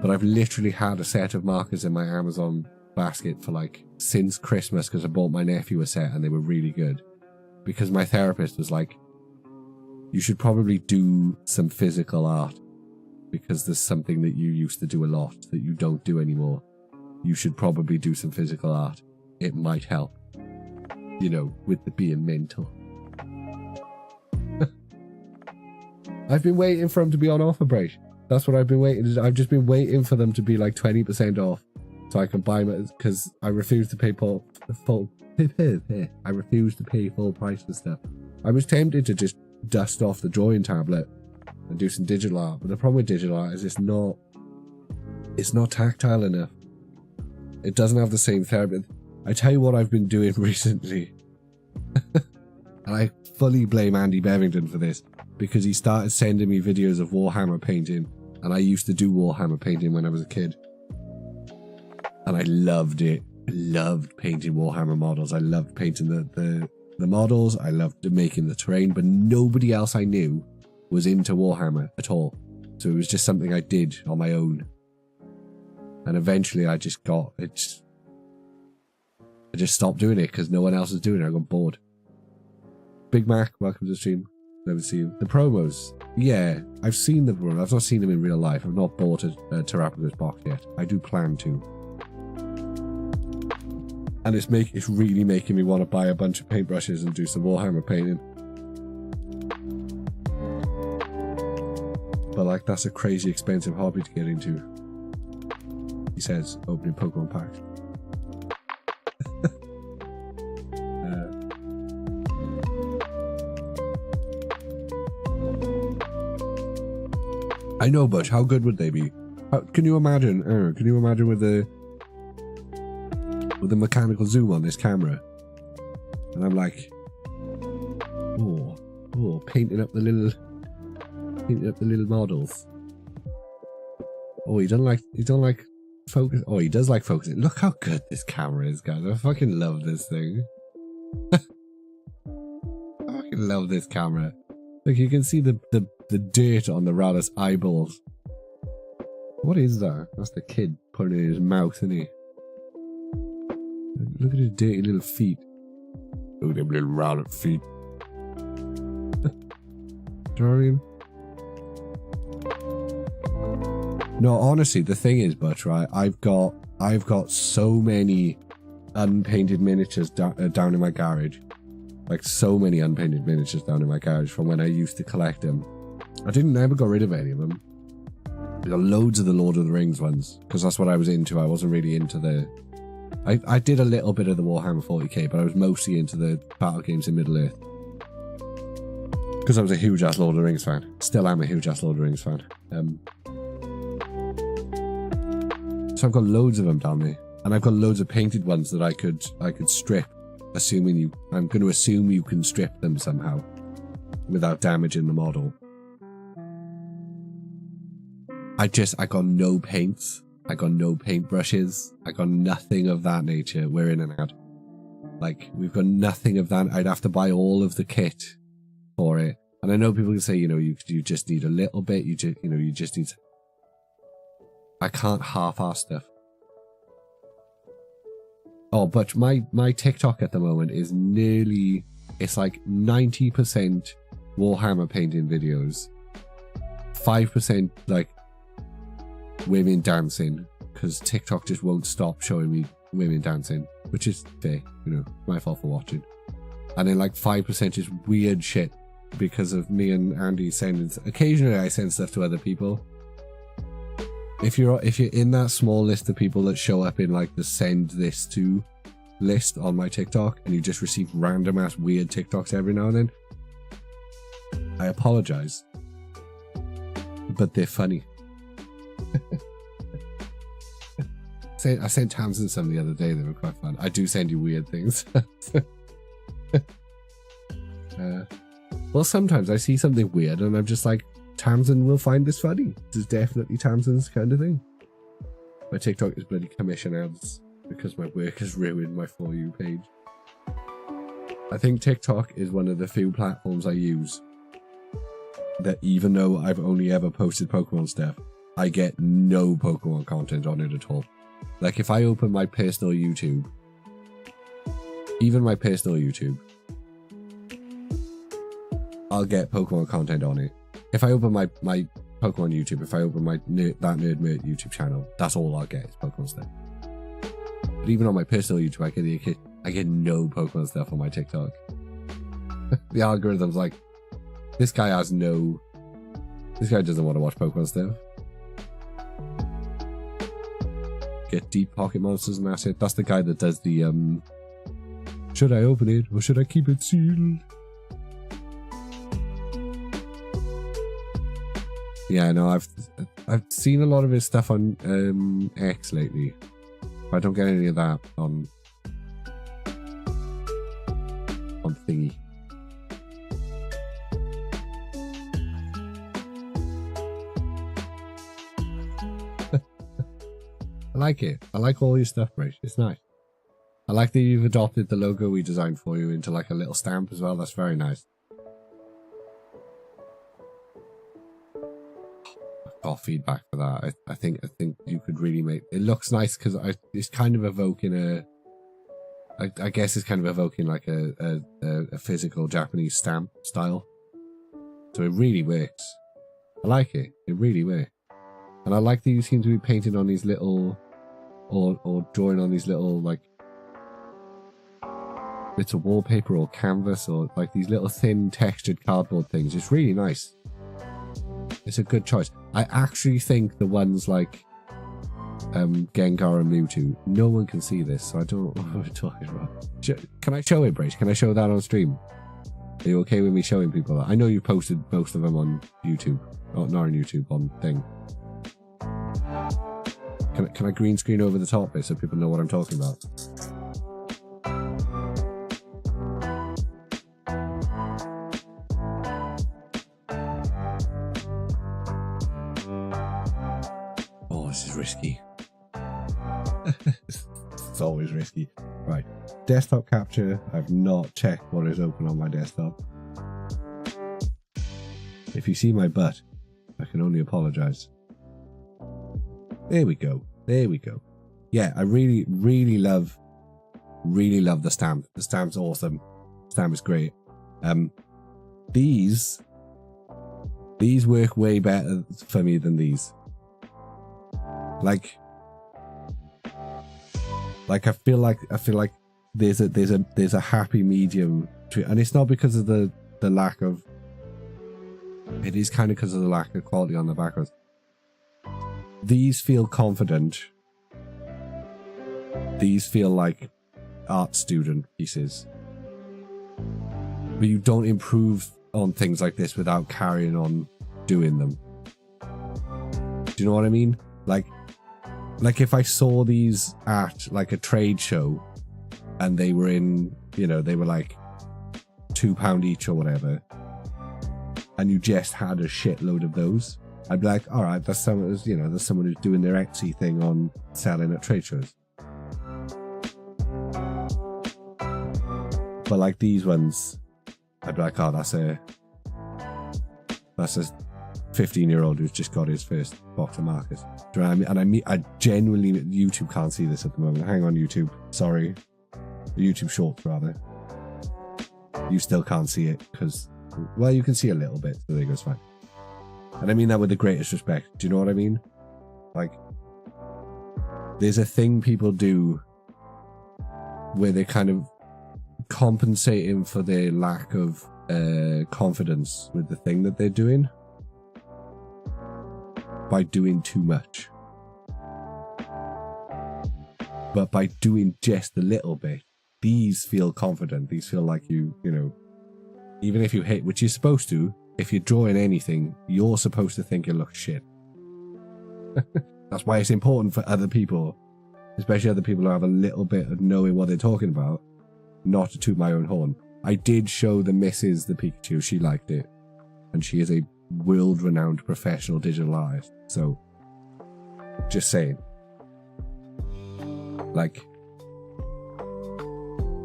But I've literally had a set of markers in my Amazon basket for like since Christmas because I bought my nephew a set and they were really good. Because my therapist was like, you should probably do some physical art because there's something that you used to do a lot that you don't do anymore. You should probably do some physical art. It might help. You know, with the being mental. I've been waiting for them to be on offer break. That's what I've been waiting. I've just been waiting for them to be like 20% off so I can buy them because I refuse to pay full I refuse to pay full price for stuff. I was tempted to just dust off the drawing tablet and do some digital art, but the problem with digital art is it's not tactile enough. It doesn't have the same therapy. I tell you what I've been doing recently. And I fully blame Andy Bevington for this because he started sending me videos of Warhammer painting, and I used to do Warhammer painting when I was a kid. And I loved it. I loved painting Warhammer models. I loved painting the models. I loved making the terrain, but nobody else I knew was into Warhammer at all. So it was just something I did on my own. And eventually I just stopped doing it because no one else was doing it. I got bored. Big Mac, welcome to the stream. Never see you. The promos. Yeah, I've seen the promos. I've not seen them in real life. I've not bought a Terrapagos box yet. I do plan to. And it's really making me want to buy a bunch of paintbrushes and do some Warhammer painting. But like, that's a crazy expensive hobby to get into. He says, opening Pokemon packs. I know, Bush. How good would they be? Can you imagine? Can you imagine with the mechanical zoom on this camera? And I'm like, oh, painting up the little models. Oh, he don't like focus. Oh, he does like focusing. Look how good this camera is, guys. I fucking love this thing. I fucking love this camera. Look, you can see the dirt on the rabbit's eyeballs. What is that? That's the kid putting it in his mouth, isn't he? Look at his dirty little feet. Look at them little rabbit feet. Do you know what I mean? No, honestly, the thing is, Butch, right? I've got so many unpainted miniatures down in my garage. Like, so many unpainted miniatures down in my garage from when I used to collect them. I never got rid of any of them. I got loads of the Lord of the Rings ones, because that's what I was into. I wasn't really into the... I did a little bit of the Warhammer 40k, but I was mostly into the battle games in Middle-earth. Because I was a huge-ass Lord of the Rings fan. Still am a huge-ass Lord of the Rings fan. So I've got loads of them down there. And I've got loads of painted ones that I could strip. I'm going to assume you can strip them somehow without damaging the model. I got no paints I got no paintbrushes. I got nothing of that nature. We're in an ad. Like, we've got nothing of that. I'd have to buy all of the kit for it. And I know people can say, you know, you just need a little bit. You just need... I can't half-ass stuff. Oh, but my TikTok at the moment is nearly... It's like 90% Warhammer painting videos. 5% like women dancing, because TikTok just won't stop showing me women dancing, which is fair, you know, my fault for watching. And then like 5% is weird shit because of me and Andy sending. Occasionally I send stuff to other people. If you're in that small list of people that show up in like the send this to list on my TikTok, and you just receive random ass weird TikToks every now and then, I apologize, but they're funny. I sent Tamsin some the other day. They were quite fun. I do send you weird things. Well, sometimes I see something weird and I'm just like, Tamsin will find this funny. This is definitely Tamsin's kind of thing. My TikTok is bloody commission ads because my work has ruined my For You page. I think TikTok is one of the few platforms I use that, even though I've only ever posted Pokemon stuff, I get no Pokemon content on it at all. Like, if I open my personal YouTube, even my personal YouTube, I'll get Pokemon content on it. If I open my Pokemon YouTube, if I open my That Nerd Mert YouTube channel, that's all I'll get is Pokemon stuff. But even on my personal YouTube, I get no Pokemon stuff on my TikTok. The algorithm's like, this guy doesn't want to watch Pokemon stuff. Get deep pocket monsters and that's it. That's the guy that does the should I open it or should I keep it sealed? Yeah, no, I've seen a lot of his stuff on X lately. I don't get any of that on Thingy. I like it. I like all your stuff, Rach. It's nice. I like that you've adopted the logo we designed for you into like a little stamp as well. That's very nice. I've got feedback for that. I think you could really make it looks nice because it's kind of evoking a. I guess it's kind of evoking like a physical Japanese stamp style. So it really works. I like it. It really works. And I like that you seem to be painting on these little, or drawing on these little like bits of wallpaper or canvas or like these little thin textured cardboard things. It's really nice. It's a good choice. I actually think the ones like Gengar and Mewtwo, no one can see this, so I don't know what we're talking about. Can I show it, Brace? Can I show that on stream? Are you okay with me showing people that? I know you posted most of them on YouTube. Oh, not on YouTube, on thing. Can I green screen over the top bit so people know what I'm talking about? Oh, this is risky. It's always risky. Right. Desktop capture. I've not checked what is open on my desktop. If you see my butt, I can only apologize. There we go. There we go. Yeah, I really, really love the stamp. The stamp's awesome. The stamp is great. These work way better for me than these. Like I feel like there's a happy medium to it, and it's not because of the lack of. It is kind of because of the lack of quality on the backgrounds. These feel confident. These feel like art student pieces. But you don't improve on things like this without carrying on doing them. Do you know what I mean? Like if I saw these at like a trade show and they were in, you know, they were like £2 each or whatever, and you just had a shitload of those, I'd be like, all right, that's someone who's, there's someone who's doing their Etsy thing on selling at trade shows. But like these ones, I'd be like, oh, that's a 15-year-old who's just got his first box of markers. Do you know what I mean? And I genuinely, YouTube can't see this at the moment. Hang on, YouTube. Sorry. YouTube Shorts, rather. You still can't see it because, well, you can see a little bit, so there goes fine. And I mean that with the greatest respect. Do you know what I mean? Like, there's a thing people do where they kind of compensating for their lack of confidence with the thing that they're doing by doing too much. But by doing just a little bit, these feel confident. These feel like you know, even if you hit, which you're supposed to, if you're drawing anything, you're supposed to think it looks shit. That's why it's important for other people, especially other people who have a little bit of knowing what they're talking about, not to toot my own horn. I did show the missus the Pikachu. She liked it. And she is a world-renowned professional digital artist. So, just saying. Like,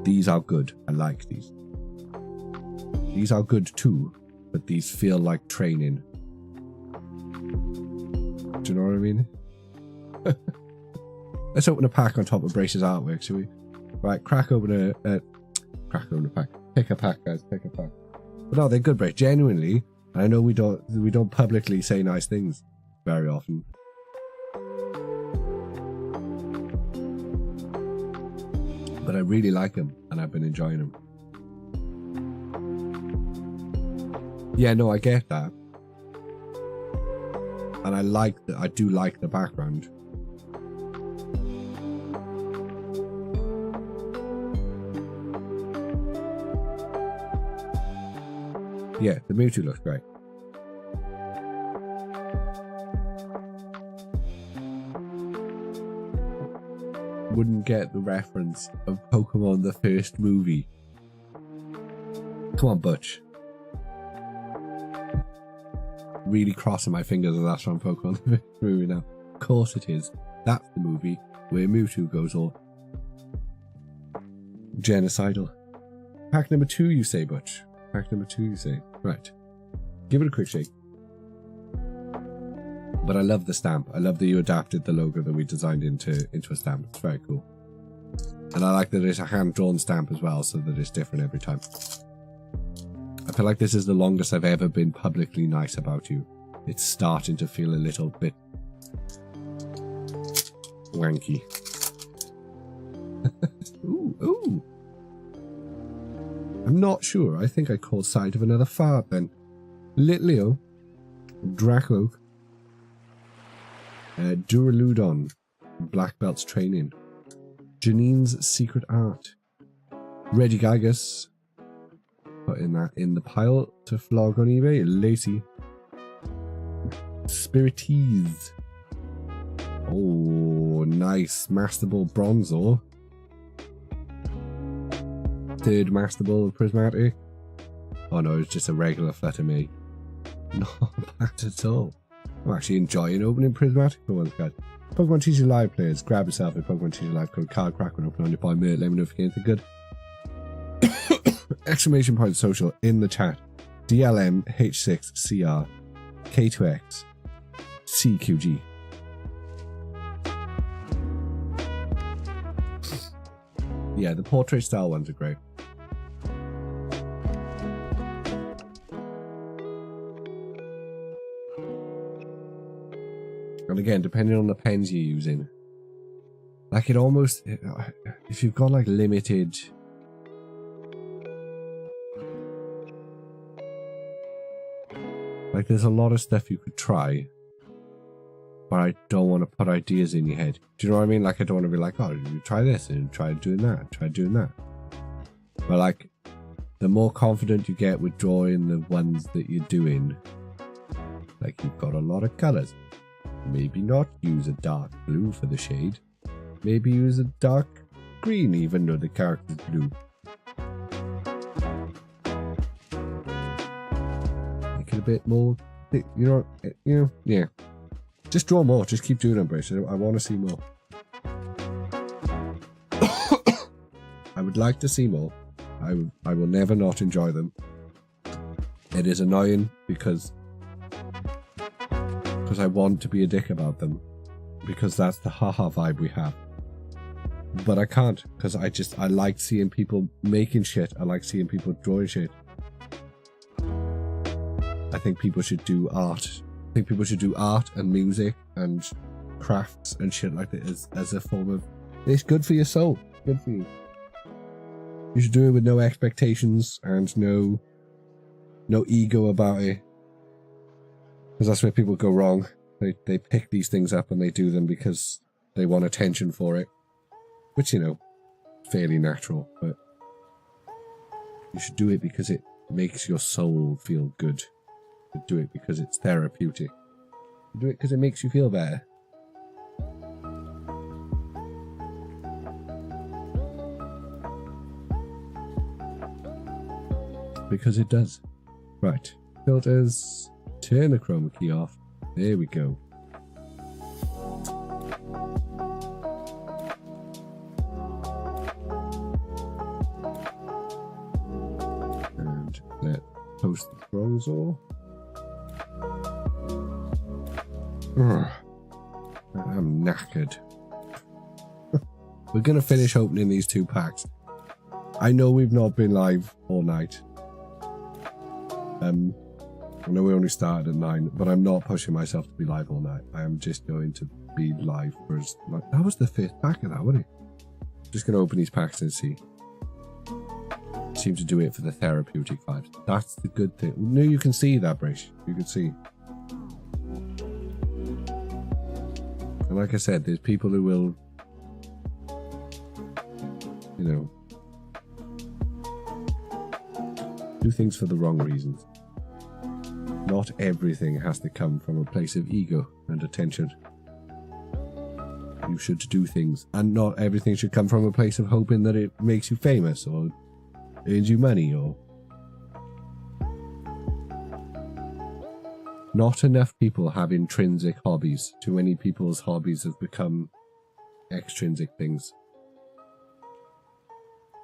these are good. I like these. These are good too, but these feel like training. Do you know what I mean? Let's open a pack on top of Brace's artwork, shall we? Right, crack open a pack. Pick a pack, guys. Pick a pack. But no, they're good, Brace. Genuinely, I know we don't publicly say nice things very often. But I really like them, and I've been enjoying them. Yeah, no, I get that. And I do like the background. Yeah, the Mewtwo looks great. Wouldn't get the reference of Pokemon the first movie. Come on, Butch. Really crossing my fingers that that's from Pokemon the first movie now. Of course it is. That's the movie where Mewtwo goes all genocidal. Pack number 2, you say, Butch? Pack number 2, you say? Right. Give it a quick shake. But I love the stamp. I love that you adapted the logo that we designed into a stamp. It's very cool. And I like that it's a hand-drawn stamp as well, so that it's different every time. I feel like this is the longest I've ever been publicly nice about you. It's starting to feel a little bit wanky. Ooh, ooh. I'm not sure. I think I caught sight of another fart then. Litleo, Draco, Duraludon, Black Belt's Training, Janine's Secret Art, Regigigas, putting that in the pile to flog on eBay, Lacey, Spirities, oh nice, Master Ball Bronzor, third Master Ball of Prismatic, oh no, it's just a regular Flutter Me, not bad at all. I'm actually enjoying opening Prismatic for once, guys. Pokemon TCG Live players, grab yourself a Pokemon TCG Live code card crack when open on your boy Mert. Let me know if you get anything good. Exclamation point social in the chat. DLM H6CR K2X CQG. Yeah, the portrait style ones are great. And again, depending on the pens you're using, like it almost, if you've got like limited, like there's a lot of stuff you could try, but I don't want to put ideas in your head. Do you know what I mean? Like I don't want to be like, oh, you try this and try doing that, try doing that. But like, the more confident you get with drawing the ones that you're doing, like you've got a lot of colors. Maybe not use a dark blue for the shade. Maybe use a dark green even though the character's blue. Make it a bit more yeah. Just draw more. Just keep doing them, Brace. I want to see more. I would like to see more. I will never not enjoy them. It is annoying because I want to be a dick about them, because that's the haha vibe we have. But I can't, because I like seeing people making shit. I like seeing people drawing shit. I think people should do art. I think people should do art and music and crafts and shit like that as a form of... It's good for your soul. Good for you. You should do it with no expectations and no ego about it. Because that's where people go wrong. They pick these things up and they do them because they want attention for it. Which, fairly natural. But you should do it because it makes your soul feel good. You do it because it's therapeutic. You do it because it makes you feel better. Because it does. Right. Filters. Turn the chroma key off. There we go. And let's post the proposal. I'm knackered. We're going to finish opening these 2 packs. I know we've not been live all night. I know we only started at 9, but I'm not pushing myself to be live all night. I am just going to be live for that was the 5th pack of that, wasn't it? Just going to open these packs and see. Seem to do it for the therapeutic vibes. That's the good thing. No, you can see that, Brish. You can see. And like I said, there's people who will, do things for the wrong reasons. Not everything has to come from a place of ego and attention. You should do things, and not everything should come from a place of hoping that it makes you famous or earns you money, or... Not enough people have intrinsic hobbies. Too many people's hobbies have become extrinsic things.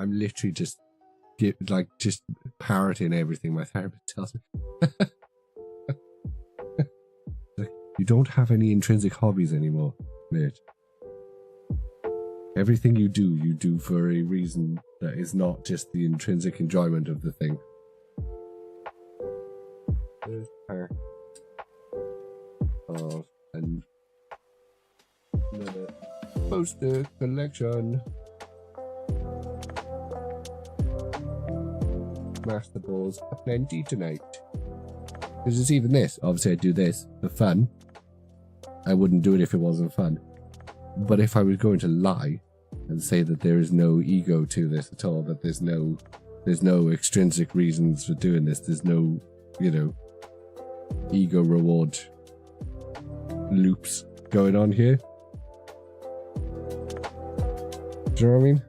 I'm literally just parroting everything my therapist tells me. You don't have any intrinsic hobbies anymore, mate. Everything you do for a reason that is not just the intrinsic enjoyment of the thing. Oh, and another poster collection. Master balls aplenty tonight. Because it's even this. Obviously I do this for fun. I wouldn't do it if it wasn't fun. But if I was going to lie and say that there is no ego to this at all, that there's no extrinsic reasons for doing this, there's no, ego reward loops going on here. Do you know what I mean?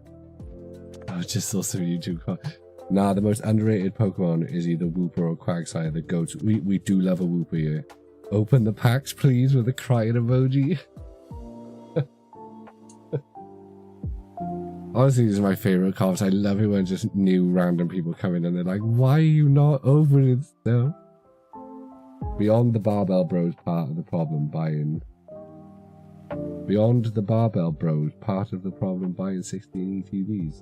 I just saw some YouTube comments. Nah, the most underrated Pokemon is either Wooper or Quagsire, the goats. We do love a Wooper here. Open the packs, please, with a crying emoji. Honestly, these are my favourite comments. I love it when just new random people come in and they're like, why are you not opening stuff? Beyond the Barbell Bros part of the problem, buying... Beyond the Barbell Bros part of the problem, buying 16 ETBs.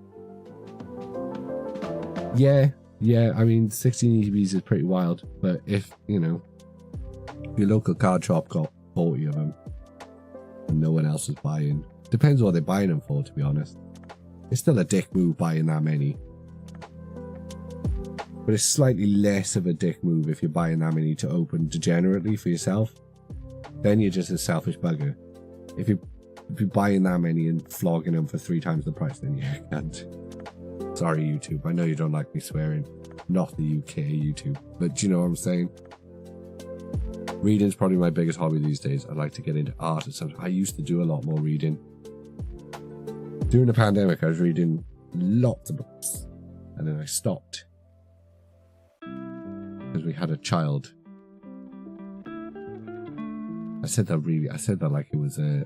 Yeah, I mean, 16 ETBs is pretty wild, but if, your local card shop got 40 of them and no one else is buying, depends what they're buying them for, to be honest. It's still a dick move buying that many. But it's slightly less of a dick move if you're buying that many to open degenerately for yourself. Then you're just a selfish bugger. If you're buying that many and flogging them for 3 times the price, then you can't. Sorry, YouTube. I know you don't like me swearing. Not the UK YouTube. But do you know what I'm saying? Reading's probably my biggest hobby these days. I like to get into art and stuff. I used to do a lot more reading. During the pandemic, I was reading lots of books. And then I stopped. Because we had a child. said that like it was I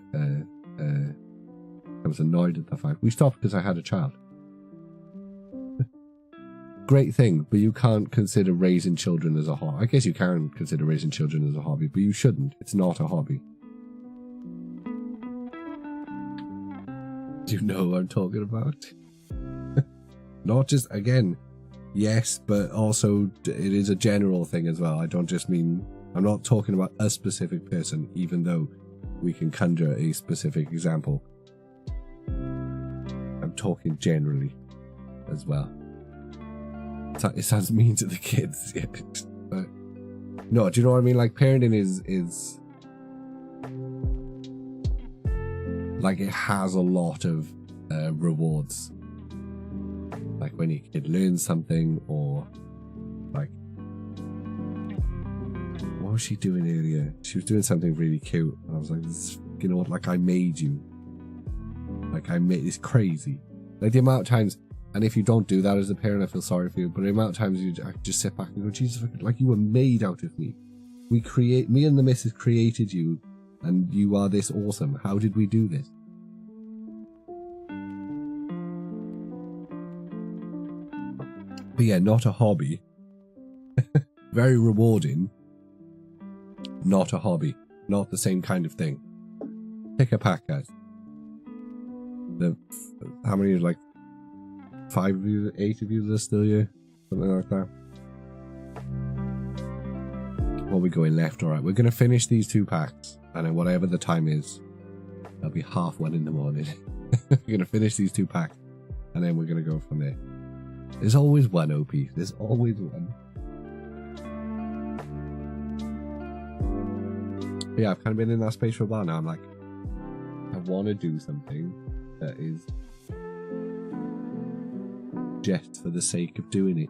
was annoyed at the fact. We stopped because I had a child. Great thing, but you can't consider raising children as a hobby. I guess you can consider raising children as a hobby, but you shouldn't. It's not a hobby. Do you know what I'm talking about? Not just, again, yes, but also it is a general thing as well. I don't just mean, I'm not talking about a specific person, even though we can conjure a specific example. I'm talking generally as well. It sounds mean to the kids, yeah. But no, do you know what I mean? Like, parenting is like, it has a lot of rewards. Like when your kid learns something, or like, what was she doing earlier? She was doing something really cute, and I was like, you know what? Like, I made you. Like, I made it's crazy. Like the amount of times. And if you don't do that as a parent, I feel sorry for you. But the amount of times I just sit back and go, Jesus, like, you were made out of me. Me and the missus created you, and you are this awesome. How did we do this? But yeah, not a hobby. Very rewarding. Not a hobby. Not the same kind of thing. Pick a pack, guys. How many, like, 5 of you, 8 of you that are still here? Something like that. Or are we going left? Alright, we're going to finish these 2 packs. And then whatever the time is, it'll be 1:30 in the morning. We're going to finish these 2 packs. And then we're going to go from there. There's always one, OP. There's always one. But yeah, I've kind of been in that space for a while now. I'm like, I want to do something that is just for the sake of doing it.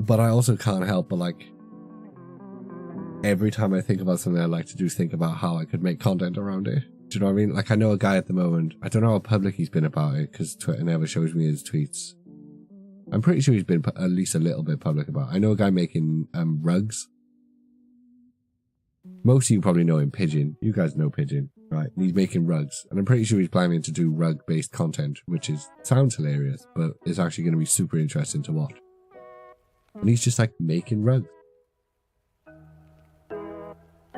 But I also can't help but, like, every time I think about something I like to do, think about how I could make content around it. Do you know what I mean? Like, I know a guy at the moment, I don't know how public he's been about it, because Twitter never shows me his tweets. I'm pretty sure he's been at least a little bit public about it. I know a guy making rugs. Most of you probably know him, Pigeon. You guys know Pigeon, right? And he's making rugs. And I'm pretty sure he's planning to do rug-based content, which sounds hilarious, but it's actually going to be super interesting to watch. And he's just, like, making rugs.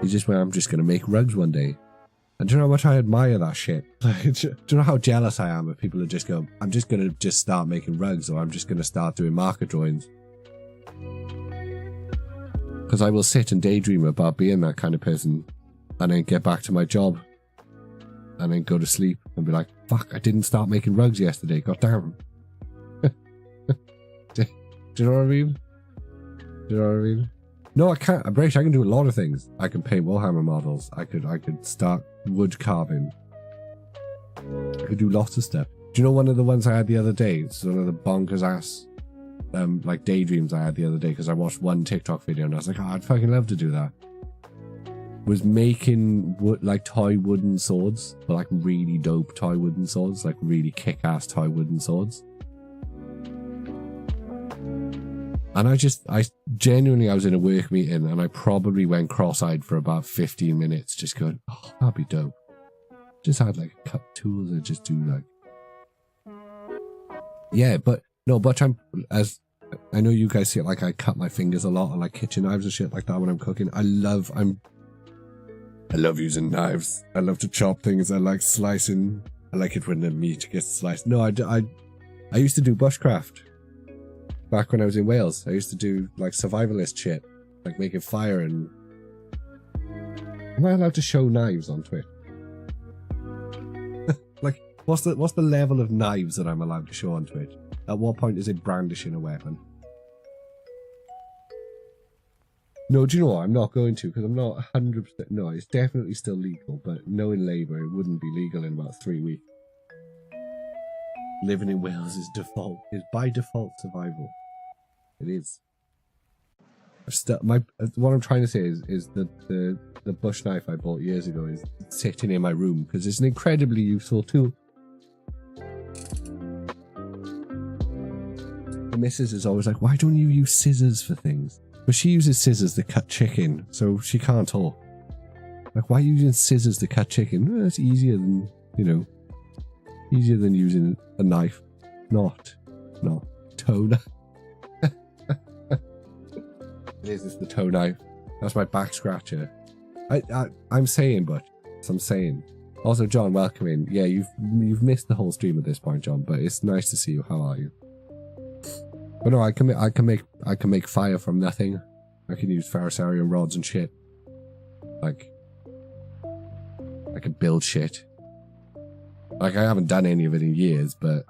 He just went, I'm just going to make rugs one day. And do you know how much I admire that shit? Do you know how jealous I am if people that just go, I'm just going to start making rugs, or I'm just going to start doing market drawings? Because I will sit and daydream about being that kind of person, and then get back to my job, and then go to sleep and be like, fuck, I didn't start making rugs yesterday, god damn. Do you know what I mean? Do you know what I mean? No, I can't. I'm British. I can do a lot of things. I can paint Warhammer models. I could start wood carving. I could do lots of stuff. Do you know one of the ones I had the other day? It's one of the bonkers ass like daydreams I had the other day, because I watched one TikTok video and I was like, oh, I'd fucking love to do that. Was making like toy wooden swords, but like really dope toy wooden swords, like really kick-ass toy wooden swords. And I genuinely, I was in a work meeting and I probably went cross-eyed for about 15 minutes, just going, oh, that'd be dope. Just had like cut tools and just do like, yeah, but no, but I know you guys see it, like I cut my fingers a lot on like kitchen knives and shit like that when I'm cooking. I love using knives. I love to chop things. I like slicing. I like it when the meat gets sliced. No, I used to do bushcraft. Back when I was in Wales, I used to do like survivalist shit, like making fire. And am I allowed to show knives on Twitch? Like, what's the level of knives that I'm allowed to show on Twitch? At what point is it brandishing a weapon? No, do you know what? I'm not going to, because I'm not 100%. No, it's definitely still legal, but knowing Labour, it wouldn't be legal in about 3 weeks. Living in Wales is by default survival. It is. What I'm trying to say is that the bush knife I bought years ago is sitting in my room because it's an incredibly useful tool. The missus is always like, why don't you use scissors for things? But she uses scissors to cut chicken, so she can't talk. Like, why are you using scissors to cut chicken? Well, it's easier than, you know, easier than using a knife. Not toe knife. It is, it's the toe knife. That's my back scratcher. I'm saying, but I'm saying. Also, John, welcome in. Yeah, you've missed the whole stream at this point, John, but it's nice to see you. How are you? But no, I can make fire from nothing. I can use Pharisarian rods and shit. Like, I can build shit. Like, I haven't done any of it in years, but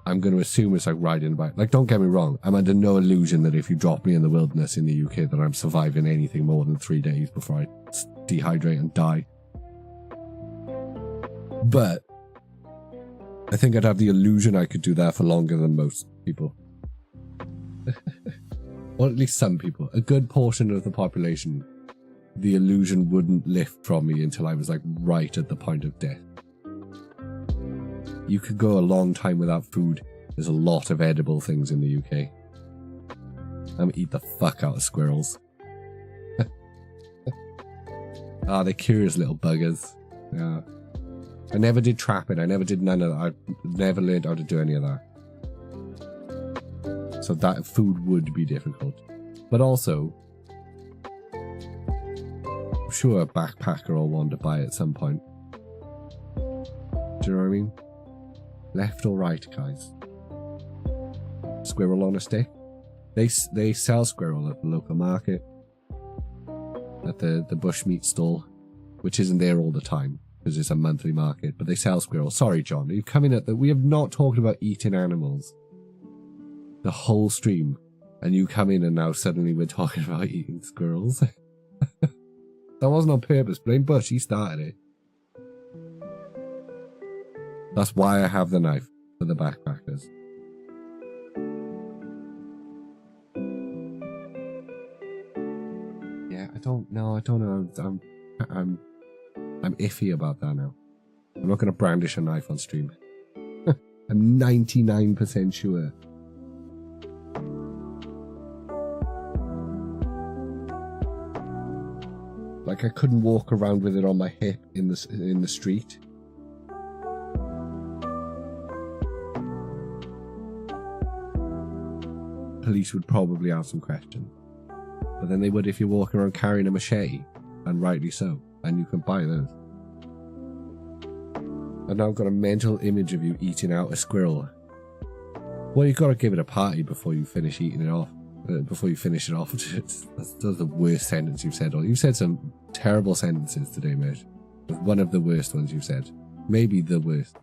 I'm going to assume it's like riding a bike. Like, don't get me wrong. I'm under no illusion that if you drop me in the wilderness in the UK that I'm surviving anything more than 3 days before I dehydrate and die. But I think I'd have the illusion I could do that for longer than most people. Or at least some people. A good portion of the population, the illusion wouldn't lift from me until I was like right at the point of death. You could go a long time without food. There's a lot of edible things in the UK. I'm gonna eat the fuck out of squirrels. Ah, they're curious little buggers. Yeah. I never did trapping. I never did none of that. I never learned how to do any of that. So that food would be difficult. But also, I'm sure a backpacker will want to buy at some point. Do you know what I mean? Left or right, guys? Squirrel on a stick? They sell squirrel at the local market. At the bushmeat stall. Which isn't there all the time. Because it's a monthly market. But they sell squirrel. Sorry, John. You've come in at the... We have not talked about eating animals. The whole stream. And you come in and now suddenly we're talking about eating squirrels. That wasn't on purpose. Blame Bush. He started it. That's why I have the knife for the backpackers. Yeah, I don't know. I'm iffy about that now. I'm not going to brandish a knife on stream. I'm 99% sure. Like I couldn't walk around with it on my hip in the street. Police would probably have some questions. But then they would if you're walking around carrying a machete, and rightly so, and you can buy those. And now I've got a mental image of you eating out a squirrel. Well, you've got to give it a party before you finish eating it off. Before you finish it off. That's the worst sentence you've said. You've said some terrible sentences today, mate. One of the worst ones you've said. Maybe the worst.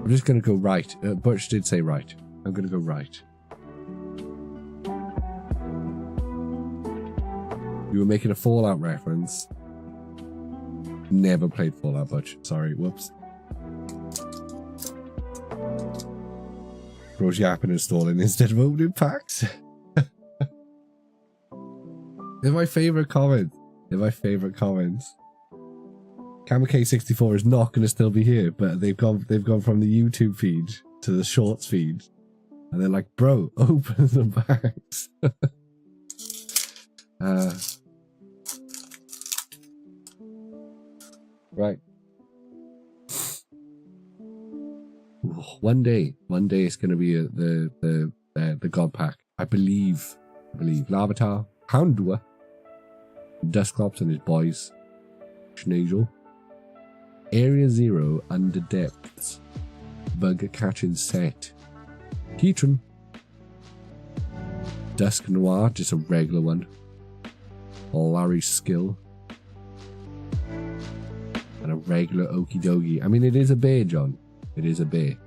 I'm just going to go right. Butch did say right. I'm going to go right. You were making a Fallout reference. Never played Fallout, Butch. Sorry, whoops. Bro's yapping and stalling instead of opening packs. They're my favourite comments. They're my favourite comments. KamK64 is not going to still be here, but they've gone from the YouTube feed to the Shorts feed, and they're like, "Bro, open the packs." Right. One day it's going to be the God Pack. I believe Larvitar, Houndour, Dusclops and his boys, Schneasel, Area 0 Under Depths, Bug Catching Set, Heatran, Dusk Noir, just a regular one, Larry's Skill, and a regular Okie Dokie. I mean, it is a bear, John. It is a bear.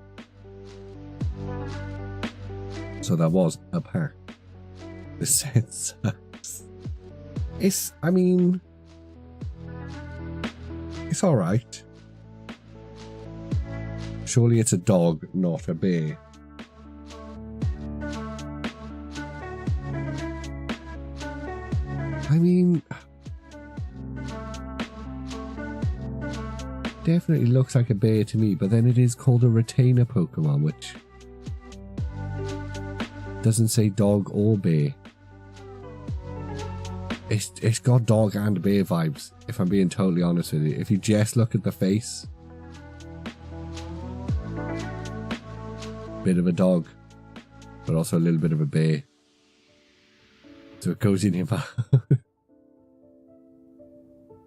So that was a pack. The set sucks. It's alright. Surely it's a dog, not a bear. I mean, definitely looks like a bear to me, but then it is called a retainer Pokemon, which Doesn't say dog or bear. It's got dog and bear vibes, if I'm being totally honest with you. If you just look at the face, bit of a dog, but also a little bit of a bear. So it goes in your mouth.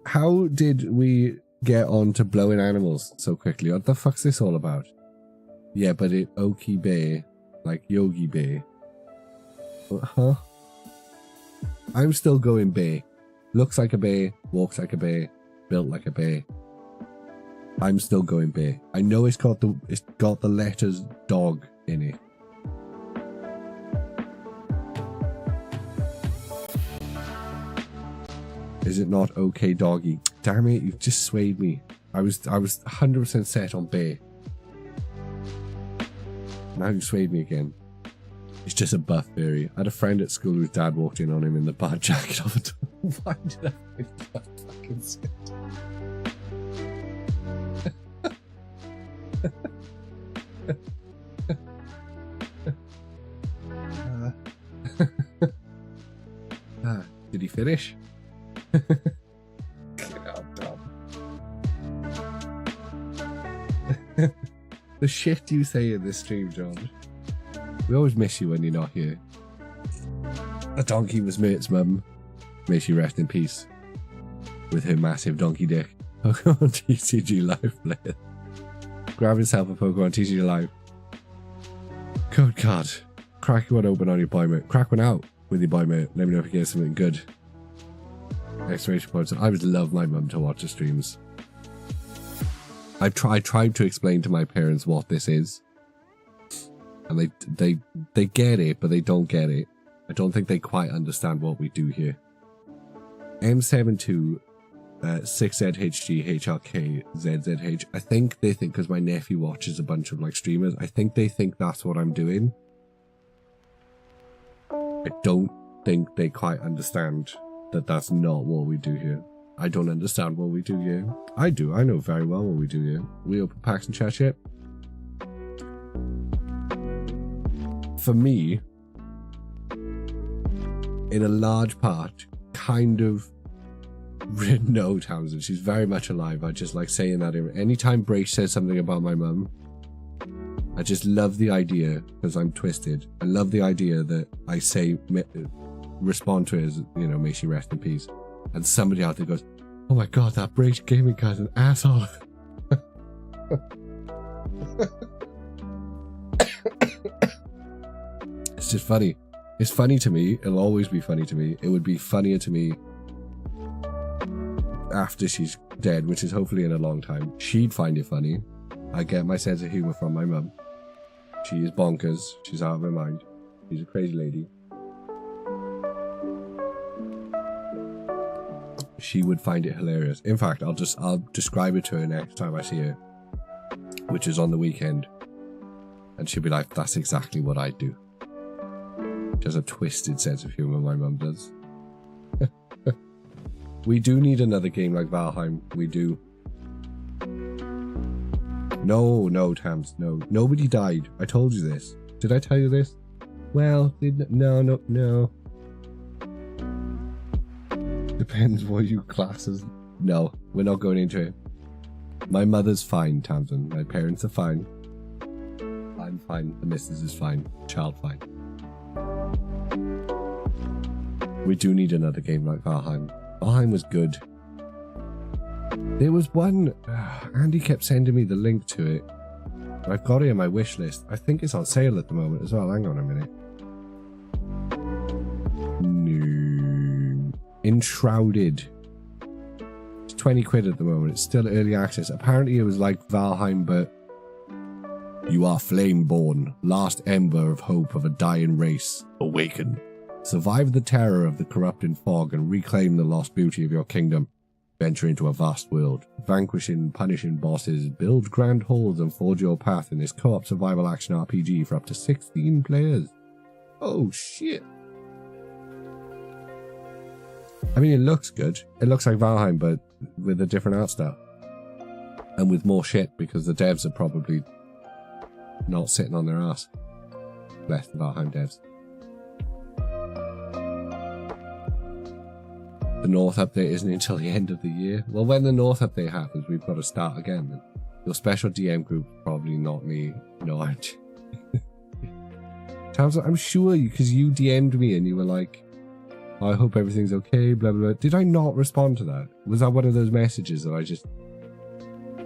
How did we get on to blowing animals so quickly? What the fuck's this all about? Yeah, but it Oki Bear, like Yogi Bear. Huh? I'm still going bear. Looks like a bear, walks like a bear, built like a bear. I'm still going bear. I know it's got the letters dog in it. Is it not okay doggy? Damn it, you just swayed me. I was 100% set on bear. Now you swayed me again. It's just a buff theory. I had a friend at school whose dad walked in on him in the bad jacket all the time. Why did I think that fucking shit? Did he finish? The shit you say in this stream, John. We always miss you when you're not here. A donkey was Mert's mum. May she rest in peace. With her massive donkey dick. Pokemon TCG Live player. Grab yourself a Pokemon TCG Live. Code card. Crack one open on your boy mate. Crack one out with your boy mate. Let me know if you get something good. Exclamation points. I would love my mum to watch the streams. I tried to explain to my parents what this is. And they get it, but they don't get it. I don't think they quite understand what we do here. M72 6ZHGHRK I think they think, because my nephew watches a bunch of like streamers, I think they think that's what I'm doing. I don't think they quite understand that that's not what we do here. I don't understand what we do here. I do. I know very well what we do here. We open packs and chat shit. For me, in a large part, kind of, no, Townsend, she's very much alive. I just like saying that. Anytime Brace says something about my mum, I just love the idea, because I'm twisted. I love the idea that I say, respond to it as, you know, may she rest in peace. And somebody out there goes, oh my god, that Brace gaming guy's an asshole. It's just funny. It's funny to me. It'll always be funny to me. It would be funnier to me after she's dead, which is hopefully in a long time. She'd find it funny. I get my sense of humor from my mum. She is bonkers. She's out of her mind. She's a crazy lady. She would find it hilarious. In fact, I'll describe it to her next time I see her, which is on the weekend, and she'll be like, that's exactly what I do. She has a twisted sense of humor, my mum does. We do need another game like Valheim. We do. No, Tams, no. Nobody died. I told you this. Did I tell you this? Well, no. Depends what you class as. No, we're not going into it. My mother's fine, Tamsin. My parents are fine. I'm fine. The missus is fine. Child fine. We do need another game like Valheim. Valheim was good. There was one... Andy kept sending me the link to it. I've got it in my wish list. I think it's on sale at the moment as well. Hang on a minute. No. Enshrouded. It's 20 quid at the moment. It's still early access. Apparently it was like Valheim, but... You are flame-born, last ember of hope of a dying race. Awaken. Survive the terror of the corrupting fog and reclaim the lost beauty of your kingdom. Venture into a vast world, vanquishing and punishing bosses, build grand halls and forge your path in this co-op survival action RPG for up to 16 players. Oh shit. I mean, it looks good. It looks like Valheim, but with a different art style. And with more shit, because the devs are probably not sitting on their ass. Bless the Valheim devs. The North update isn't until the end of the year. Well, when the North update happens, we've got to start again. Then. Your special DM group, probably not me. No, aren't you? I'm sure because you DM'd me and you were like, I hope everything's okay, blah, blah, blah. Did I not respond to that? Was that one of those messages that I just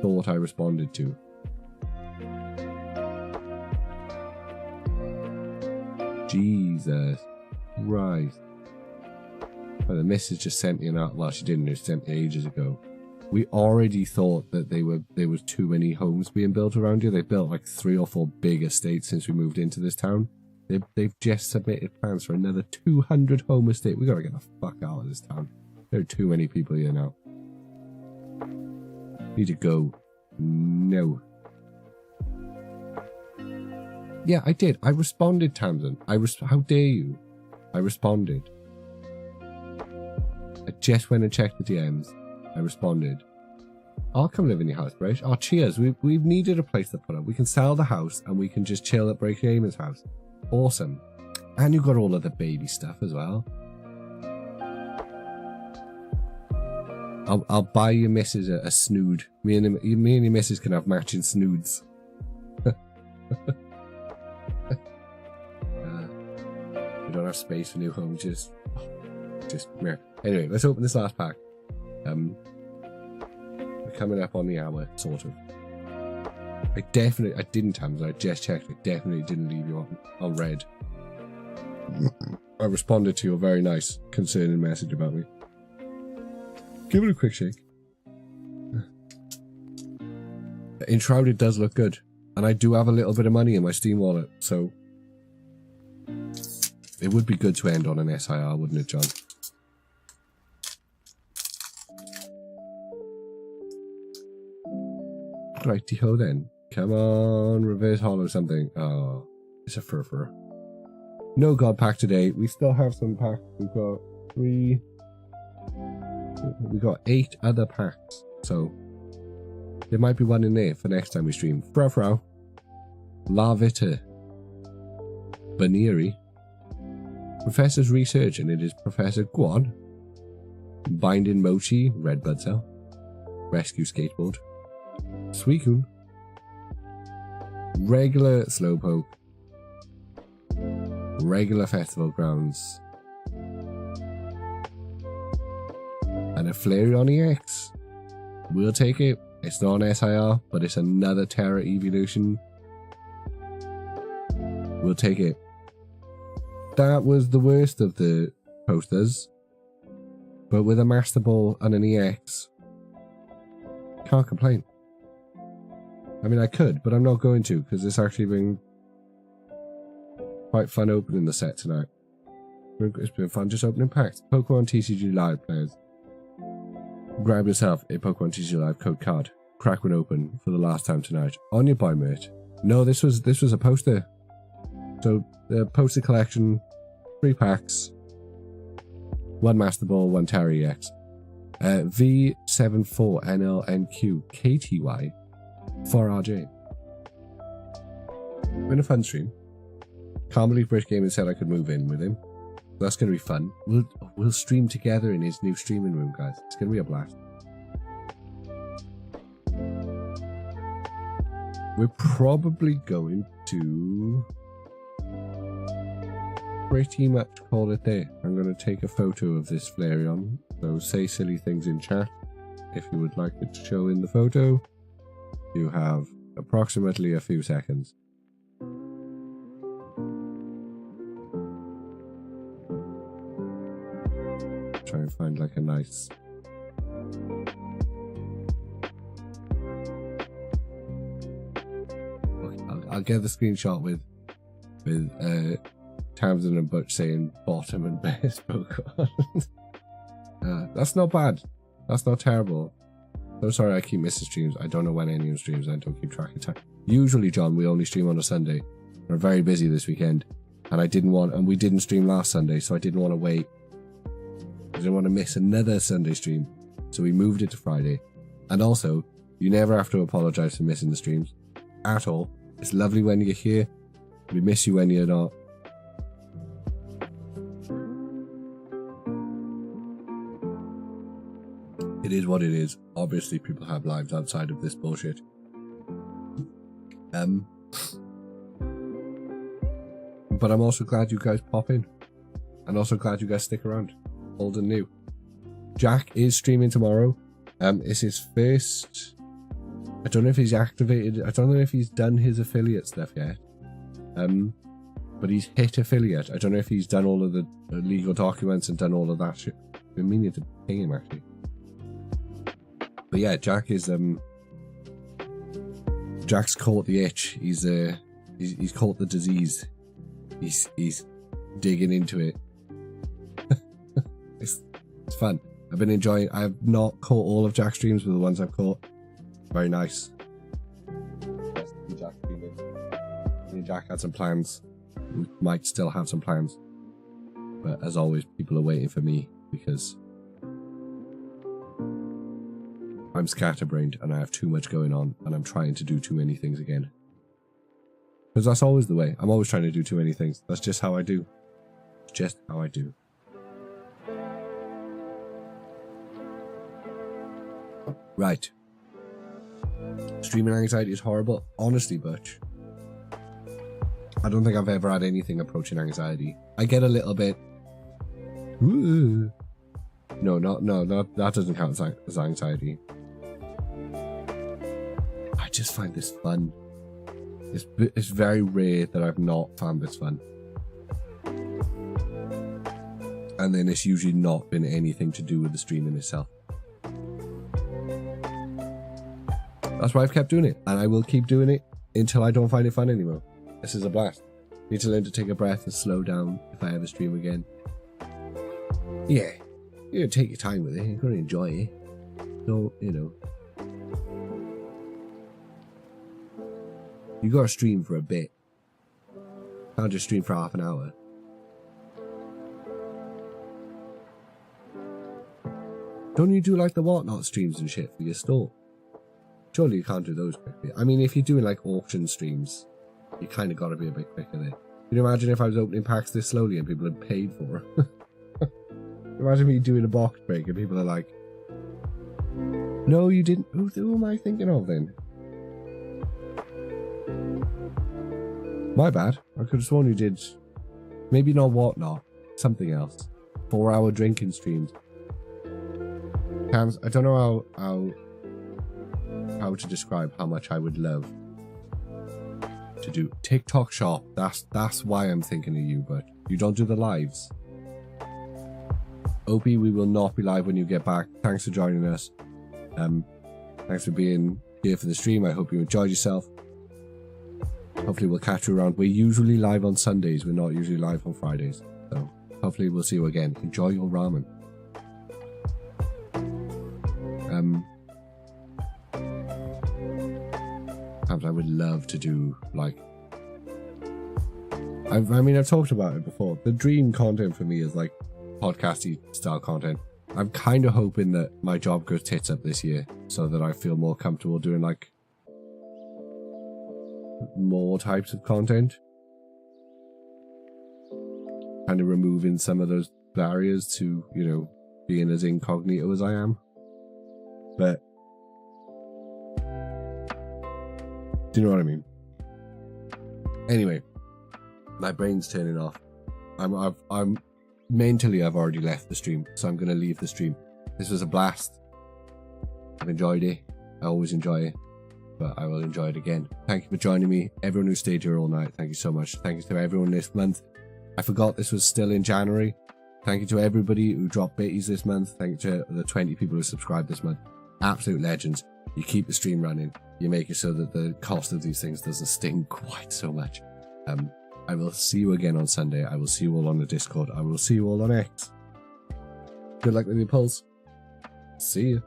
thought I responded to? Jesus Christ. Well, the missus just sent me an out. Well, she didn't. She sent me ages ago. We already thought that there was too many homes being built around here. They built like 3 or 4 big estates since we moved into this town. They've just submitted plans for another 200 home estate. We gotta get the fuck out of this town. There are too many people here now. Need to go. No. Yeah, I did. I responded, Tamsin. How dare you? I responded. I just went and checked the DMs. I responded. I'll come live in your house, Brace. Oh, cheers. We've needed a place to put up. We can sell the house and we can just chill at Brace Gamer's house. Awesome. And you've got all of the baby stuff as well. I'll buy your missus a snood. Me and your missus can have matching snoods. We don't have space for new homes. Just meh. Anyway, let's open this last pack. We're coming up on the hour, sort of. I didn't, Tamsin. I just checked. I definitely didn't leave you on red. I responded to your very nice, concerning message about me. Give it a quick shake. Enshrouded does look good. And I do have a little bit of money in my Steam wallet, so it would be good to end on an SIR, wouldn't it, John? Righty-ho then. Come on, reverse hollow something. Oh, it's a fur. No god pack today. We still have some packs. We've got 3. We've got 8 other packs. So there might be one in there for next time we stream. Frau. Larvita. Baneri. Professor's research, and it is Professor Guan. Binding Mochi. Red Blood Cell. Rescue Skateboard. Suicune. Regular Slowpoke. Regular Festival Grounds. And a Flareon EX. We'll take it. It's not an SIR, but it's another Terra Evolution. We'll take it. That was the worst of the posters. But with a Master Ball and an EX, can't complain. I mean, I could, but I'm not going to, because it's actually been quite fun opening the set tonight. It's been fun just opening packs. Pokemon TCG Live players. Grab yourself a Pokemon TCG Live code card. Crack one open for the last time tonight. On your buy merch. No, this was a poster. So, the poster collection, 3 packs. 1 Master Ball, 1 Terra EX. V74NLNQ KTY 4RJ. Been a fun stream. Can't believe British Gaming said I could move in with him. That's going to be fun. We'll stream together in his new streaming room, guys. It's going to be a blast. We're probably going to pretty much call it there. I'm going to take a photo of this Flareon. So say silly things in chat if you would like it to show in the photo. You have approximately a few seconds. Try and find like a nice... Okay, I'll get the screenshot with Tamsin and Butch saying bottom and best Pokemon. That's not bad. That's not terrible. So sorry I keep missing streams. I don't know when anyone streams. I don't keep track of time. Usually, John, we only stream on a Sunday. We're very busy this weekend. And we didn't stream last Sunday, so I didn't want to wait. I didn't want to miss another Sunday stream. So we moved it to Friday. And also, you never have to apologize for missing the streams. At all. It's lovely when you're here. We miss you when you're not. It is what it is. Obviously, people have lives outside of this bullshit. But I'm also glad you guys pop in. And also glad you guys stick around. Old and new. Jack is streaming tomorrow. It's his first... I don't know if he's activated... I don't know if he's done his affiliate stuff yet. But he's hit affiliate. I don't know if he's done all of the legal documents and done all of that shit. I've been meaning to ping him, actually. But yeah, Jack is... Jack's caught the itch. He's caught the disease. He's digging into it. It's fun. I've been enjoying. I have not caught all of Jack's streams, but the ones I've caught, very nice. Me and Jack had some plans. We might still have some plans, but as always, people are waiting for me because I'm scatterbrained and I have too much going on, and I'm trying to do too many things again. Because that's always the way. I'm always trying to do too many things. That's just how I do. It's just how I do. Right. Streaming anxiety is horrible. Honestly, Butch, I don't think I've ever had anything approaching anxiety. I get a little bit... Ooh. No, that doesn't count as anxiety. I just find this fun. It's very rare that I've not found this fun. And then it's usually not been anything to do with the streaming itself. That's why I've kept doing it, and I will keep doing it until I don't find it fun anymore. This is a blast. Need to learn to take a breath and slow down if I ever stream again. Yeah, you gotta take your time with it. You gotta enjoy it. Don't, you know. You gotta stream for a bit. Can't just stream for half an hour. Don't you do like the whatnot streams and shit for your store? Surely you can't do those quickly. I mean, if you're doing like auction streams, you kind of got to be a bit quicker there. Can you imagine if I was opening packs this slowly and people had paid for it? Imagine me doing a box break and people are like, no, you didn't. Who am I thinking of then? My bad. I could have sworn you did. Maybe not whatnot. Something else. 4-hour drinking streams. I don't know how to describe how much I would love to do TikTok shop. That's why I'm thinking of you, but you don't do the lives. Opie, we will not be live when you get back. Thanks for joining us. Thanks for being here for the stream. I hope you enjoyed yourself. Hopefully we'll catch you around. We're usually live on Sundays. We're not usually live on Fridays. So hopefully we'll see you again. Enjoy your ramen. I would love to do like I mean I've talked about it before. The dream content for me is like podcasty style content. I'm kind of hoping that my job goes tits up this year so that I feel more comfortable doing like more types of content, kind of removing some of those barriers to, you know, being as incognito as I am. But do you know what I mean? Anyway, my brain's turning off. I'm mentally, I've already left the stream, so I'm gonna leave the stream. This was a blast. I've enjoyed it. I always enjoy it, but I will enjoy it again. Thank you for joining me. Everyone who stayed here all night, thank you so much. Thank you to everyone this month. I forgot this was still in January. Thank you to everybody who dropped bitties this month. Thank you to the 20 people who subscribed this month. Absolute legends. You keep the stream running. You make it so that the cost of these things doesn't sting quite so much. I will see you again on Sunday. I will see you all on the Discord. I will see you all on X. Good luck with your polls. See you.